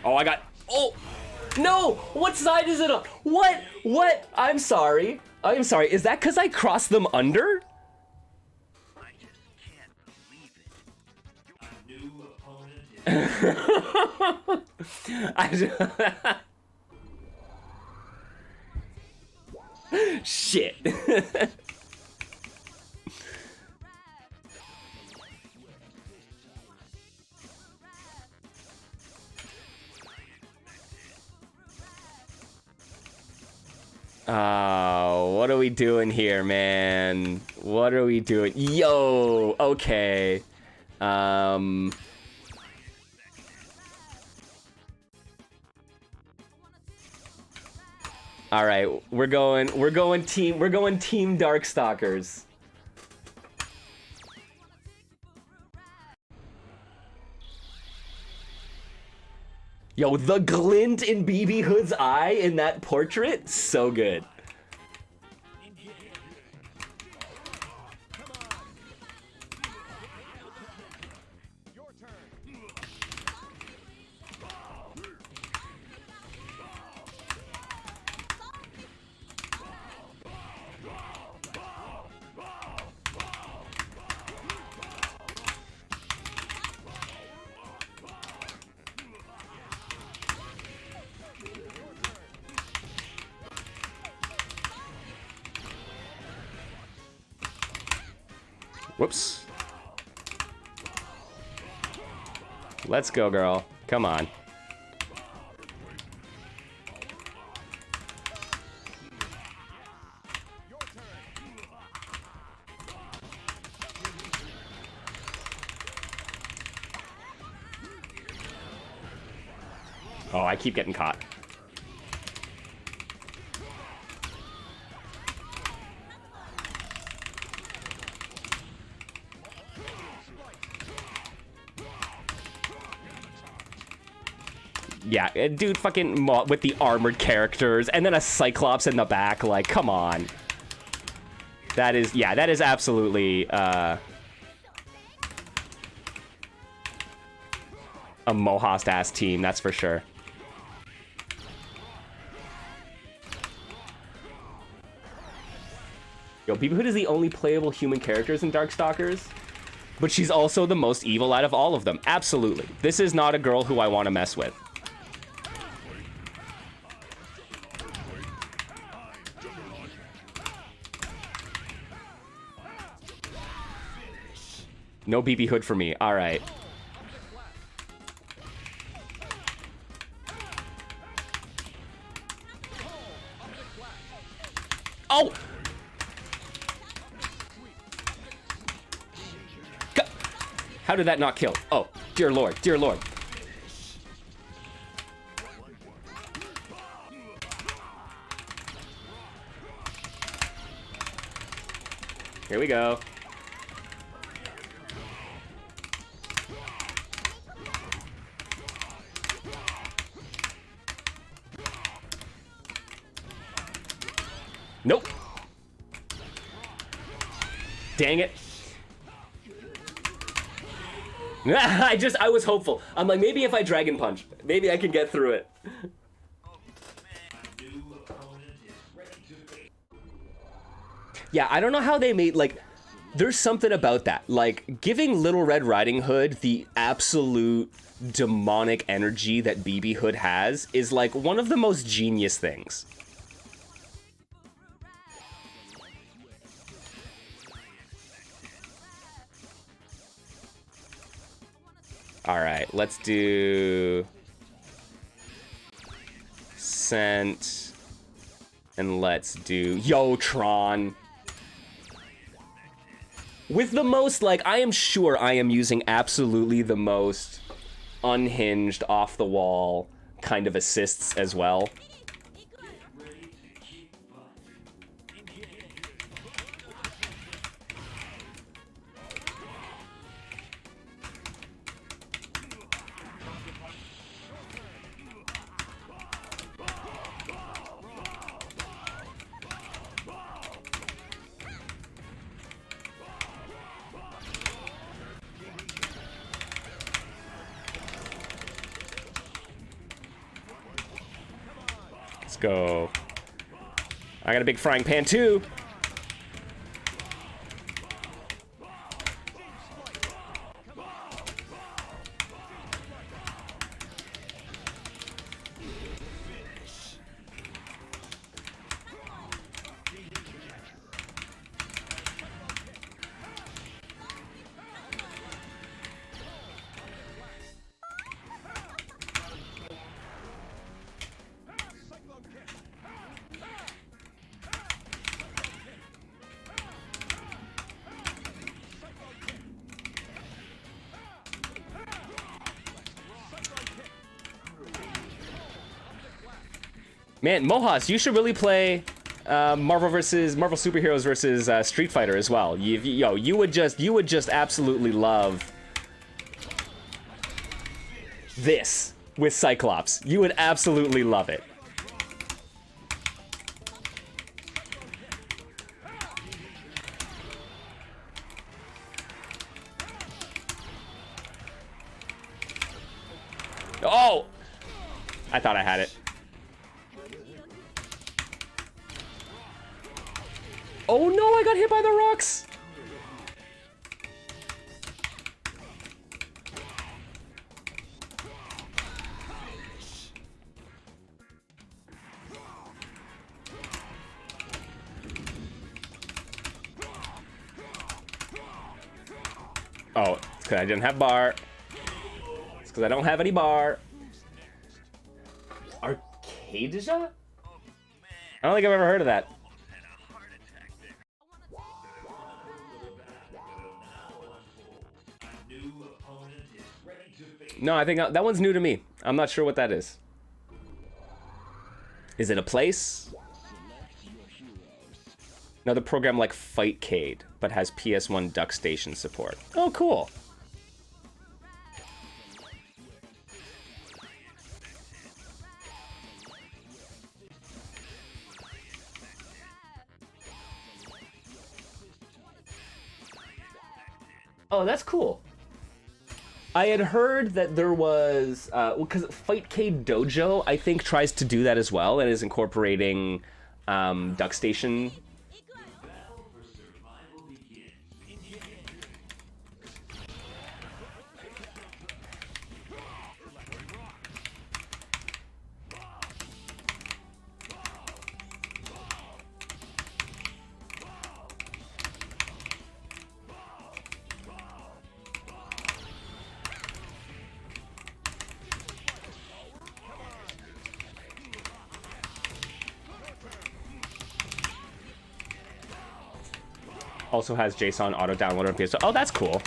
A: Oh, I got... Oh! No! What side is it on? What? What? I'm sorry. I'm sorry. Is that because I crossed them under?
D: I just can't believe it. A new opponent.
A: Shit. Oh, what are we doing here, man? What are we doing? Yo, okay. All right, we're going team Darkstalkers. Yo, the glint in BB Hood's eye in that portrait, so good. Whoops. Let's go, girl. Come on. Oh, I keep getting caught. Yeah, dude, fucking with the armored characters, and then a Cyclops in the back. Like, come on. That is, yeah, that is absolutely a Mohast ass team. That's for sure. Yo, BB Hood is the only playable human characters in Darkstalkers, but she's also the most evil out of all of them. Absolutely. This is not a girl who I want to mess with. No BB Hood for me. All right. Oh! How did that not kill? Oh, dear Lord, dear Lord. Here we go. Nope. Dang it. I was hopeful. I'm like, maybe if I Dragon Punch, maybe I can get through it. Yeah, I don't know how they made, like, there's something about that. Like, giving Little Red Riding Hood the absolute demonic energy that BB Hood has is, like, one of the most genius things. All right, let's do Scent, and let's do Yotron. With the most, like, I am sure I am using absolutely the most unhinged, off-the-wall kind of assists as well. Let's go. I got a big frying pan too. Man, Mohas, you should really play Marvel Superheroes versus Street Fighter as well. You would just absolutely love this with Cyclops. You would absolutely love it. Oh! I thought I had it. Oh no, I got hit by the rocks! Oh, it's because I didn't have bar. It's because I don't have any bar. Arcadia? I don't think I've ever heard of that. No, I think that one's new to me. I'm not sure what that is. Is it a place? Another program like Fightcade, but has PS1 Duck Station support. Oh, cool. Oh, that's cool. I had heard that there was, because Fightcade Dojo, I think, tries to do that as well and is incorporating Duck Station. Also has JSON auto downloader on PS. Oh, that's cool.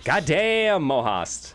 A: Goddamn, Mohast.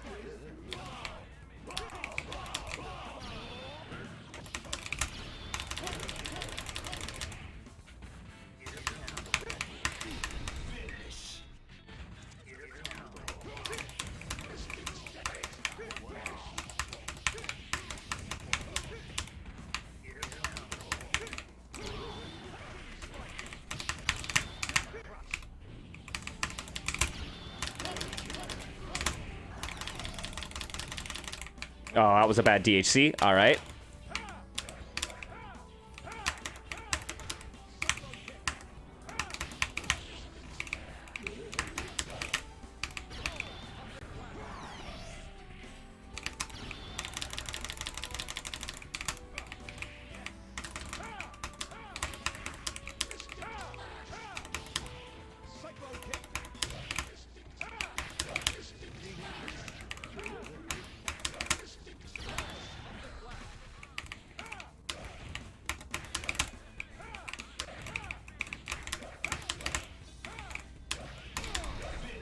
A: Oh, that was a bad DHC. All right.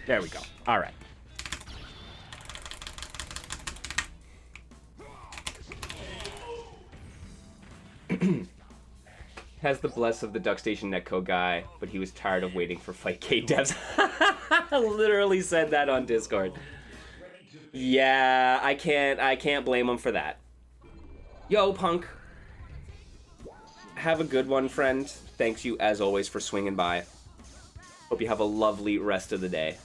A: There we go. All right. Has the bless of the Duck Station netcode guy, but he was tired of waiting for Fightcade devs. Literally said that on Discord. Yeah, I can't blame him for that. Yo, Punk. Have a good one, friend. Thanks you, as always, for swinging by. Hope you have a lovely rest of the day.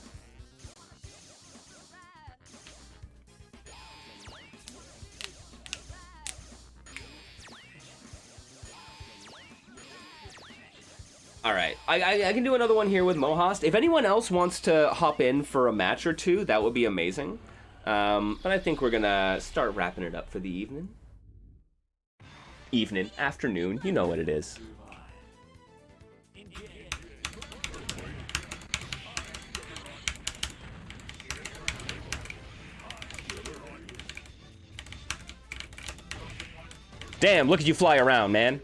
A: All right, I can do another one here with Mohast. If anyone else wants to hop in for a match or two, that would be amazing. But I think we're gonna start wrapping it up for the evening. Evening, afternoon, you know what it is. Damn, look at you fly around, man.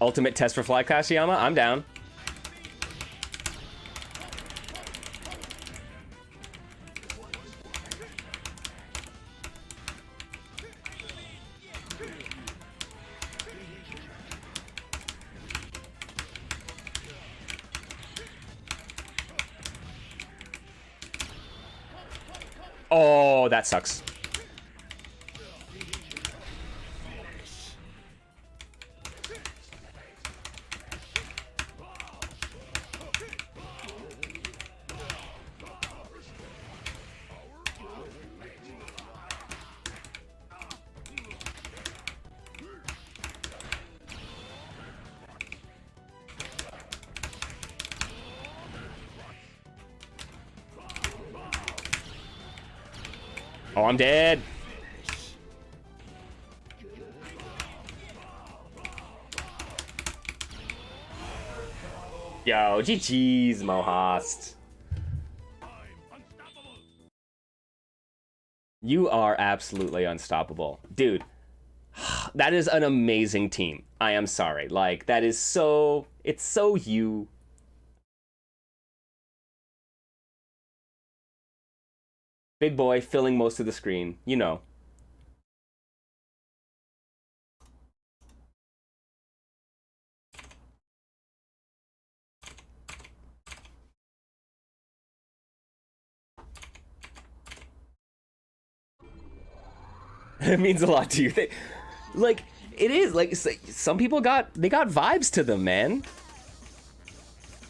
A: Ultimate test for Fly Kashiyama? I'm down. Oh, that sucks. Oh, I'm dead. Yo, GG's, Mohast. You are absolutely unstoppable. Dude, that is an amazing team. I am sorry. Like, that is so... It's so you. Big boy filling most of the screen. You know. It means a lot to you. Like, it is. Like, some people got vibes to them, man.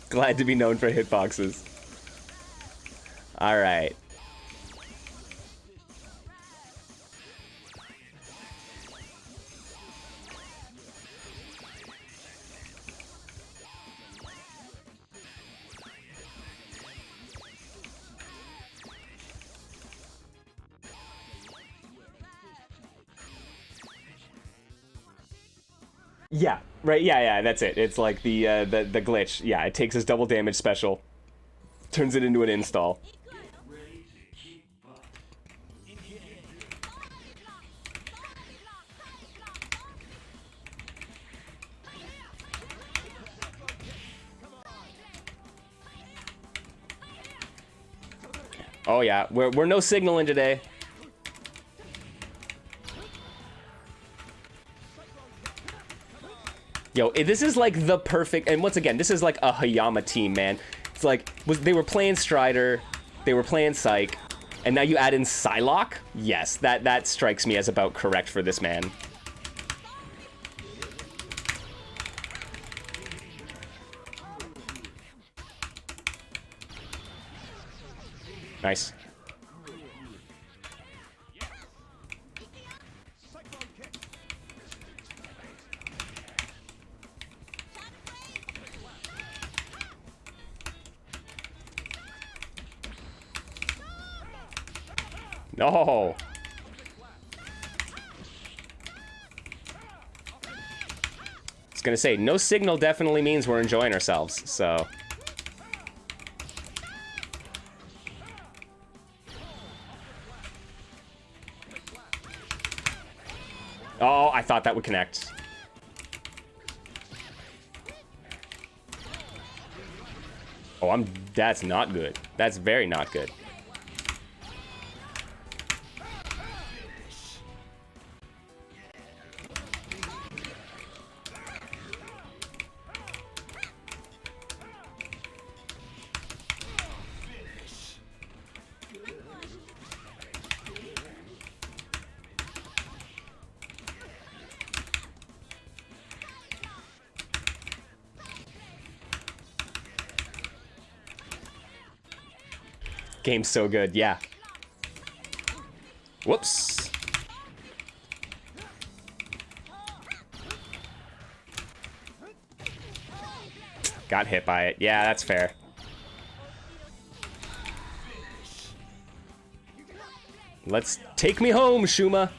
A: Glad to be known for hitboxes. All right. Yeah, right, yeah, that's it. It's like the glitch. Yeah, it takes his double damage special, turns it into an install. Oh yeah, we're no signaling today. Yo, this is like the perfect, and once again, this is like a Hayama team, man. It's like, they were playing Strider, they were playing Psych, and now you add in Psylocke? Yes, that strikes me as about correct for this man. Nice. No. I was gonna say, no signal definitely means we're enjoying ourselves, so. Oh, I thought that would connect. Oh, that's not good. That's very not good. Game's so good, yeah. Whoops. Got hit by it. Yeah, that's fair. Let's take me home, Shuma.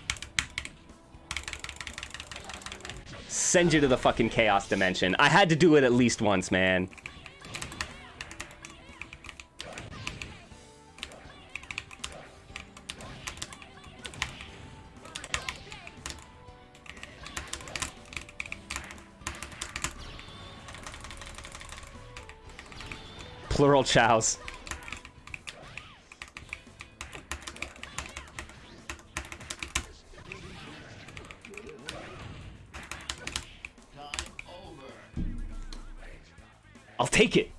A: Send you to the fucking chaos dimension. I had to do it at least once, man. Plural chows. I'll take it.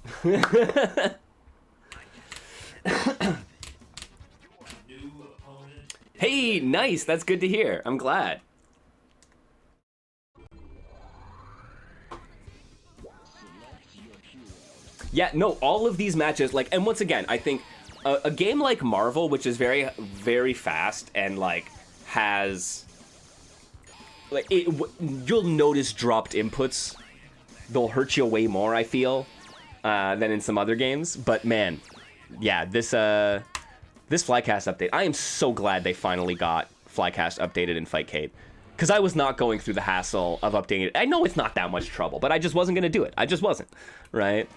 A: Hey, nice. That's good to hear. I'm glad. Yeah, no, all of these matches, like, and once again, I think a game like Marvel, which is very, very fast and, like, has, like, you'll notice dropped inputs. They'll hurt you way more, I feel, than in some other games. But, man, yeah, this Flycast update, I am so glad they finally got Flycast updated in Fightcade. Because I was not going through the hassle of updating it. I know it's not that much trouble, but I just wasn't going to do it. I just wasn't, right?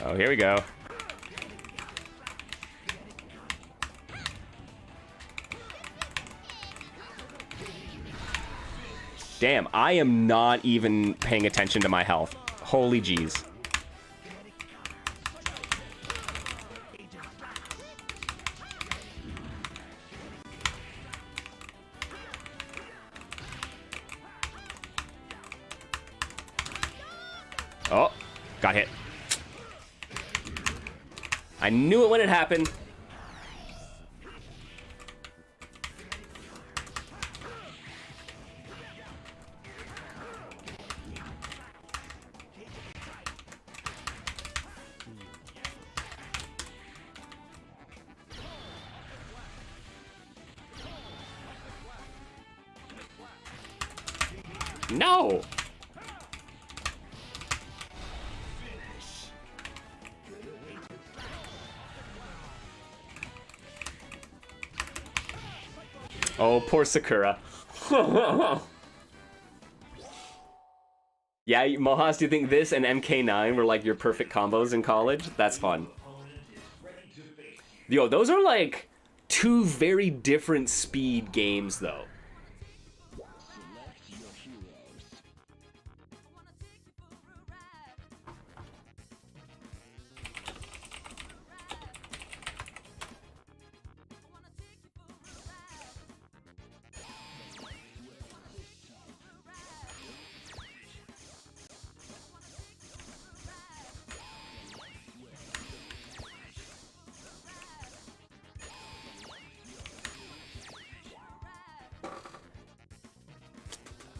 A: Oh, here we go. Damn, I am not even paying attention to my health. Holy jeez. Oh, got hit. I knew it when it happened. No! Oh, poor Sakura. Yeah, Mohas, do you think this and MK9 were like your perfect combos in college? That's fun. Yo, those are like two very different speed games, though.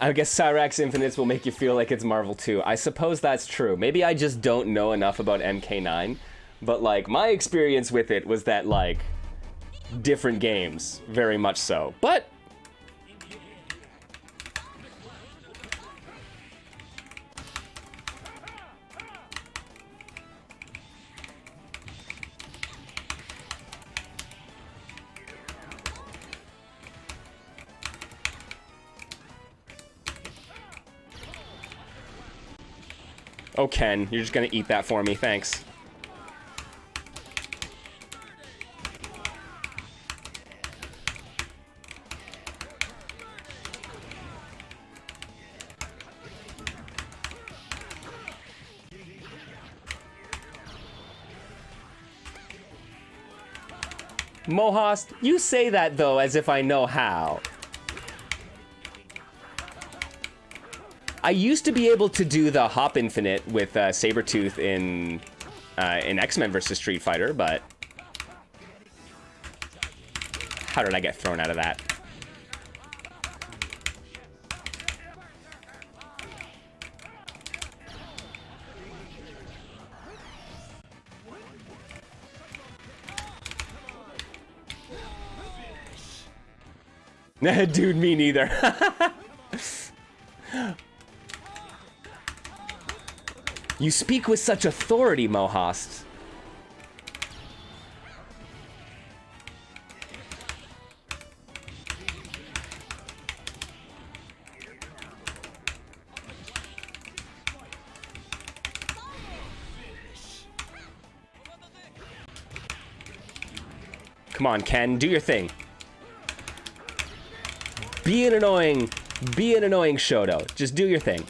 A: I guess Cyrax Infinites will make you feel like it's Marvel 2. I suppose that's true. Maybe I just don't know enough about MK9, but like my experience with it was that like different games, very much so. But oh, Ken, you're just gonna eat that for me, thanks. Mohast, you say that though as if I know how. I used to be able to do the hop infinite with Sabretooth in X-Men vs. Street Fighter, but how did I get thrown out of that? Dude, me neither. You speak with such authority, Mohast. Come on, Ken, do your thing. Be an annoying Shoto. Just do your thing.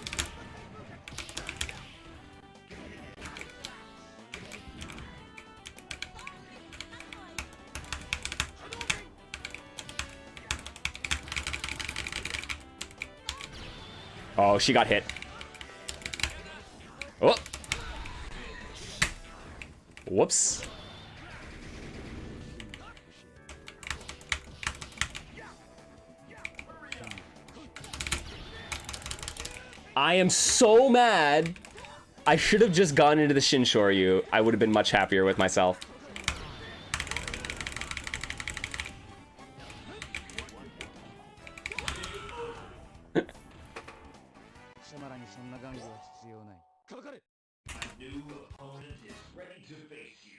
A: Oh, she got hit. Oh. Whoops. I am so mad. I should have just gone into the Shinshoryu. I would have been much happier with myself.
D: New opponent is ready to face you.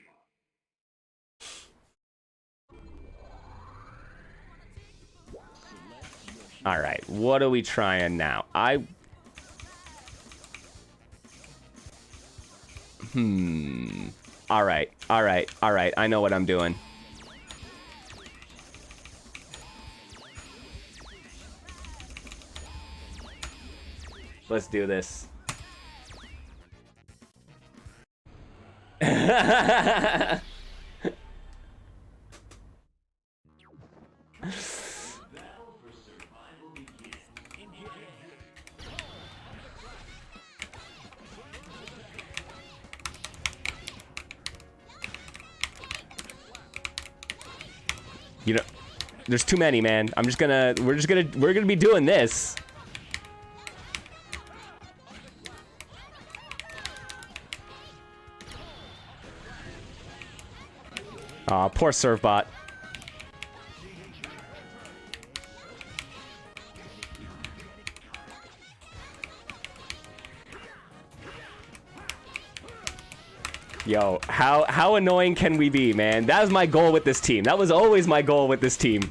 A: All right, what are we trying now? All right. I know what I'm doing. Let's do this. You know, there's too many, man. We're gonna be doing this. Aw, poor serve bot. Yo, how annoying can we be, man? That was my goal with this team. That was always my goal with this team.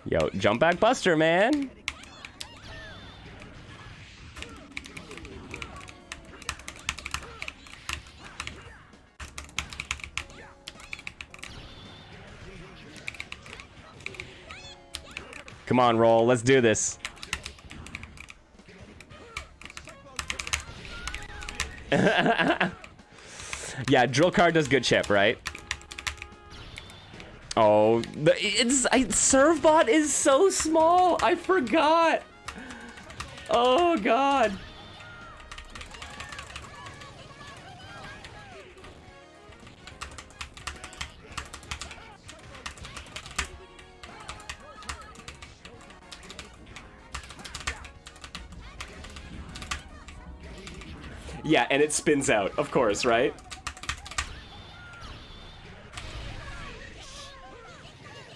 A: Yo, jump back buster, man. Come on, roll. Let's do this. Yeah, drill card does good chip, right? Oh, serve bot is so small. I forgot. Oh god. Yeah, and it spins out, of course, right?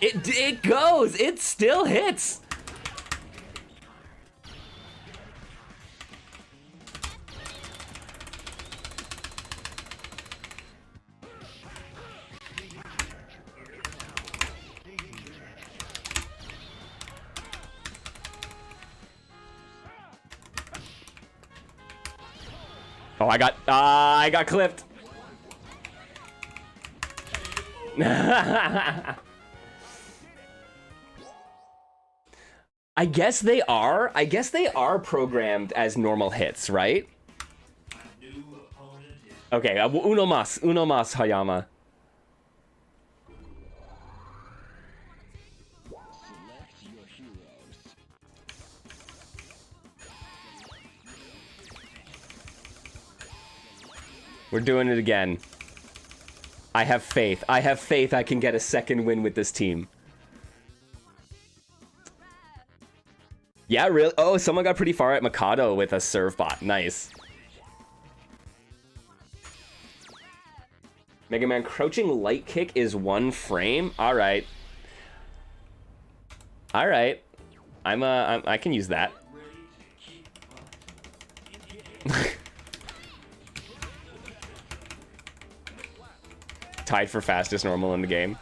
A: It goes! It still hits! Oh, I got clipped. I guess they are programmed as normal hits, right? Okay, uno mas, Hayama. We're doing it again. I have faith. I have faith I can get a second win with this team. Yeah, really? Oh, someone got pretty far at Mikado with a serve bot. Nice. Mega Man, crouching light kick is 1 frame? Alright. Alright. I can use that. Tied for fastest normal in the game.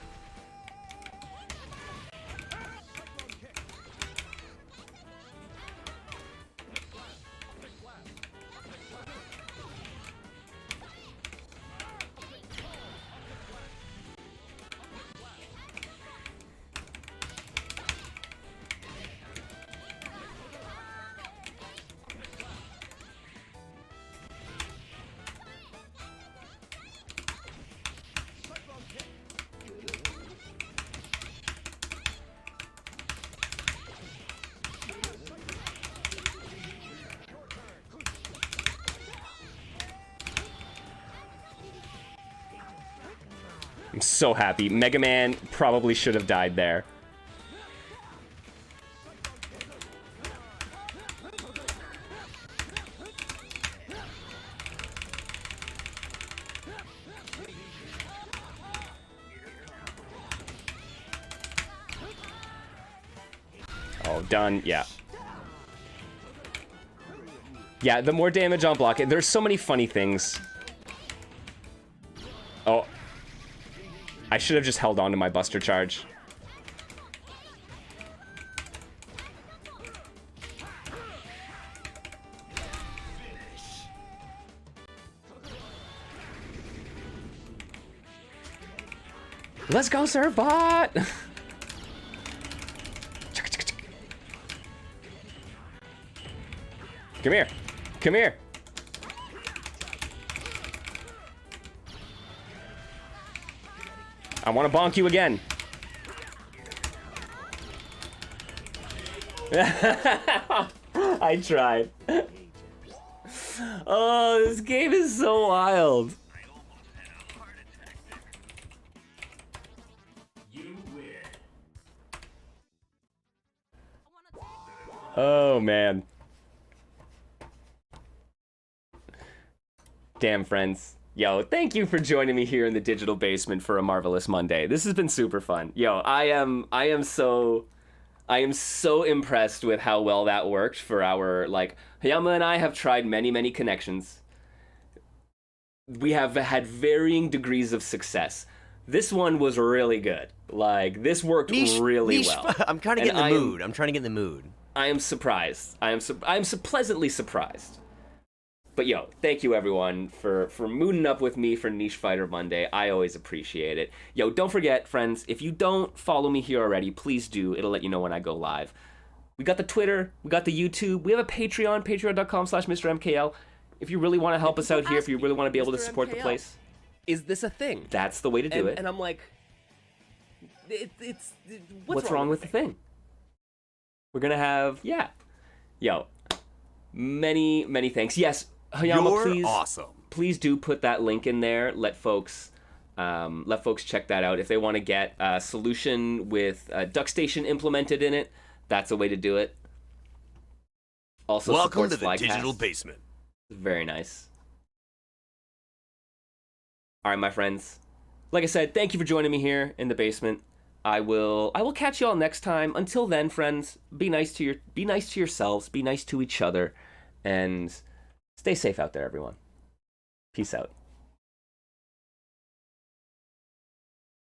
A: I'm so happy. Mega Man probably should have died there. Oh, done. Yeah. Yeah, the more damage on block. There's so many funny things. Oh. I should have just held on to my Buster Charge. Let's go, Surfbot! Come here. Come here. I want to bonk you again. I tried. Oh, this game is so wild.
D: You win.
A: Oh, man. Damn, friends. Yo, thank you for joining me here in the digital basement for a marvelous Monday. This has been super fun. Yo, I am so impressed with how well that worked for our, like, Hayama and I have tried many connections. We have had varying degrees of success. This one was really good. Like, this worked really well.
B: I'm kind of getting in the mood. I'm trying to get in the mood.
A: I am surprised. I am pleasantly surprised. But yo, thank you everyone for mooning up with me for Niche Fighter Monday. I always appreciate it. Yo, don't forget, friends, if you don't follow me here already, please do. It'll let you know when I go live. We got the Twitter, we got the YouTube, we have a Patreon, patreon.com/MrMKL. If you really want to help us out here, if you really want to be able to support the place.
E: Is this a thing?
A: That's the way to do it.
E: And I'm like, it's
A: What's wrong with the thing? We're gonna have, yeah. Yo, many thanks. Yes, Hayama,
B: You're
A: please,
B: awesome.
A: Please do put that link in there. Let folks check that out if they want to get a solution with DuckStation implemented in it. That's a way to do it. Also,
B: Welcome to
A: supports
B: the
A: Flycast.
B: digital basement.
A: Very nice. All right, my friends. Like I said, thank you for joining me here in the basement. I will catch you all next time. Until then, friends, be nice to yourselves, be nice to each other, and stay safe out there, everyone. Peace out.